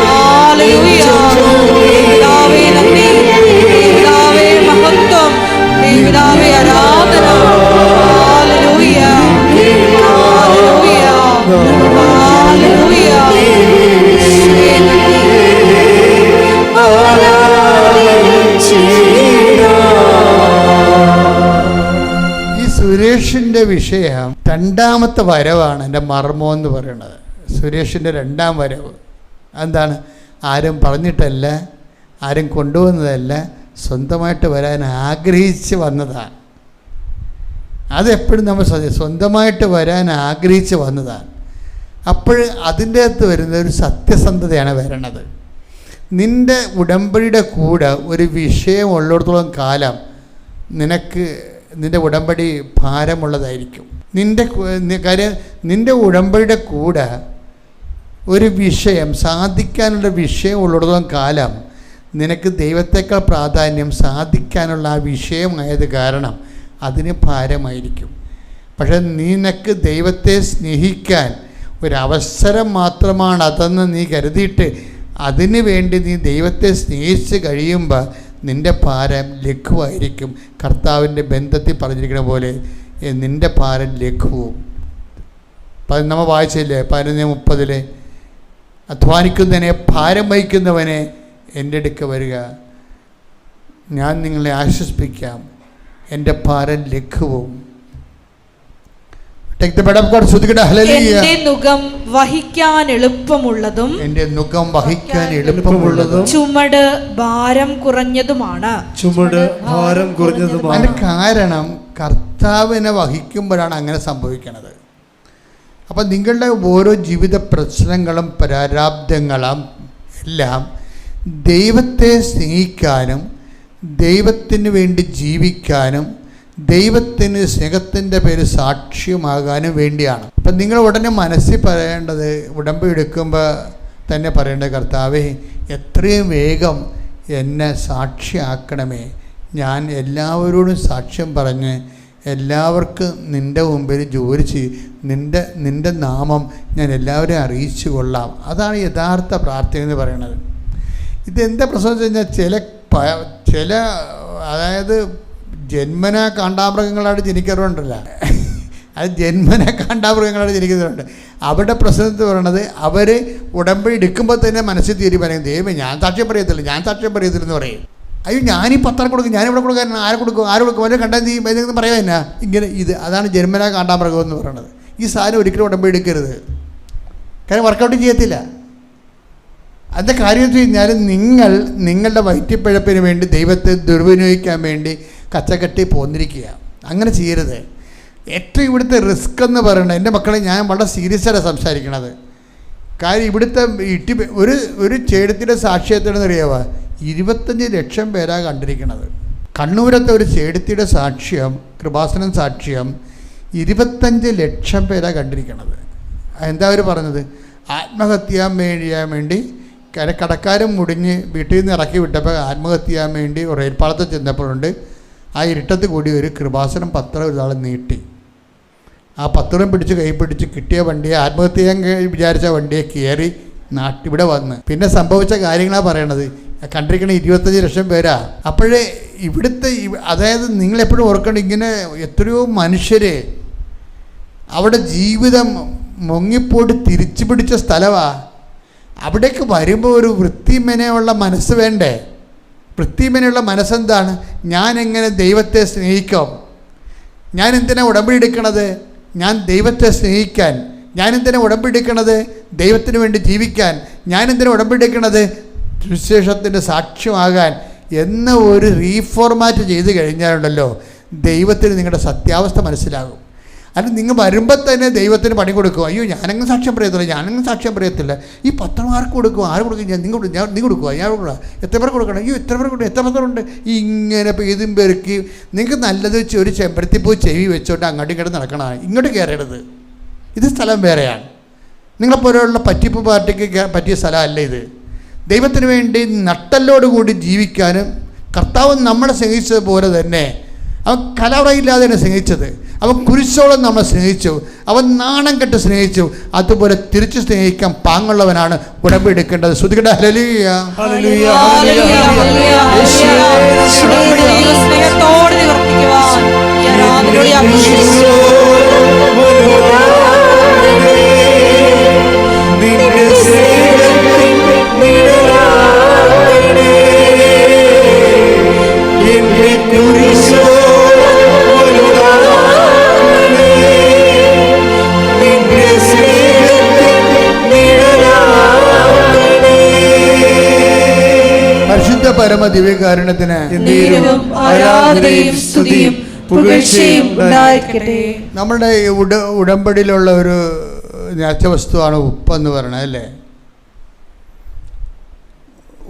Speaker 1: ഹല്ലേലൂയ. പിതാവേ നന്ദി, പിതാവേ മഹത്വം, പിതാവേ ആരാധന. ഹല്ലേലൂയ ഹല്ലേലൂയ ഹല്ലേലൂയ.
Speaker 2: സുരേഷിൻ്റെ വിഷയം രണ്ടാമത്തെ വരവാണ് എൻ്റെ മർമ്മം എന്ന് പറയുന്നത്. സുരേഷിൻ്റെ രണ്ടാം വരവ് എന്താണ്? ആരും പറഞ്ഞിട്ടല്ല, ആരും കൊണ്ടുവന്നതല്ല, സ്വന്തമായിട്ട് വരാൻ ആഗ്രഹിച്ച് വന്നതാണ്. അതെപ്പോഴും നമ്മൾ സ്വന്തമായിട്ട് വരാൻ ആഗ്രഹിച്ച് വന്നതാണ്. അപ്പോൾ അതിൻ്റെ അകത്ത് വരുന്ന ഒരു സത്യസന്ധതയാണ് വരണത്. നിൻ്റെ ഉടമ്പടിയുടെ കൂടെ ഒരു വിഷയം ഉള്ളിടത്തോളം കാലം നിൻ്റെ ഉടമ്പടി ഭാരമുള്ളതായിരിക്കും. നിൻ്റെ ഉടമ്പടിയുടെ കൂടെ ഒരു വിഷയം, സാധിക്കാനുള്ള വിഷയം ഉള്ളിടത്തോളം കാലം നിനക്ക് ദൈവത്തേക്കാൾ പ്രാധാന്യം സാധിക്കാനുള്ള ആ വിഷയമായത് കാരണം അതിന് ഭാരമായിരിക്കും. പക്ഷെ നിനക്ക് ദൈവത്തെ സ്നേഹിക്കാൻ ഒരവസരം മാത്രമാണ് അതെന്ന് നീ കരുതിയിട്ട് അതിനു വേണ്ടി നീ ദൈവത്തെ സ്നേഹിച്ച് കഴിയുമ്പോൾ നിൻ്റെ ഭാരം ലഘുവായിരിക്കും. കർത്താവിൻ്റെ ബന്ധത്തിൽ പറഞ്ഞിരിക്കുന്ന പോലെ നിൻ്റെ ഭാരം ലഘുവും. നമ്മൾ വായിച്ചില്ലേ 11:30 അധ്വാനിക്കുന്നവനെ ഭാരം വഹിക്കുന്നവനെ എൻ്റെ അടുക്ക വരിക, ഞാൻ നിങ്ങളെ ആശ്വസിപ്പിക്കാം, എൻ്റെ ഭാരം ലഘുവും.
Speaker 1: എന്റെ നുകം വഹിക്കാൻ എളുപ്പമുള്ളതും ചുമട് ഭാരം കുറഞ്ഞതുമാണ്.
Speaker 2: അതിന്റെ കാരണം കർത്താവിനെ വഹിക്കുമ്പോഴാണ് അങ്ങനെ സംഭവിക്കുന്നത്. അപ്പം നിങ്ങളുടെ ഓരോ ജീവിത പ്രശ്നങ്ങളും പ്രാരാബ്ധങ്ങളും എല്ലാം ദൈവത്തെ സ്നേഹിക്കാനും ദൈവത്തിന് വേണ്ടി ജീവിക്കാനും ദൈവത്തിന് സ്നേഹത്തിൻ്റെ പേര് സാക്ഷ്യമാകാനും വേണ്ടിയാണ്. അപ്പം നിങ്ങൾ ഉടനെ മനസ്സിൽ പറയേണ്ടത്, ഉടമ്പടി എടുക്കുമ്പോൾ തന്നെ പറയേണ്ട, കർത്താവേ എത്രയും വേഗം എന്നെ സാക്ഷിയാക്കണമേ. ഞാൻ എല്ലാവരോടും സാക്ഷ്യം പറഞ്ഞ് എല്ലാവർക്കും നിൻ്റെ മുമ്പിൽ ജോലി നിൻ്റെ നാമം ഞാൻ എല്ലാവരെയും അറിയിച്ചു കൊള്ളാം. അതാണ് യഥാർത്ഥ പ്രാർത്ഥന എന്ന് പറയുന്നത്. ഇതെന്താ പ്രശ്നം വെച്ച് കഴിഞ്ഞാൽ ചില അതായത് ജന്മനാ കാണ്ടാമൃഗങ്ങളായിട്ട് ജനിക്കാറുണ്ടല്ല, അത് ജന്മനാ കാണ്ടാമൃഗങ്ങളായിട്ട് ജനിക്കുന്നവരുണ്ട്. അവരുടെ പ്രശ്നത്തിൽ പറയണത് അവർ ഉടമ്പടി എടുക്കുമ്പോൾ തന്നെ മനസ്സിൽ തീരുമാനം, ദൈവമേ ഞാൻ സാക്ഷ്യം പറയത്തില്ലെന്ന് പറയും. അയ്യോ ഞാനീ പത്രം കൊടുക്കും, ഞാനിവിടെ കൊടുക്കാൻ ആരെ കൊടുക്കും അവരെ കണ്ടാൽ നീ ഇതെന്ന് പറയാൻ എന്നാ ഇങ്ങനെ. അതാണ് ജന്മനാ കാണ്ടാമൃഗം എന്ന് പറയുന്നത്. ഈ സാധനം ഒരിക്കലും ഉടമ്പടി എടുക്കരുത്, കാരണം വർക്കൗട്ട് ചെയ്യത്തില്ല. അതിൻ്റെ കാര്യം വെച്ച് കഴിഞ്ഞാൽ നിങ്ങളുടെ വയറ്റിപ്പിഴപ്പിന് വേണ്ടി ദൈവത്തെ ദുർവിനിയോഗിക്കാൻ വേണ്ടി കച്ചകെട്ടി പോന്നിരിക്കുക. അങ്ങനെ ചെയ്യരുത്. ഏറ്റവും ഇവിടുത്തെ റിസ്ക് എന്ന് പറയുന്നത്, എൻ്റെ മക്കളെ ഞാൻ വളരെ സീരിയസ് ആയിട്ട് സംസാരിക്കണത്. കാര്യം ഇവിടുത്തെ ഒരു ചേടത്തിൻ്റെ സാക്ഷ്യത്തിനെന്ന് അറിയാവോ 25 ലക്ഷം പേരാണ് കണ്ടിരിക്കുന്നത്. കണ്ണൂരത്തെ ഒരു ചേടത്തിയുടെ സാക്ഷ്യം, കൃപാസനം സാക്ഷ്യം 25 ലക്ഷം പേരാണ് കണ്ടിരിക്കുന്നത്. എന്താ അവർ പറഞ്ഞത്? ആത്മഹത്യ ചെയ്യാൻ വേണ്ടി കടക്കാരൻ മുടിഞ്ഞ് വീട്ടിൽ നിന്ന് ഇറക്കി വിട്ടപ്പോൾ ആത്മഹത്യ ചെയ്യാൻ വേണ്ടി റെയിൽപ്പാളത്തിൽ ചെന്നപ്പോഴുണ്ട് ആ ഇരുട്ടത്ത് കൂടി ഒരു കൃപാസനം പത്രം ഒരാൾ നീട്ടി. ആ പത്രം പിടിച്ച് കൈ പിടിച്ച് കിട്ടിയ വണ്ടിയെ, ആത്മഹത്യ ചെയ്യാൻ വിചാരിച്ച വണ്ടിയെ കയറി ഇവിടെ വന്ന് പിന്നെ സംഭവിച്ച കാര്യങ്ങളാണ് പറയണത്. കണ്ടിരിക്കണ 25 ലക്ഷം പേരാ. അപ്പോഴേ ഇവിടുത്തെ അതായത് നിങ്ങളെപ്പോഴും ഓർക്കണം, ഇങ്ങനെ എത്രയോ മനുഷ്യരെ അവിടെ ജീവിതം മുങ്ങിപ്പോട്ട് തിരിച്ചു പിടിച്ച സ്ഥലമാണ്. അവിടേക്ക് വരുമ്പോൾ ഒരു വൃത്തിമെനയുള്ള മനസ്സ് വേണ്ടേ? വൃത്തിമെനയുള്ള മനസ്സെന്താണ്? ഞാൻ എങ്ങനെ ദൈവത്തെ സ്നേഹിക്കാം? ഞാൻ എന്തിനാ ഉടമ്പടി എടുക്കണത്? ഞാൻ ദൈവത്തെ സ്നേഹിക്കാൻ. ഞാൻ എന്തിനാ ഉടമ്പടി എടുക്കണത്? ദൈവത്തിന് വേണ്ടി ജീവിക്കാൻ. ഞാൻ എന്തിനാ ഉടമ്പടി എടുക്കണത്? സുവിശേഷത്തിൻ്റെ സാക്ഷ്യമാകാൻ എന്ന ഒരു റീഫോർമാറ്റ് ചെയ്ത് കഴിഞ്ഞാലുണ്ടല്ലോ ദൈവത്തിന് നിങ്ങളുടെ സത്യാവസ്ഥ മനസ്സിലാകും. അല്ല, നിങ്ങൾ വരുമ്പോൾ തന്നെ ദൈവത്തിന് പണി കൊടുക്കും. അയ്യോ ഞാനങ്ങ് സാക്ഷ്യം പറയത്തില്ല, ഈ 10 മാർക്ക് കൊടുക്കും. ആര് കൊടുക്കും? നീ കൊടുക്കുക, ഞാൻ കൊടുക്കുക. എത്ര പേർ കൊടുക്കണം? അയ്യോ എത്ര പേർ കൊടുക്കും, എത്ര പത്രമുണ്ട്? ഇങ്ങനെ ഇതും പെരുക്കി. നിങ്ങൾക്ക് നല്ലത് ഒരു ചെമ്പരത്തിപ്പൂ ചെവി വെച്ചോട്ട് അങ്ങോട്ടും ഇങ്ങോട്ട് നടക്കണതാണ്. ഇങ്ങോട്ട് കയറരുത്. ഇത് സ്ഥലം വേറെയാണ്. നിങ്ങളെപ്പോലെയുള്ള പറ്റിപ്പ് പാർട്ടിക്ക് പറ്റിയ സ്ഥലമല്ല ഇത്. ദൈവത്തിന് വേണ്ടി നട്ടലോടുകൂടി ജീവിക്കാനും കർത്താവ് നമ്മളെ സ്നേഹിച്ചതുപോലെ തന്നെ അവൻ കലവറയില്ലാതെയാണ് സ്നേഹിച്ചത്. അവൻ കുരിശോളം നമ്മളെ സ്നേഹിച്ചു. അവൻ നാണം കെട്ട് സ്നേഹിച്ചു. അതുപോലെ തിരിച്ചു സ്നേഹിക്കാൻ പാങ്ങുള്ളവനാണ് ഉടമ്പടി എടുക്കേണ്ടത്. ശ്രുതികട ഹല്ലേലൂയ. പരിശുദ്ധ പരമ ദിവ്യകാരുണ്യത്തിന് നമ്മളുടെ ഉടമ്പടിയിലുള്ള ഒരു വസ്തുവാണ് ഉപ്പെന്ന് പറയുന്നത് അല്ലേ.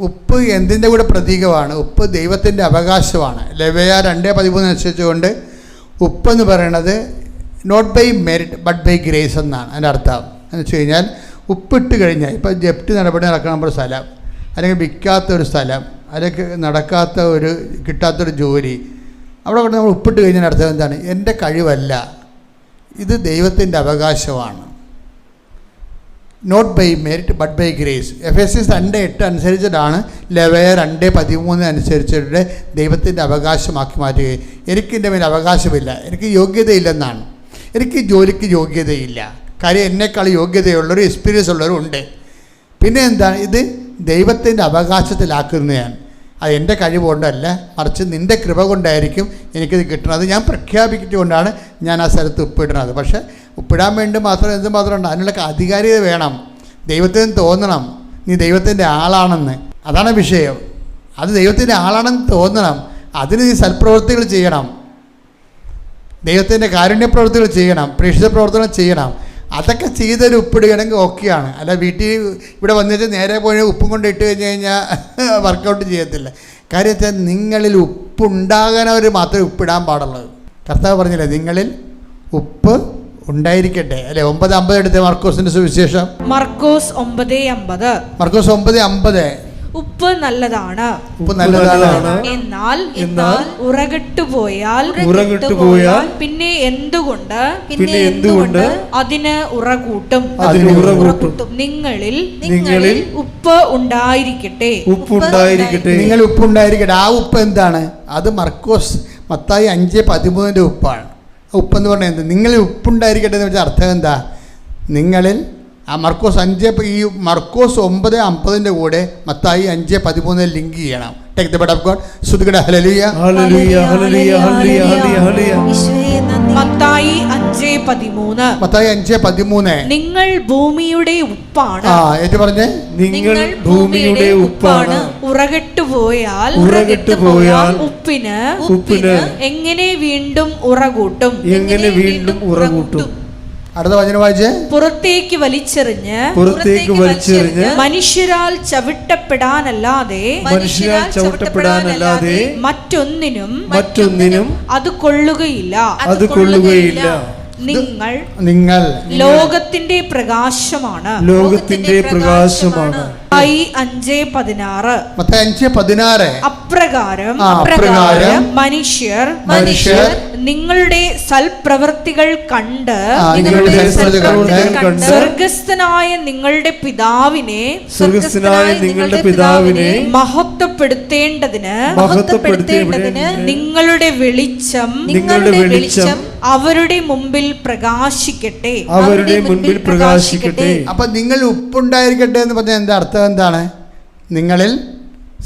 Speaker 2: ഉപ്പ് എന്തിൻ്റെ കൂടെ പ്രതീകമാണ്? ഉപ്പ് ദൈവത്തിൻ്റെ അവകാശമാണ്. ലെവ്യ 2:13 അനുസരിച്ചുകൊണ്ട് ഉപ്പെന്ന് പറയണത് not by merit but by grace എന്നാണ് അതിൻ്റെ അർത്ഥം. എന്ന് വെച്ച് കഴിഞ്ഞാൽ ഉപ്പിട്ട് കഴിഞ്ഞാൽ ഇപ്പോൾ ജപ്തി നടപടി നടക്കുന്ന ഒരു സ്ഥലം, അല്ലെങ്കിൽ വിൽക്കാത്തൊരു സ്ഥലം, അല്ലെങ്കിൽ കിട്ടാത്തൊരു ജോലി, അവിടെ കൊണ്ട് നമ്മൾ ഉപ്പിട്ട് കഴിഞ്ഞാൽ അർത്ഥം എന്താണ്? എൻ്റെ കഴിവല്ല, ഇത് ദൈവത്തിൻ്റെ അവകാശമാണ്. Not by merit but by grace. Ephesians 2:8 അനുസരിച്ചിട്ടാണ് ലെവ്യ 2:13 അനുസരിച്ചിട്ട് ദൈവത്തിൻ്റെ അവകാശമാക്കി മാറ്റുകയും എനിക്കെൻ്റെ മേൽ അവകാശമില്ല, എനിക്ക് യോഗ്യതയില്ലെന്നാണ്. എനിക്ക് ജോലിക്ക് യോഗ്യതയില്ല, കാര്യം എന്നെക്കാൾ യോഗ്യതയുള്ളൊരു എക്സ്പീരിയൻസ് ഉള്ളവരുണ്ട്. പിന്നെ എന്താണ്? ഇത് ദൈവത്തിൻ്റെ അവകാശത്തിലാക്കുന്നതാണ്. അത് എൻ്റെ കഴിവ് കൊണ്ടല്ല, മറിച്ച് നിൻ്റെ കൃപ കൊണ്ടായിരിക്കും എനിക്കിത് കിട്ടുന്നത്. ഞാൻ പ്രഖ്യാപിച്ചുകൊണ്ടാണ് ഞാൻ ആ സ്ഥലത്ത് ഉപ്പിടുന്നത്. പക്ഷേ ഉപ്പിടാൻ വേണ്ടി മാത്രം എന്തുമാത്രമുണ്ട്? അതിനുള്ള അധികാരിത വേണം. ദൈവത്തിന് തോന്നണം നീ ദൈവത്തിൻ്റെ ആളാണെന്ന്. അതാണ് വിഷയം. അത് ദൈവത്തിൻ്റെ ആളാണെന്ന് തോന്നണം. അതിന് നീ സൽപ്രവൃത്തികൾ ചെയ്യണം, ദൈവത്തിൻ്റെ കാരുണ്യ പ്രവൃത്തികൾ ചെയ്യണം, പ്രേക്ഷിത പ്രവർത്തനം ചെയ്യണം. അതൊക്കെ ചെയ്തൊരു ഉപ്പിടുകയാണെങ്കിൽ ഓക്കെയാണ്. അല്ല വീട്ടിൽ ഇവിടെ വന്നിട്ട് നേരെ പോയി ഉപ്പും കൊണ്ട് ഇട്ട് കഴിഞ്ഞാൽ വർക്കൗട്ട് ചെയ്യത്തില്ല. കാര്യം വെച്ചാൽ നിങ്ങളിൽ ഉപ്പുണ്ടാകാനവർ മാത്രമേ ഉപ്പിടാൻ പാടുള്ളൂ. കർത്താവ് പറഞ്ഞില്ലേ നിങ്ങളിൽ ഉപ്പ് ഉണ്ടായിരിക്കട്ടെ അല്ലെ. 9:50 എടുത്ത മർക്കോസിന്റെ സുവിശേഷം.
Speaker 1: മർക്കോസ് 9:50.
Speaker 2: മർക്കോസ് 9:50.
Speaker 1: ഉപ്പ് നല്ലതാണ്, എന്നാൽ ഉറകെട്ടുപോയാൽ പിന്നെ എന്തുകൊണ്ട് അതിന് ഉറകൂട്ടും. നിങ്ങളിൽ ഉപ്പ് ഉണ്ടായിരിക്കട്ടെ.
Speaker 2: നിങ്ങൾ ഉപ്പുണ്ടായിരിക്കട്ടെ. ആ ഉപ്പ് എന്താണ്? അത് മത്തായി 5:13 ഉപ്പാണ്. ഉപ്പെന്ന് പറഞ്ഞാൽ എന്ത്? നിങ്ങളിൽ ഉപ്പുണ്ടായിരിക്കട്ടെ എന്ന് വെച്ചാൽ അർത്ഥം എന്താ? നിങ്ങളിൽ ആ മർക്കോസ് 5 ഈ മർക്കോസ് 9:50 കൂടെ മത്തായി 5:13 ലിങ്ക് ചെയ്യണം. Take the word of God. ശ്രുതികട ഹല്ലേലൂയ ഹല്ലേലൂയ ഹല്ലേലൂയ ഹല്ലേലൂയ ഹല്ലേലൂയ.
Speaker 1: മത്തായി 5:13. നിങ്ങൾ ഭൂമിയുടെ ഉപ്പാണ്.
Speaker 2: ഏറ്റു പറഞ്ഞേ.
Speaker 3: നിങ്ങൾ ഭൂമിയുടെ ഉപ്പാണ്.
Speaker 1: ഉറകെട്ടുപോയാൽ ഉപ്പിന് എങ്ങനെ വീണ്ടും ഉറകൂട്ടും.
Speaker 2: അടുത്ത വചനം വായിച്ചേ.
Speaker 1: പുറത്തേക്ക് വലിച്ചെറിഞ്ഞ് മനുഷ്യരാൽ ചവിട്ടപ്പെടാനല്ലാതെ മറ്റൊന്നിനും അത് കൊള്ളുകയില്ല. നിങ്ങൾ ലോകത്തിന്റെ പ്രകാശമാണ്.
Speaker 2: 5:16.
Speaker 1: അപ്രകാരം മനുഷ്യർ നിങ്ങളുടെ സൽപ്രവൃത്തികൾ കണ്ട് സ്വർഗസ്ഥനായ നിങ്ങളുടെ പിതാവിനെ മഹത്വപ്പെടുത്തേണ്ടതിന് നിങ്ങളുടെ വെളിച്ചം അവരുടെ മുമ്പിൽ പ്രകാശിക്കട്ടെ.
Speaker 2: അപ്പൊ നിങ്ങൾ ഉപ്പുണ്ടായിരിക്കട്ടെ എന്ന് പറഞ്ഞാൽ എന്താ അർത്ഥം? എന്താണ്? നിങ്ങളിൽ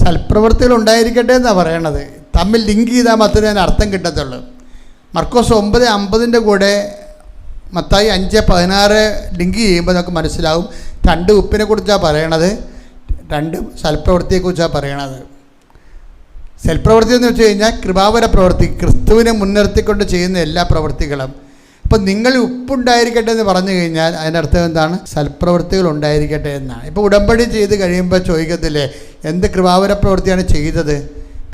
Speaker 2: സൽപ്രവൃത്തികൾ ഉണ്ടായിരിക്കട്ടെ എന്നാണ് പറയണത്. തമ്മിൽ ലിങ്ക് ചെയ്താൽ മാത്രമേ അതിന് അർത്ഥം കിട്ടത്തുള്ളൂ. മർക്കോസ് 9:50 കൂടെ മത്തായി 5:16 ലിങ്ക് ചെയ്യുമ്പോൾ നമുക്ക് മനസ്സിലാവും 2 ഉപ്പിനെ കുറിച്ചാണ് പറയണത്, 2 സൽപ്രവൃത്തിയെക്കുറിച്ചാണ് പറയണത്. സൽപ്രവൃത്തി എന്ന് വെച്ച് കഴിഞ്ഞാൽ കൃപാവര പ്രവൃത്തി, ക്രിസ്തുവിനെ മുൻനിർത്തിക്കൊണ്ട് ചെയ്യുന്ന എല്ലാ പ്രവൃത്തികളും. അപ്പം നിങ്ങൾ ഉപ്പുണ്ടായിരിക്കട്ടെ എന്ന് പറഞ്ഞു കഴിഞ്ഞാൽ അതിൻ്റെ അർത്ഥം എന്താണ്? സൽപ്രവൃത്തികൾ ഉണ്ടായിരിക്കട്ടെ എന്നാണ്. ഇപ്പോൾ ഉടമ്പടി ചെയ്ത് കഴിയുമ്പോൾ ചോദിക്കത്തില്ലേ, എന്ത് കൃപാവര പ്രവൃത്തിയാണ് ചെയ്തത്?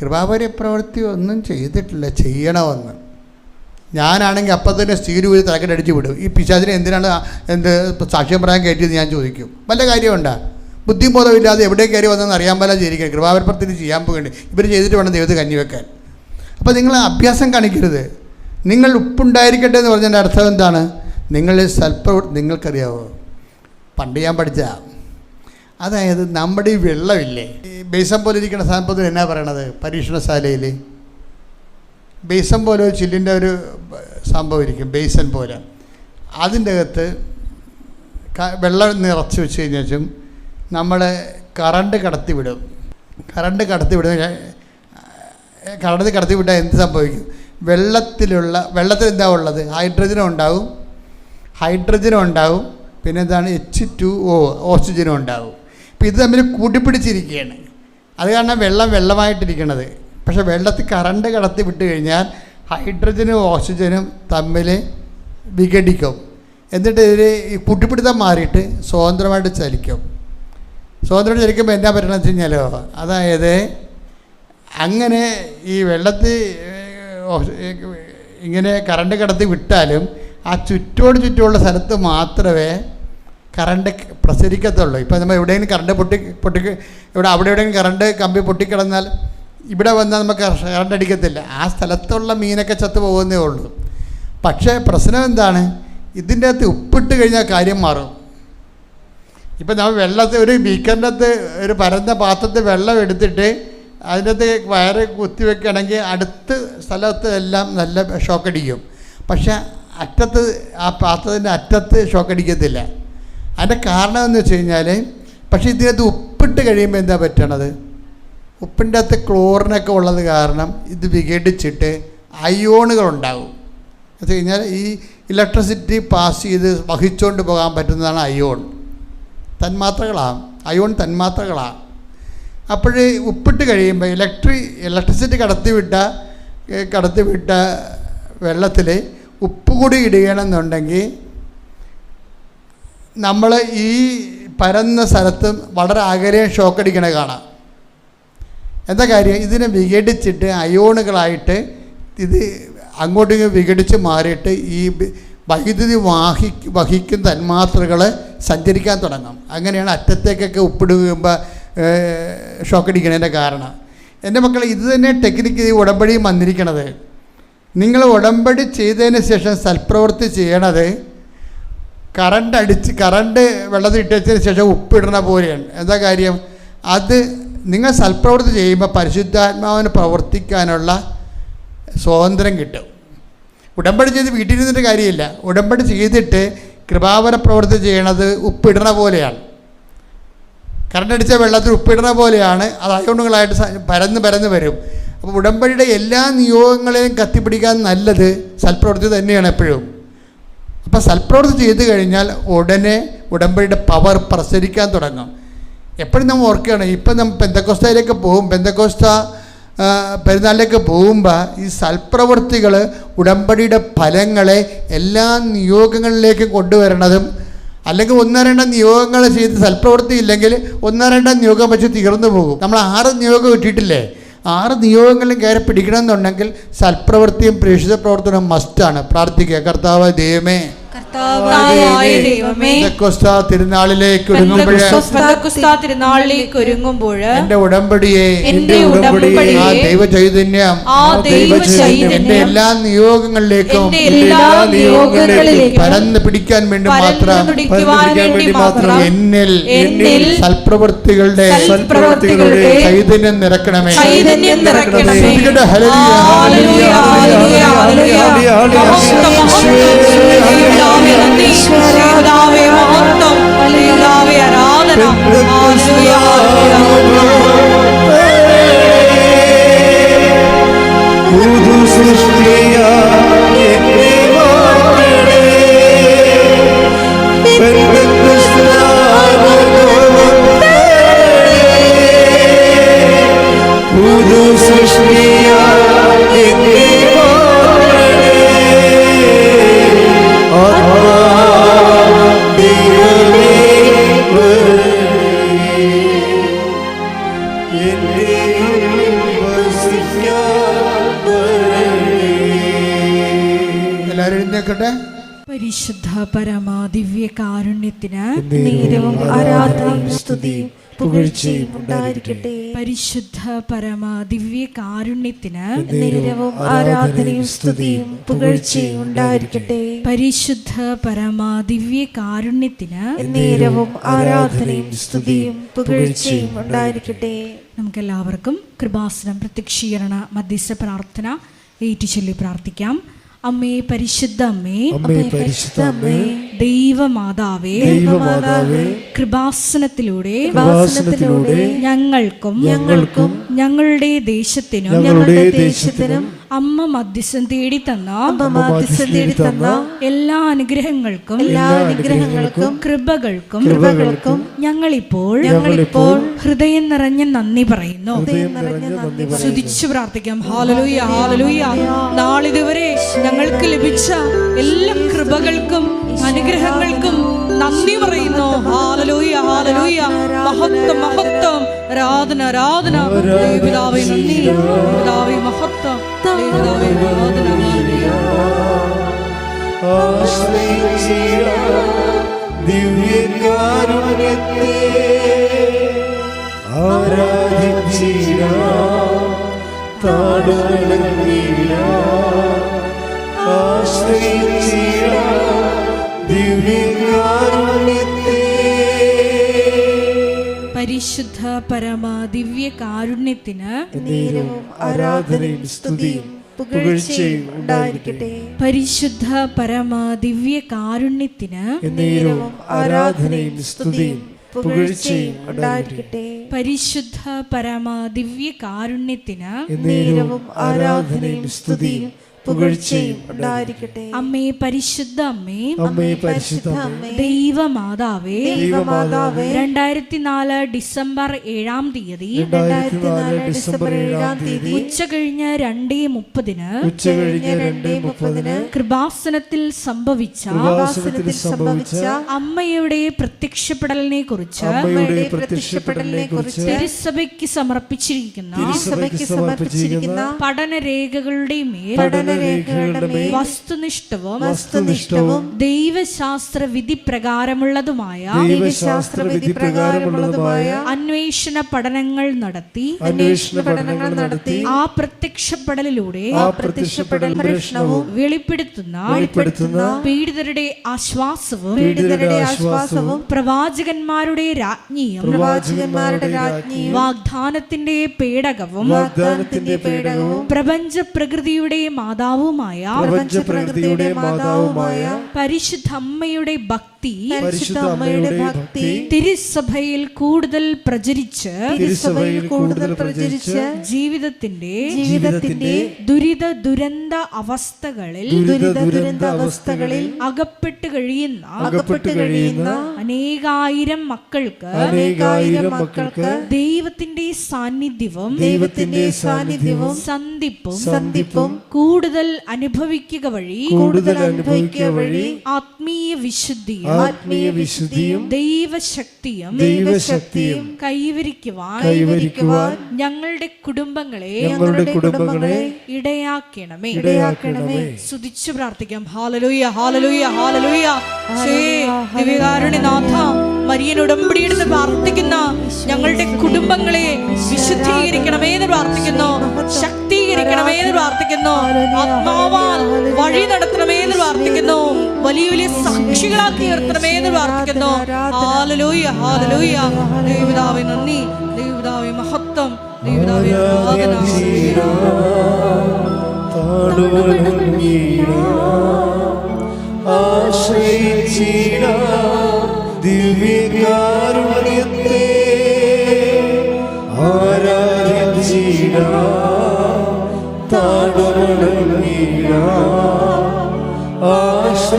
Speaker 2: കൃപാവര പ്രവൃത്തി ഒന്നും ചെയ്തിട്ടില്ല, ചെയ്യണമെന്ന്. ഞാനാണെങ്കിൽ അപ്പം തന്നെ സ്റ്റീൽ ഊരി തലക്കെട്ടടിച്ച് വിടും. ഈ പിശാചിനെ എന്തിനാണ് സാക്ഷ്യം പറയാൻ കയറ്റിയത് ഞാൻ ചോദിക്കും. വല്ല കാര്യമുണ്ടോ? ബുദ്ധിബോധമില്ലാതെ എവിടെ കയറി വന്നതെന്ന് അറിയാൻ പോലെ ചെയ്തിരിക്കുക. കൃപാവര പ്രവൃത്തി ചെയ്യാൻ പോകേണ്ടി ഇവർ ചെയ്തിട്ട് വേണം ദൈവത്തെ കഞ്ഞി വെക്കാൻ. അപ്പോൾ നിങ്ങൾ അഭ്യാസം കാണിക്കരുത്. നിങ്ങൾ ഉപ്പുണ്ടായിരിക്കട്ടെ എന്ന് പറഞ്ഞതിൻ്റെ അർത്ഥം എന്താണ്? നിങ്ങളിൽ നിങ്ങൾക്കറിയാവോ, പണ്ട് ഞാൻ പഠിച്ച, അതായത് നമ്മുടെ ഈ വെള്ളമില്ലേ, ഈ ബേസം പോലെ ഇരിക്കുന്ന സാധനത്തിൽ എന്നാ പറയണത്? പരീക്ഷണശാലയിൽ ബേസം പോലെ ഒരു ചില്ലിൻ്റെ ഒരു സംഭവം ഇരിക്കും, ബേസൻ പോലെ. അതിൻ്റെ അകത്ത് വെള്ളം നിറച്ച് വെച്ച് കഴിഞ്ഞാൽ നമ്മൾ കറണ്ട് കടത്തി വിടും. കറണ്ട് കടത്തി വിട്ടാൽ എന്ത് സംഭവിക്കും? വെള്ളത്തിൽ എന്താ ഉള്ളത്? ഹൈഡ്രജനും ഉണ്ടാവും, പിന്നെ എന്താണ് H2O, ഓക്സിജനും ഉണ്ടാവും. ഇപ്പം ഇത് തമ്മിൽ കൂട്ടിപ്പിടിച്ചിരിക്കുകയാണ്. അത് കാരണം വെള്ളമായിട്ടിരിക്കണത്. പക്ഷേ വെള്ളത്തിൽ കറണ്ട് കടത്തി വിട്ട് കഴിഞ്ഞാൽ ഹൈഡ്രജനും ഓക്സിജനും തമ്മിൽ വിഘടിക്കും. എന്നിട്ട് ഇതിൽ ഈ കൂട്ടിപ്പിടുത്തം മാറിയിട്ട് സ്വതന്ത്രമായിട്ട് ചലിക്കും. സ്വതന്ത്രമായിട്ട് ചലിക്കുമ്പോൾ എന്താ പറ്റണമെന്ന് വെച്ച് കഴിഞ്ഞാലോ, അതായത് അങ്ങനെ ഈ വെള്ളത്തിൽ ഇങ്ങനെ കറണ്ട് കടത്തി വിട്ടാലും ആ ചുറ്റുമുള്ള സ്ഥലത്ത് മാത്രമേ കറണ്ട് പ്രസരിക്കത്തുള്ളൂ. ഇപ്പോൾ നമ്മൾ എവിടെയെങ്കിലും കറണ്ട് അവിടെ എവിടെയെങ്കിലും കറണ്ട് കമ്പി പൊട്ടിക്കിടന്നാൽ ഇവിടെ വന്നാൽ നമുക്ക് കറണ്ട് അടിക്കത്തില്ല. ആ സ്ഥലത്തുള്ള മീനൊക്കെ ചത്തു പോകുന്നേ ഉള്ളൂ. പക്ഷേ പ്രശ്നം എന്താണ്? ഇതിൻ്റെ അകത്ത് ഉപ്പിട്ട് കഴിഞ്ഞാൽ കാര്യം മാറും. ഇപ്പം നമ്മൾ വെള്ളത്തിൽ ഒരു ബീക്കറിൻ്റെ അകത്ത് ഒരു പരന്ന പാത്രത്തിൽ വെള്ളം എടുത്തിട്ട് അതിൻ്റെ അകത്ത് വയറ് കുത്തി വെക്കുകയാണെങ്കിൽ അടുത്ത സ്ഥലത്ത് എല്ലാം നല്ല ഷോക്കടിക്കും. പക്ഷേ ആ പാത്രത്തിൻ്റെ അറ്റത്ത് ഷോക്കടിക്കത്തില്ല. അതിൻ്റെ കാരണം എന്ന് വെച്ച് കഴിഞ്ഞാൽ, പക്ഷേ ഇതിനകത്ത് ഉപ്പിട്ട് കഴിയുമ്പോൾ എന്താ പറ്റണത്? ഉപ്പിൻ്റെ അകത്ത് ക്ലോറിനൊക്കെ ഉള്ളത് കാരണം ഇത് വിഘടിച്ചിട്ട് അയോണുകളുണ്ടാകും. എന്ന് വെച്ച് കഴിഞ്ഞാൽ ഈ ഇലക്ട്രിസിറ്റി പാസ് ചെയ്ത് വഹിച്ചുകൊണ്ട് പോകാൻ പറ്റുന്നതാണ് അയോൺ തന്മാത്രകളാണ്. അപ്പോഴേ ഉപ്പിട്ട് കഴിയുമ്പോൾ ഇലക്ട്രിസിറ്റി കടത്തിവിട്ട വെള്ളത്തിൽ ഉപ്പ് കൂടി ഇടുകയാണെന്നുണ്ടെങ്കിൽ നമ്മൾ ഈ പരന്ന സ്ഥലത്തും വളരെ അകലെ ഷോക്കടിക്കണ കാണാം. എന്താ കാര്യം? ഇതിനെ വിഘടിച്ചിട്ട് അയോണുകളായിട്ട് ഇത് അങ്ങോട്ടും വിഘടിച്ച് മാറിയിട്ട് ഈ വൈദ്യുതി വഹിക്കുന്ന തന്മാത്രകൾ സഞ്ചരിക്കാൻ തുടങ്ങും. അങ്ങനെയാണ് അറ്റത്തേക്കൊക്കെ ഉപ്പിടുമ്പോൾ ഷോക്കടിക്കണതിൻ്റെ കാരണം. എൻ്റെ മക്കളെ, ഇത് തന്നെ ടെക്നിക്ക് ഈ ഉടമ്പടി വന്നിരിക്കണത്. നിങ്ങൾ ഉടമ്പടി ചെയ്തതിന് ശേഷം സൽപ്രവൃത്തി ചെയ്യണത് കറണ്ട് വെള്ളത്തിൽ ഇട്ടതിന് ശേഷം ഉപ്പിടണ പോലെയാണ്. എന്താ കാര്യം? അത് നിങ്ങൾ സൽപ്രവൃത്തി ചെയ്യുമ്പോൾ പരിശുദ്ധാത്മാവിന് പ്രവർത്തിക്കാനുള്ള സ്വാതന്ത്ര്യം കിട്ടും. ഉടമ്പടി ചെയ്ത് വീട്ടിലിരുന്നിട്ട് കാര്യമില്ല. ഉടമ്പടി ചെയ്തിട്ട് കൃപാവര പ്രവൃത്തി ചെയ്യണത് ഉപ്പിടണ പോലെയാണ്. കറണ്ടടിച്ച വെള്ളത്തിൽ ഉപ്പിടണ പോലെയാണ്. അത് അയോണുകളായിട്ട് പരന്ന് വരും. അപ്പോൾ ഉടമ്പടിയുടെ എല്ലാ നിയോഗങ്ങളെയും കത്തിപ്പിടിക്കാൻ നല്ലത് സൽപ്രവൃത്തി തന്നെയാണ് എപ്പോഴും. അപ്പോൾ സൽപ്രവൃത്തി ചെയ്ത് കഴിഞ്ഞാൽ ഉടനെ ഉടമ്പടിയുടെ പവർ പ്രസരിക്കാൻ തുടങ്ങും. എപ്പോഴും നമ്മൾ ഓർക്കുകയാണ്, ഇപ്പം നമ്മൾ പെന്തക്കോസ്തയിലേക്ക് പോകും, പെന്തക്കോസ്ത പെരുന്നാളിലേക്ക് പോകുമ്പോൾ ഈ സൽപ്രവൃത്തികൾ ഉടമ്പടിയുടെ ഫലങ്ങളെ എല്ലാ നിയോഗങ്ങളിലേക്കും കൊണ്ടുവരണതും, അല്ലെങ്കിൽ 1-2 നിയോഗങ്ങൾ ചെയ്ത് സൽപ്രവൃത്തി ഇല്ലെങ്കിൽ 1-2 നിയോഗം വെച്ച് തീർന്നു പോകും. നമ്മൾ 6 നിയോഗം ഇട്ടിട്ടില്ലേ? 6 നിയോഗങ്ങളും കയറി പിടിക്കണമെന്നുണ്ടെങ്കിൽ സൽപ്രവൃത്തിയും പ്രേക്ഷിത പ്രവർത്തനവും മസ്റ്റാണ്. പ്രാർത്ഥിക്കുക, കർത്താവായ ദൈവമേ, തിരുനാളിലേക്ക് ഒരുങ്ങുമ്പോൾ എന്റെ ഉടമ്പടിയെ ആ ദൈവ ചൈതന്യം എന്റെ എല്ലാ നിയോഗങ്ങളിലേക്കും പരന്ന് പിടിക്കാൻ വേണ്ടി മാത്രം എന്നിൽ സൽപ്രവൃത്തികളുടെ ചൈതന്യം നിറക്കണമേ.
Speaker 1: പരമാ ദിവ്യ കാരുണ്യത്തിന്
Speaker 3: നേരവും ആരാധനയും സ്തുതിയും പുകഴ്ചയും ഉണ്ടായിരിക്കട്ടെ.
Speaker 1: പരിശുദ്ധ പരമാ ദിവ്യ കാരുണ്യത്തിന്
Speaker 3: നേരവും ആരാധനയും സ്തുതിയും പുകഴ്ചയും ഉണ്ടായിരിക്കട്ടെ.
Speaker 1: പരിശുദ്ധ പരമാ ദിവ്യ കാരുണ്യത്തിന്
Speaker 3: നേരവും ആരാധനയും സ്തുതിയും പുകഴ്ചയും ഉണ്ടായിരിക്കട്ടെ.
Speaker 1: നമുക്കെല്ലാവർക്കും കൃപാസനം പ്രത്യക്ഷീകരണ മധ്യസ്ഥ പ്രാർത്ഥന ഏറ്റുചൊല്ലി പ്രാർത്ഥിക്കാം. അമ്മേ പരിശുദ്ധ അമ്മേ,
Speaker 3: അമ്മേ പരിശുദ്ധ അമ്മേ,
Speaker 1: ദൈവമാതാവേ,
Speaker 3: ദൈവമാതാവേ,
Speaker 1: കൃപാസനത്തിലൂടെ
Speaker 3: ഞങ്ങൾക്കും
Speaker 1: ഞങ്ങളുടെ ദേശത്തിനും അമ്മ മധ്യസ്ഥം തേടി തന്ന എല്ലാ അനുഗ്രഹങ്ങൾക്കും കൃപകൾക്കും ഞങ്ങളിപ്പോൾ ഹൃദയം നിറഞ്ഞ നന്ദി പറയുന്നു. സ്തുതിച്ചു പ്രാർത്ഥിക്കാം. ഹല്ലേലൂയ, ഹല്ലേലൂയ. നാളിതുവരെ ഞങ്ങൾക്ക് ലഭിച്ച എല്ലാ കൃപകൾക്കും അനുഗ്രഹങ്ങൾക്കും നന്ദി പറയുന്നു. ഹല്ലേലൂയ, ഹല്ലേലൂയ. മഹത്വം, മഹത്വം, ആരാധന, ആരാധന. പിതാവേ നന്ദി, പിതാവേ മഹത്വം, പിതാവേ ആരാധന.
Speaker 3: ദിവ്യകാരുണ്യത്തെ ആരാധിച്ചിടാം, താടുവണങ്ങിടാം, ആശ്രയിച്ചിടാം ദിവ്യകാരുണ്യത്തെ.
Speaker 1: പരിശുദ്ധ പരമാ ദിവ്യ കാരുണ്യത്തിന്
Speaker 3: നേരവും ആരാധനയും സ്തുതിയും പുകഴ്ചയും ഉണ്ടായിരിക്കട്ടെ.
Speaker 1: പരിശുദ്ധ പരമാ ദിവ്യ കാരുണ്യത്തിന്
Speaker 3: നേരവും ആരാധനയും സ്തുതിയും പുകഴ്ചയും ഉണ്ടായിരിക്കട്ടെ.
Speaker 1: പരിശുദ്ധ പരമാ ദിവ്യ കാരുണ്യത്തിന്
Speaker 3: നേരവും ആരാധനയും സ്തുതിയും പുകഴ്ചയും ഉണ്ടായിരിക്കട്ടെ.
Speaker 1: അമ്മേ പരിശുദ്ധ അമ്മേ,
Speaker 3: അമ്മേ പരിശുദ്ധ അമ്മേ,
Speaker 1: ദൈവമാതാവേ,
Speaker 3: ദൈവമാതാവേ,
Speaker 1: 2004 ഡിസംബർ 7-ാം തീയതി
Speaker 3: ഡിസംബർ 7-ാം തീയതി
Speaker 1: ഉച്ച കഴിഞ്ഞ് 2:30
Speaker 3: ഉച്ചകഴിഞ്ഞ് 2:30
Speaker 1: കൃപാസനത്തിൽ സംഭവിച്ച അമ്മയുടെ പ്രത്യക്ഷപ്പെടലിനെ കുറിച്ച് തിരുസഭയ്ക്ക് സമർപ്പിച്ചിരിക്കുന്ന പഠനരേഖകളുടെ മേൽ വസ്തുനിഷ്ഠവും ദൈവശാസ്ത്ര വിധി പ്രകാരമുള്ളതുമായ അന്വേഷണ പഠനങ്ങൾ നടത്തി ആ പ്രത്യക്ഷപ്പെടലിലൂടെ വെളിപ്പെടുത്തുന്ന പീഡിതരുടെ ആശ്വാസവും പ്രവാചകന്മാരുടെ രാജ്ഞിയും വാഗ്ദാനത്തിന്റെ പേടകവും പ്രപഞ്ച പ്രകൃതിയുടെ മാതാവുമായ പരിശുദ്ധമ്മയുടെ ഭക്തി തിരുസഭയിൽ കൂടുതൽ പ്രചരിച്ച് ജീവിതത്തിന്റെ ദുരിത ദുരന്ത അവസ്ഥകളിൽ അകപ്പെട്ട് കഴിയുന്ന അനേകായിരം മക്കൾക്ക് ദൈവത്തിന്റെ സാന്നിധ്യവും സന്ധിപ്പും കൂടുതൽ അനുഭവിക്കുക വഴി ആത്മീയ വിശുദ്ധിയും ദൈവശക്തിയും കൈവരിക്കുവാൻ ഞങ്ങളുടെ കുടുംബങ്ങളെ ഇടയാക്കണമേ. സ്തുതിച്ചു പ്രാർത്ഥിക്കാം. ഹല്ലേലൂയ, ഹല്ലേലൂയ, ഹല്ലേലൂയ. ദിവ്യകാരുണ്യനാഥ, മരിയൻ ഉടമ്പടിയെടുത്ത് പ്രാർത്ഥിക്കുന്ന ഞങ്ങളുടെ കുടുംബങ്ങളെ വിശുദ്ധീകരിക്കണമേ എന്ന് പ്രാർത്ഥിക്കുന്നു, ശക്തീകരിക്കണമേ എന്ന് പ്രാർത്ഥിക്കുന്നു, ആത്മാവാൽ വഴി നടത്തണമേ എന്ന് പ്രാർത്ഥിക്കുന്നു, വലിയ വലിയ സാക്ഷികളാക്കി ഉയർത്തണമേ എന്ന് പ്രാർത്ഥിക്കുന്നു. Hallelujah, hallelujah. ദൈവപിതാവേ നന്ദി, ദൈവപിതാവേ മഹത്വം, ദൈവപിതാവേ ആരാധന.
Speaker 3: ദിവ്യകാരുണ്യത്തെ ആരാധിച്ചിടാം,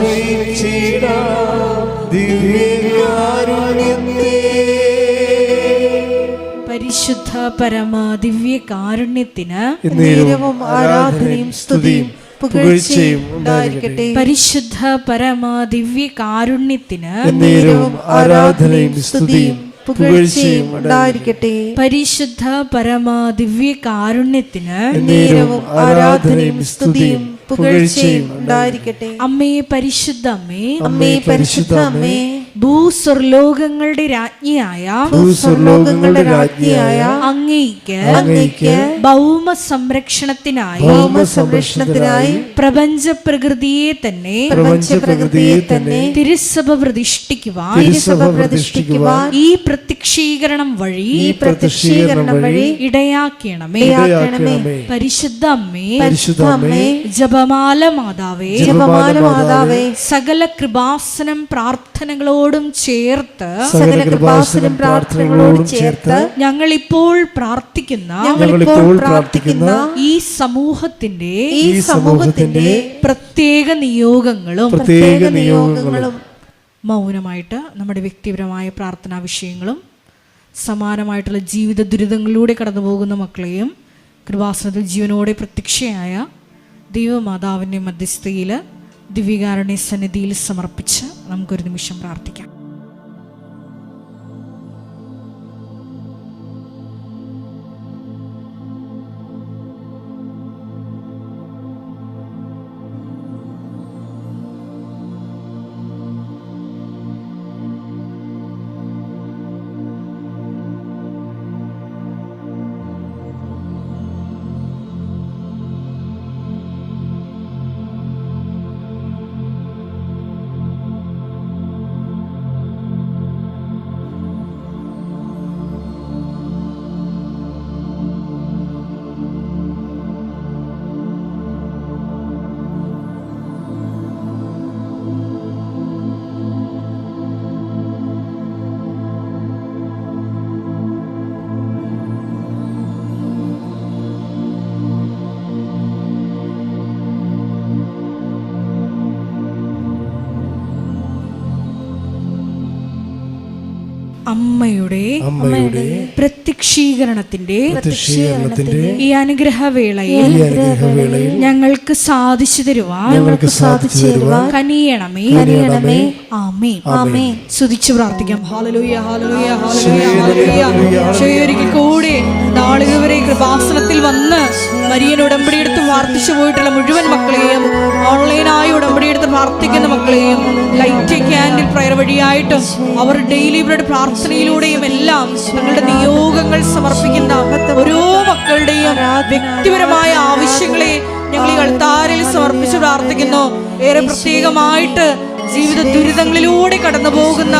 Speaker 3: ആശ്രയിച്ചിടാം ദിവ്യകാരുണ്യത്തെ.
Speaker 1: പരിശുദ്ധ പരമാ ദിവ്യ കാരുണ്യത്തിന്
Speaker 3: നേരവും ആരാധനയും സ്തുതിയും പുകഴ്ചയും ഉണ്ടായിരിക്കട്ടെ.
Speaker 1: പരിശുദ്ധ പരമാ ദിവ്യ കാരുണ്യത്തിന്
Speaker 3: നേരവും ആരാധനയും സ്തുതിയും പുകഴ്ചയും ഉണ്ടായിരിക്കട്ടെ.
Speaker 1: പരിശുദ്ധ പരമാ ദിവ്യ കാരുണ്യത്തിന്
Speaker 3: നേരവും ആരാധനയും സ്തുതിയും
Speaker 1: പുകഴ്ചയും ഉണ്ടായിരിക്കട്ടെ. അമ്മേ പരിശുദ്ധ അമ്മേ,
Speaker 3: അമ്മേ പരിശുദ്ധ അമ്മേ,
Speaker 1: ഭൂസ്വർലോകങ്ങളുടെ രാജ്ഞിയായ അങ്ങേയ്ക്ക് ഭൗമ സംരക്ഷണത്തിനായി പ്രപഞ്ച പ്രകൃതിയെ തന്നെ തിരുസഭ പ്രതിഷ്ഠിക്കുവാൻ ഈ പ്രത്യക്ഷീകരണം വഴി ഇടയാക്കണമേ. പരിശുദ്ധ അമ്മേ, ജപമാല മാതാവേ, സകല കൃപാസനം പ്രാർത്ഥനകളോടും ചേർത്ത് ഞങ്ങളിപ്പോൾ പ്രാർത്ഥിക്കുന്ന ഈ സമൂഹത്തിന്റെ പ്രത്യേക നിയോഗങ്ങളും മൗനമായിട്ട് നമ്മുടെ വ്യക്തിപരമായ പ്രാർത്ഥനാ വിഷയങ്ങളും സമാനമായിട്ടുള്ള ജീവിത ദുരിതങ്ങളിലൂടെ കടന്നു പോകുന്ന മക്കളെയും കൃപാസനത്തിൽ ജീവനോടെ പ്രത്യക്ഷയായ ദൈവമാതാവിൻ്റെ മധ്യസ്ഥയിൽ ദിവ്യകാരുണ്യ സന്നിധിയിൽ സമർപ്പിച്ച് നമുക്കൊരു നിമിഷം പ്രാർത്ഥിക്കാം. അമ്മയുടെ പ്രത്യക്ഷീകരണത്തിന്റെ ഈ അനുഗ്രഹവേളയിൽ ഞങ്ങൾക്ക് സാധിച്ചു തരുവാൻ കനിയണമേ. ആമേൻ. സ്തുതിച്ചു പ്രാർത്ഥിക്കാം. ഹല്ലേലൂയ, ഹല്ലേലൂയ, ഹല്ലേലൂയ, ഹല്ലേലൂയ. ഒരിക്കൽ കൂടി നാളിതുവരെ കൃപാസനത്തിൽ വന്ന് മരിയൻ ഉടമ്പടി എടുത്ത് പ്രാർത്ഥിച്ചു പോയിട്ടുള്ള മുഴുവൻ മക്കളെയും, ഓൺലൈനായി ഉടമ്പടി എടുത്ത് പ്രാർത്ഥിക്കുന്ന മക്കളെയും, ലൈറ്റ് ക്യാൻഡിൽ പ്രയർ വഴിയായിട്ടും അവർ ഡെയിലി ഇവരുടെ പ്രാർത്ഥനയിലൂടെയും എല്ലാം തങ്ങളുടെ നിയോഗങ്ങൾ സമർപ്പിക്കുന്ന ഓരോ മക്കളുടെയും വ്യക്തിപരമായ ആവശ്യങ്ങളെ ഞങ്ങൾ ഈ അൾത്താരയിൽ സമർപ്പിച്ച് പ്രാർത്ഥിക്കുന്നു. ഏറെ പ്രത്യേകമായിട്ട് ജീവിത ദുരിതങ്ങളിലൂടെ കടന്നു പോകുന്ന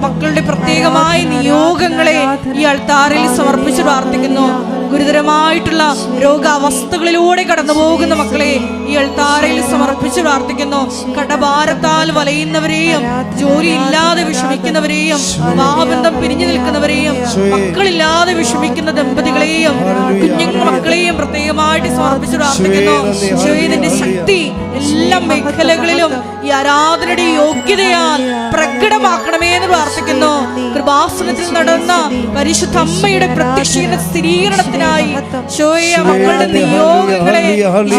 Speaker 1: മക്കളുടെ പ്രത്യേകമായ നിയോഗങ്ങളെ ഈ അൾത്താരയിൽ സമർപ്പിച്ച് പ്രാർത്ഥിക്കുന്നു. ഗുരുതരമായിട്ടുള്ള രോഗാവസ്ഥകളിലൂടെ കടന്നു പോകുന്ന മക്കളെ ഈ അൾത്താരയിൽ സമർപ്പിച്ച് പ്രാർത്ഥിക്കുന്നു. കടഭാരത്താൽ വലയുന്നവരെയും, ജോലി ഇല്ലാതെ വിഷമിക്കുന്നവരെയും, വിവാഹബന്ധം പിരിഞ്ഞു നിൽക്കുന്നവരെയും, മക്കളില്ലാതെ വിഷമിക്കുന്ന ദമ്പതികളെയും, കുഞ്ഞുങ്ങൾ മക്കളെയും പ്രത്യേകമായിട്ട് സമർപ്പിച്ച് പ്രാർത്ഥിക്കുന്നു. ഈശോയുടെ ശക്തി എല്ലാ മേഖലകളിലും ഈ ആരാധനയുടെ യോഗ്യതയാൽ പ്രകടമാക്കണമേ എന്ന് പ്രാർത്ഥിക്കുന്നു. കൃപാസനത്തിൽ നടന്ന പരിശുദ്ധ അമ്മയുടെ പ്രത്യക്ഷീകരണ സ്ഥിരീകരണത്തിനായി മക്കളുടെ നിയോഗങ്ങളെ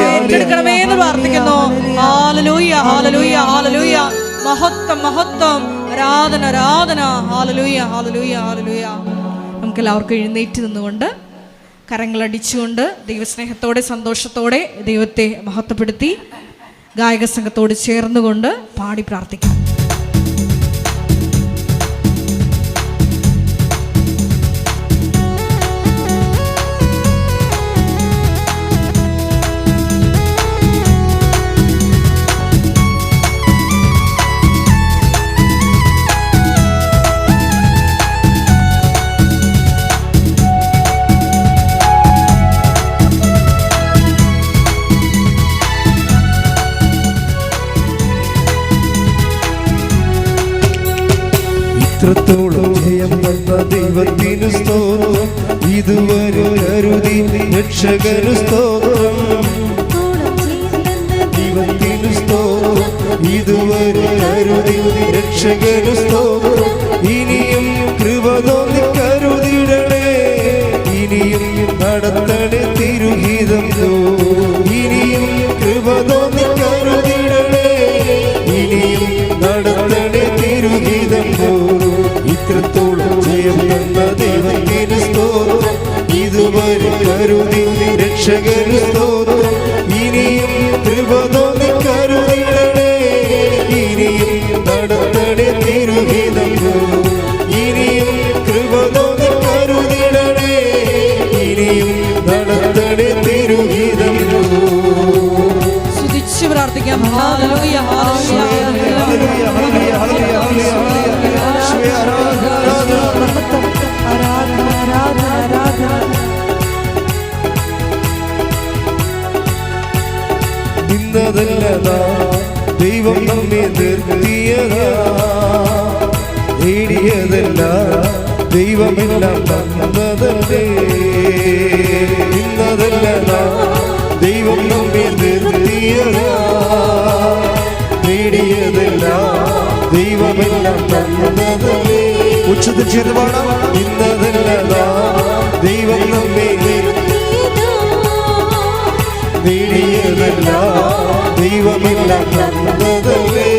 Speaker 1: ഏറ്റെടുക്കണമേ എന്ന് പ്രാർത്ഥിക്കുന്നു. ഹല്ലേലൂയ, ഹല്ലേലൂയ, ഹല്ലേലൂയ. മഹത്വം, മഹത്വം, ആരാധന, ആരാധന. ഹല്ലേലൂയ, ഹല്ലേലൂയ, ഹല്ലേലൂയ. നമുക്ക് എല്ലാവർക്കും എഴുന്നേറ്റ് നിന്നുകൊണ്ട് കരങ്ങളടിച്ചുകൊണ്ട് ദൈവസ്നേഹത്തോടെ സന്തോഷത്തോടെ ദൈവത്തെ മഹത്വപ്പെടുത്തി ഗായക സംഘത്തോട് ചേർന്നുകൊണ്ട് പാടി പ്രാർത്ഥിക്കാം.
Speaker 3: ഇത്രത്തോളം ജയം തന്ന ദൈവത്തിനു സ്തോത്രം, ഇതുവരെ കരുതി രക്ഷകനു സ്തോത്രം. ദൈവത്തിനു സ്തോത്രം, ഇതുവരെ കരുതി രക്ഷകനു സ്തോത്രം. ഇനിയും കൃപ തോന്നി കരുതിടണേ, ഇനിയും നടത്തണേ തിരുഹിതം. ഇനിയും കൃപ തോന്നി കരുതിടണേ, ഇനിയും നടത്തണേ തിരുഹിതം. ഇത്രത്തോളം ജയം തന്ന ദൈവത്തിനു സ്തോത്രം, ഇതുവരെ കരുതി രക്ഷകനു സ്തോത്രം. ഇനിയും കൃപ
Speaker 1: പ്രാർത്ഥിക്കാം. ഹല്ലേലൂയ, ഹല്ലേലൂയ,
Speaker 3: ഹല്ലേലൂയ, ഹല്ലേലൂയ, ഹല്ലേലൂയ, ഹല്ലേലൂയ. യേശുവേ ആരാധന, ആരാധന.
Speaker 4: ആരാധന, ആരാധന, ആരാധന.
Speaker 3: ഇന്നതല്ലതാ ദൈവം നമ്മെ നിർത്തിയതാ, നേടിയതല്ല ദൈവമെല്ലാം തന്നതല്ലേ. ഇന്നതല്ലതാ ദൈവം നമ്മെ നിർത്തിയതാ, നേടിയതല്ല ദൈവമെല്ലാം തന്നതല്ലേ. ഉച്ചത്തിൽ ചേർന്ന് പാടാം. ഇന്നതല്ലതാ ദൈവം നമ്മെ നേടിയതല്ല ദൈവമെല്ലാം തന്നതല്ലേ.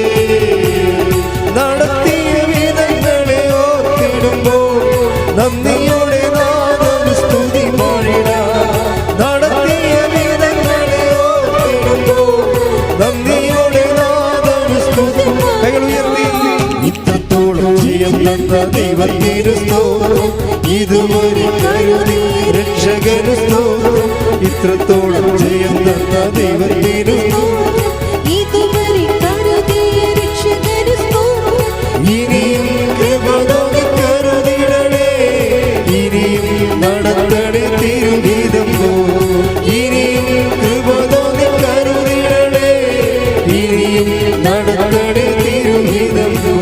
Speaker 3: നടത്തിയ വിധങ്ങളെ ഓർത്തിടുമ്പോൾ നന്ദിയോടെ നാദം സ്തുതി പാടിടാം. നടത്തിയ വിധങ്ങളെ ഓർത്തിടുമ്പോൾ നന്ദിയോടെ നാദം സ്തുതി. കൈകൾ ഉയർത്തി. ഇത്രത്തോളം ജയം തന്ന ദൈവത്തിന് സ്തോത്രം, ഇതുവരെ കരുതി രക്ഷകന് സ്തോത്രം. ഇത്രത്തോളം ജയം തന്ന ദൈവത്തിന്
Speaker 4: ഇതുവരെ കരുതിയ രക്ഷകന് സ്തോത്രം.
Speaker 3: ഇനിയും കൃപ തോന്നി കരുതിടണേ, ഇനിയും നടത്തണേ തിരുഹിതം പോ. ഇനിയും കൃപ തോന്നി കരുതിടണേ, ഇനിയും നടത്തണേ തിരുഹിതം പോ.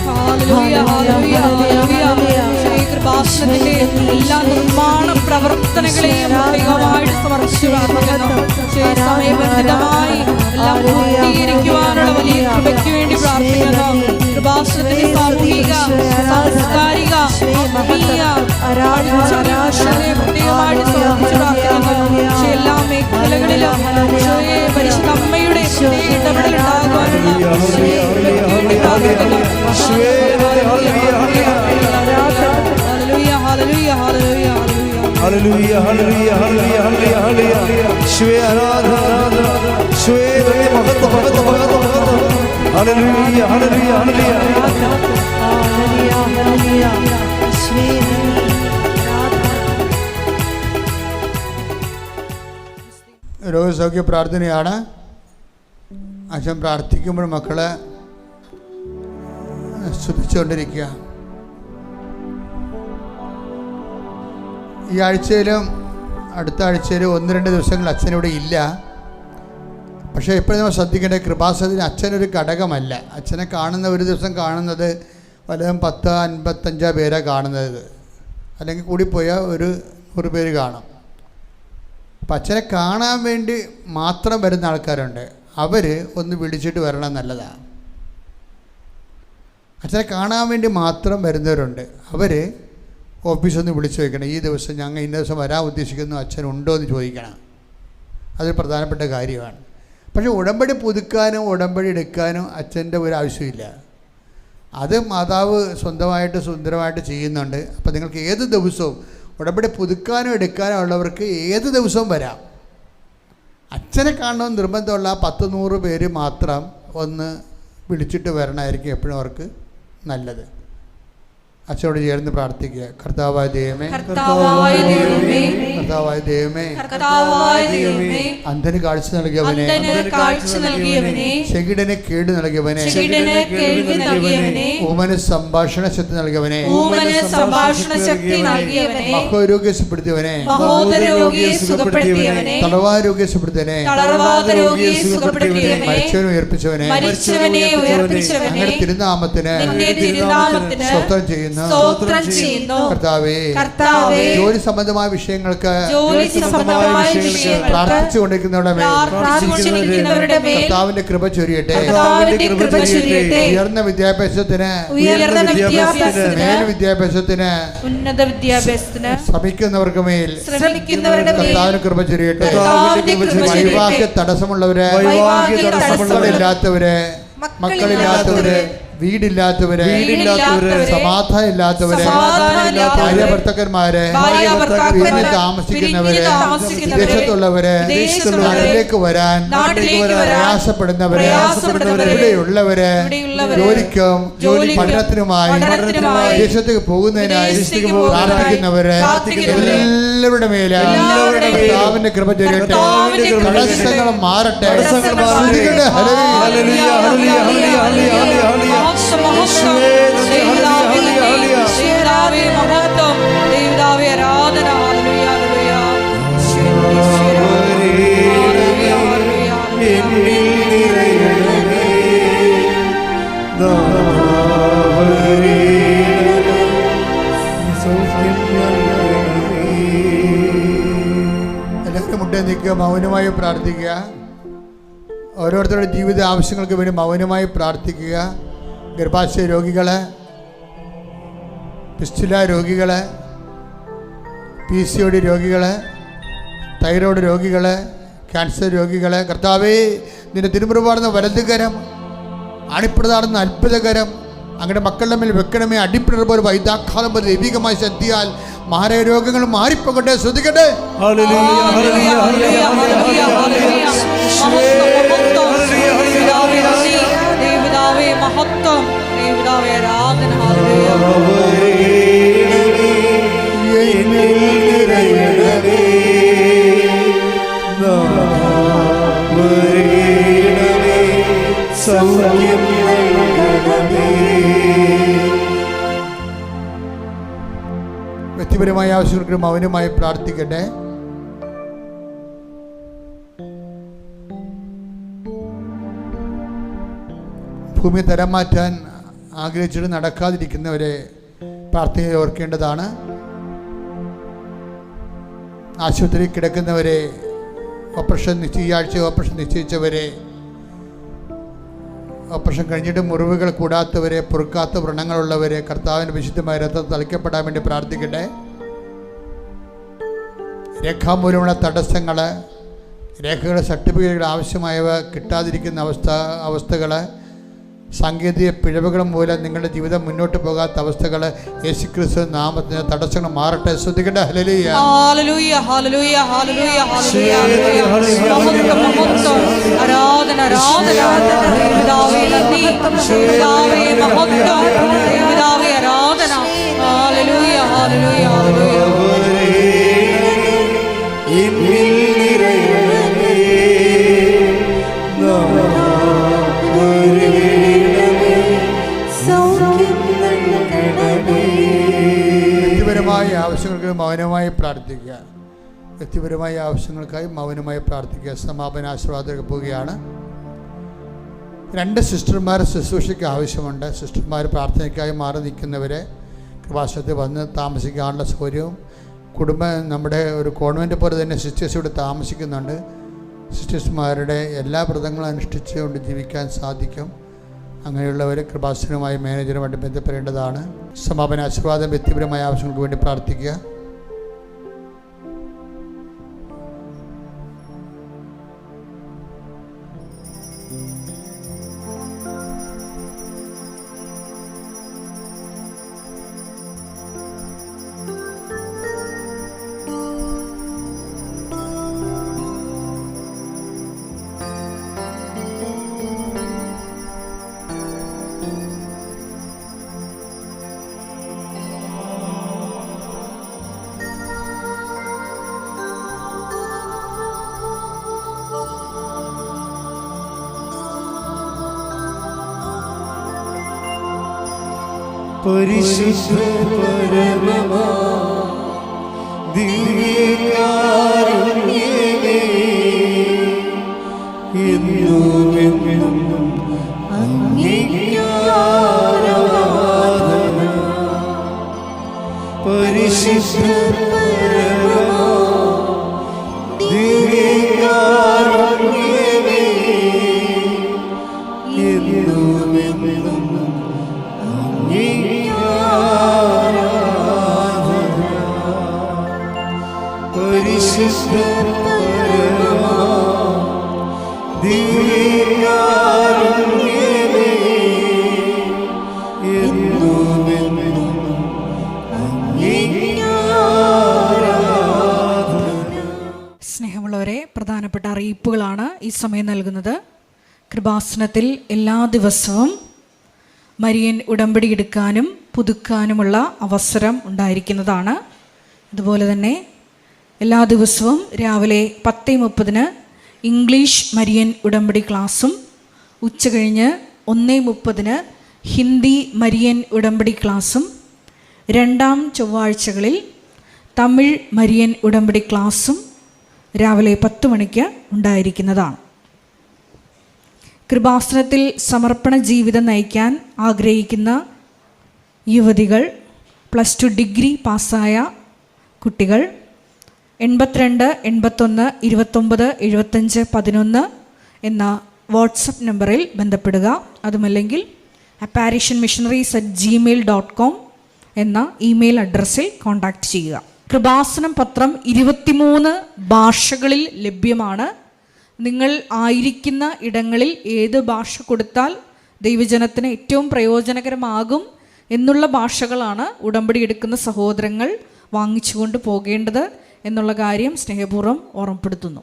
Speaker 1: ഹല്ലേലൂയ, ഹല്ലേലൂയ, ഹല്ലേലൂയ. ഈ കൃപാസനത്തിന്റെ എല്ലാ നിർമ്മാണ പ്രവർത്തനങ്ങളെയും പ്രത്യേകമായിട്ട് സമർപ്പിച്ചു പ്രാർത്ഥിക്കുന്നു. സമയബന്ധിതമായി എല്ലാം പൂർത്തീകരിക്കുവാനുള്ള വലിയ കൃപയ്ക്ക് വേണ്ടി പ്രാർത്ഥിക്കുന്നു. കൃപാസനത്തിന്റെ സാമൂഹിക, സാംസ്കാരിക, ആത്മീയ അടിച്ചമർത്തലിനെ പ്രത്യേകമായിട്ട് സമർപ്പിച്ചു പ്രാർത്ഥിക്കുന്നു. പക്ഷേ എല്ലാ മേഖലകളിലും പരിശുദ്ധ അമ്മയുടെ ഇടപെടൽ ഉണ്ടാകുവാനുള്ള
Speaker 3: ഹല്ലേലൂയ, ഹല്ലേലൂയ, ഹല്ലേലൂയ, ഹല്ലേലൂയ, ഹല്ലേലൂയ. യേശുവേ ആരാധന, ആരാധന. യേശുവേ നന്ദി, മഹത്വം, മഹത്വം, മഹത്വം, മഹത്വം. ഹല്ലേലൂയ, ഹല്ലേലൂയ, ഹല്ലേലൂയ.
Speaker 4: ഹല്ലേലൂയ, ഹല്ലേലൂയ. യേശുവേ നന്ദി, ആരാധന.
Speaker 2: രോഗസൗഖ്യ പ്രാർത്ഥനയാണ്. അച്ഛൻ പ്രാർത്ഥിക്കുമ്പോൾ മക്കളെ സ്തുതിച്ചുകൊണ്ടിരിക്കുക. ഈ ആഴ്ചയിലും അടുത്ത ആഴ്ചയിലും 1-2 ദിവസങ്ങൾ അച്ഛനിവിടെ ഇല്ല. പക്ഷേ എപ്പോഴും നമ്മൾ ശ്രദ്ധിക്കേണ്ട, കൃപാസനത്തിന് അച്ഛനൊരു ഘടകമല്ല. അച്ഛനെ കാണുന്ന ഒരു ദിവസം കാണുന്നത് വല്ലതും 10-55 പേരാണ് കാണുന്നത്, അല്ലെങ്കിൽ കൂടിപ്പോയാൽ ഒരു 100 പേര് കാണും. അപ്പം അച്ഛനെ കാണാൻ വേണ്ടി മാത്രം വരുന്ന ആൾക്കാരുണ്ട്. അവർ ഒന്ന് വിളിച്ചിട്ട് വരണം, നല്ലതാണ്. അച്ഛനെ കാണാൻ വേണ്ടി മാത്രം വരുന്നവരുണ്ട്. അവർ ഓഫീസൊന്ന് വിളിച്ച് ചോദിക്കണം, ഈ ദിവസം ഞങ്ങൾ ഇന്ന ദിവസം വരാൻ ഉദ്ദേശിക്കുന്നു, അച്ഛനുണ്ടോ എന്ന് ചോദിക്കണം. അതൊരു പ്രധാനപ്പെട്ട കാര്യമാണ്. പക്ഷേ ഉടമ്പടി പുതുക്കാനും ഉടമ്പടി എടുക്കാനും അച്ഛൻ്റെ ഒരു ആവശ്യമില്ല. അത് മാതാവ് സ്വന്തമായിട്ട് സുന്ദരമായിട്ട് ചെയ്യുന്നുണ്ട്. അപ്പോൾ നിങ്ങൾക്ക് ഏത് ദിവസവും ഉടമ്പടി പുതുക്കാനും എടുക്കാനും ഉള്ളവർക്ക് ഏത് ദിവസവും വരാം. അച്ഛനെ കാണണമെന്ന് നിർബന്ധമുള്ള 10-100 പേര് മാത്രം ഒന്ന് വിളിച്ചിട്ട് വരണമായിരിക്കും എപ്പോഴും അവർക്ക് നല്ലത്. അച്ഛനോട് ചേർന്ന് പ്രാർത്ഥിക്കുക. കർത്താവായ ദൈവമേ,
Speaker 1: കർത്താവായ ദൈവമേ,
Speaker 2: കർത്താവായ ദൈവമേ,
Speaker 1: കർത്താവായ ദൈവമേ,
Speaker 2: അന്ധന് കാഴ്ച നൽകിയവനെ,
Speaker 1: അന്ധന് കാഴ്ച നൽകിയവനെ,
Speaker 2: ചെകിടനെ കേട് നൽകിയവനെ,
Speaker 1: ചെകിടന് കേൾവി നൽകിയവനെ,
Speaker 2: ഊമന് സംഭാഷണ ശക്തി നൽകിയവനെ,
Speaker 1: ഊമന് സംഭാഷണ ശക്തി നൽകിയവനെ,
Speaker 2: മഹോരോഗ്യം സുഖപ്പെടുത്തിയവനെ,
Speaker 1: മഹോദര രോഗിയെ സുഖപ്പെടുത്തിയവനെ,
Speaker 2: തളർവാരോഗ്യം സുഖപ്പെടുത്തിയവനെ,
Speaker 1: തളർവാദ രോഗിയെ സുഖപ്പെടുത്തിയവനെ,
Speaker 2: മരിച്ചവനെ ഉയർപ്പിച്ചവനെ,
Speaker 1: മരിച്ചവനെ ഉയർപ്പിച്ചവനെ,
Speaker 2: അങ്ങനെ തിരുനാമത്തിന്
Speaker 1: നിന്റെ തിരുനാമത്തിന്
Speaker 2: സ്തോത്രം ചെയ്യുന്നു.
Speaker 1: സ്തോത്രം ചെയ്യുന്നു.
Speaker 2: കർത്താവേ,
Speaker 1: കർത്താവേ,
Speaker 2: ജോലി സംബന്ധമായ വിഷയങ്ങൾക്ക്
Speaker 1: ജോലി സംബന്ധമായ വിഷയങ്ങൾക്ക്
Speaker 2: പ്രാർത്ഥിച്ചുകൊണ്ടിരിക്കുന്നവരുടെ മേൽ
Speaker 1: പ്രാർത്ഥിച്ചുകൊണ്ടിരിക്കുന്നവരുടെ മേൽ
Speaker 2: കർത്താവിന്റെ കൃപ ചൊരിയട്ടെ.
Speaker 1: കർത്താവിന്റെ കൃപ ചൊരിയട്ടെ.
Speaker 2: ഉയർന്ന വിദ്യാഭ്യാസത്തിന്,
Speaker 1: ഉയർന്ന വിദ്യാഭ്യാസത്തിന്,
Speaker 2: മേൽ വിദ്യാഭ്യാസത്തിന്,
Speaker 1: ഉന്നത വിദ്യാഭ്യാസത്തിന്
Speaker 2: ശ്രമിക്കുന്നവർക്ക് മേൽ
Speaker 1: ശ്രമിക്കുന്നവരുടെ മേൽ
Speaker 2: കർത്താവിന് കൃപ ചൊരിയട്ടെ.
Speaker 1: കർത്താവിന്റെ കൃപ ചൊരിയട്ടെ.
Speaker 2: വൈവാഹിക തടസ്സമുള്ളവരെ,
Speaker 1: വൈവാഹിക തടസ്സമുള്ളവരെ,
Speaker 2: മക്കളില്ലാത്തവരെ, മക്കളില്ലാത്തവരെ, വീടില്ലാത്തവരെ, സമാധാനം ഇല്ലാത്തവരെ, ഭാര്യ ഭർത്താക്കന്മാരെ, പിരിഞ്ഞ് താമസിക്കുന്നവരെ, വിദേശത്തുള്ളവരെ, നാട്ടിലേക്ക് വരാൻ പ്രയാസപ്പെടുന്നവരെ, ഇവിടെയുള്ളവരെ, ജോലിക്കും പഠനത്തിനുമായി വിദേശത്തേക്ക് പോകുന്നതിനായി പ്രാർത്ഥിക്കുന്നവരെ എല്ലാവരുടെ മേലെ കർത്താവിന്റെ കൃപ ചൊരിയട്ടെ. തടസ്സങ്ങൾ മാറട്ടെ. എല്ലാവരും മുട്ടേ നിൽക്കുക, മൗനമായി പ്രാർത്ഥിക്കുക. ഓരോരുത്തരുടെ ജീവിത ആവശ്യങ്ങൾക്ക് വേണ്ടി മൗനമായി പ്രാർത്ഥിക്കുക. ഗർഭാശയ രോഗികളെ, പിസ്റ്റുല രോഗികളെ, PCOD രോഗികളെ, തൈറോയ്ഡ് രോഗികളെ, ക്യാൻസർ രോഗികളെ, കർത്താവേ നിന്റെ തിരുമുറിവാടുന്ന വലതുകരം, അണിപ്രതാടുന്ന അത്ഭുതകരം അങ്ങയുടെ മക്കളുടെ മേൽ വെക്കണമേ. അടിപ്പിടർ പോലെ വൈദ്യാഘാതം പോലെ ദൈവികമായ ശക്തിയാൽ മാരക രോഗങ്ങൾ മാറിപ്പോകട്ടെ. ശ്രദ്ധിക്കട്ടെ.
Speaker 1: മഹത്വം ആരാധന.
Speaker 2: വ്യക്തിപരമായ ആവശ്യങ്ങൾക്ക് മൗനമായി പ്രാർത്ഥിക്കട്ടെ. ഭൂമി തരം മാറ്റാൻ ആഗ്രഹിച്ചിട്ട് നടക്കാതിരിക്കുന്നവരെ പ്രാർത്ഥനയിൽ ഓർക്കേണ്ടതാണ്. ആശുപത്രിയിൽ കിടക്കുന്നവരെ, ഈ ആഴ്ച ഓപ്പറേഷൻ നിശ്ചയിച്ചവരെ, ഓപ്പറേഷൻ കഴിഞ്ഞിട്ട് മുറിവുകൾ കൂടാത്തവരെ, പൊറുക്കാത്ത വ്രണങ്ങളുള്ളവരെ കർത്താവിൻ്റെ വിശുദ്ധമായ രക്തം തളിക്കപ്പെടാൻ വേണ്ടി പ്രാർത്ഥിക്കട്ടെ. രേഖാമൂലമുള്ള തടസ്സങ്ങൾ, രേഖകളുടെ സർട്ടിഫിക്കറ്റുകൾ ആവശ്യമായവ കിട്ടാതിരിക്കുന്ന അവസ്ഥകൾ, സാങ്കേതിക പിഴവുകൾ മൂലം നിങ്ങളുടെ ജീവിതം മുന്നോട്ട് പോകാത്ത അവസ്ഥകൾ യേശുക്രിസ്തു നാമത്തിന് തടസ്സങ്ങൾ മാറട്ടെ. ശ്രദ്ധിക്കട്ടെ. ഹല്ലേലൂയ,
Speaker 1: ഹല്ലേലൂയ, ഹല്ലേലൂയ, ഹല്ലേലൂയ, ഹല്ലേലൂയ. ആരാധന, ആരാധന. പിതാവേ നന്ദി, പിതാവേ മഹത്വം, പിതാവേ ആരാധന. ഹല്ലേലൂയ, ഹല്ലേലൂയ, ഹല്ലേലൂയ.
Speaker 2: വ്യക്തിപരമായ ആവശ്യങ്ങൾക്ക് മൗനമായി പ്രാർത്ഥിക്കുക. വ്യക്തിപരമായ ആവശ്യങ്ങൾക്കായി മൗനമായി പ്രാർത്ഥിക്കുക. സമാപന ആശീർവാദത്തിലേക്ക് പോവുകയാണ്. 2 സിസ്റ്റർമാർ ശുശ്രൂഷയ്ക്ക് ആവശ്യമുണ്ട്. സിസ്റ്റർമാർ പ്രാർത്ഥനയ്ക്കായി മാറി നിൽക്കുന്നവരെ കൃപാസനത്തിൽ വന്ന് താമസിക്കാനുള്ള സൗകര്യവും നമ്മുടെ ഒരു കോൺവെൻറ്റ് പോലെ തന്നെ സിസ്റ്റേഴ്സ് ഇവിടെ താമസിക്കുന്നുണ്ട്. സിസ്റ്റേഴ്സുമാരുടെ എല്ലാ വ്രതങ്ങളും അനുഷ്ഠിച്ചുകൊണ്ട് ജീവിക്കാൻ സാധിക്കും. അങ്ങനെയുള്ളവർ കൃപാസനവുമായി മാനേജറുമായിട്ട് ബന്ധപ്പെടേണ്ടതാണ്. സമാപന ആശീർവാദം വ്യക്തിപരമായ ആവശ്യങ്ങൾക്ക് വേണ്ടി പ്രാർത്ഥിക്കുക.
Speaker 3: പരിശുദ്ധ പരമമാ ദിവ്യകാരുണ്യമേ, എന്നുമെന്നും അങ്ങേക്ക് ആരാധന. പരിശുദ്ധ പരമമാ ദിവ്യകാരുണ്യമേ, എന്നുമെന്നും പരിശുദ്ധ പരമമാ ദിവ്യകാരുണ്യമേ,
Speaker 1: സമയം നൽകുന്നത് കൃപാസനത്തിൽ എല്ലാ ദിവസവും മരിയൻ ഉടമ്പടി എടുക്കാനും പുതുക്കാനുമുള്ള അവസരം ഉണ്ടായിരിക്കുന്നതാണ്. അതുപോലെ തന്നെ എല്ലാ ദിവസവും രാവിലെ 10:30 ഇംഗ്ലീഷ് മരിയൻ ഉടമ്പടി ക്ലാസ്സും ഉച്ചകഴിഞ്ഞ് 1:30 ഹിന്ദി മരിയൻ ഉടമ്പടി ക്ലാസ്സും രണ്ടാം ചൊവ്വാഴ്ചകളിൽ തമിഴ് മരിയൻ ഉടമ്പടി ക്ലാസ്സും രാവിലെ 10 മണിക്ക് ഉണ്ടായിരിക്കുന്നതാണ്. കൃപാസനത്തിൽ സമർപ്പണ ജീവിതം നയിക്കാൻ ആഗ്രഹിക്കുന്ന യുവതികൾ, +2 ഡിഗ്രി പാസ്സായ കുട്ടികൾ 82 81 29 75 11 എന്ന വാട്സപ്പ് നമ്പറിൽ ബന്ധപ്പെടുക. അതുമല്ലെങ്കിൽ apparitionmissionaries@gmail.com എന്ന ഇമെയിൽ അഡ്രസ്സിൽ കോൺടാക്റ്റ് ചെയ്യുക. കൃപാസനം പത്രം 23 ഭാഷകളിൽ ലഭ്യമാണ്. നിങ്ങൾ ആയിരിക്കുന്ന ഇടങ്ങളിൽ ഏത് ഭാഷ കൊടുത്താൽ ദൈവജനത്തിന് ഏറ്റവും പ്രയോജനകരമാകും എന്നുള്ള ഭാഷകളാണ് ഉടമ്പടി എടുക്കുന്ന സഹോദരങ്ങൾ വാങ്ങിച്ചുകൊണ്ട് പോകേണ്ടത് എന്നുള്ള കാര്യം സ്നേഹപൂർവ്വം ഓർമ്മപ്പെടുത്തുന്നു.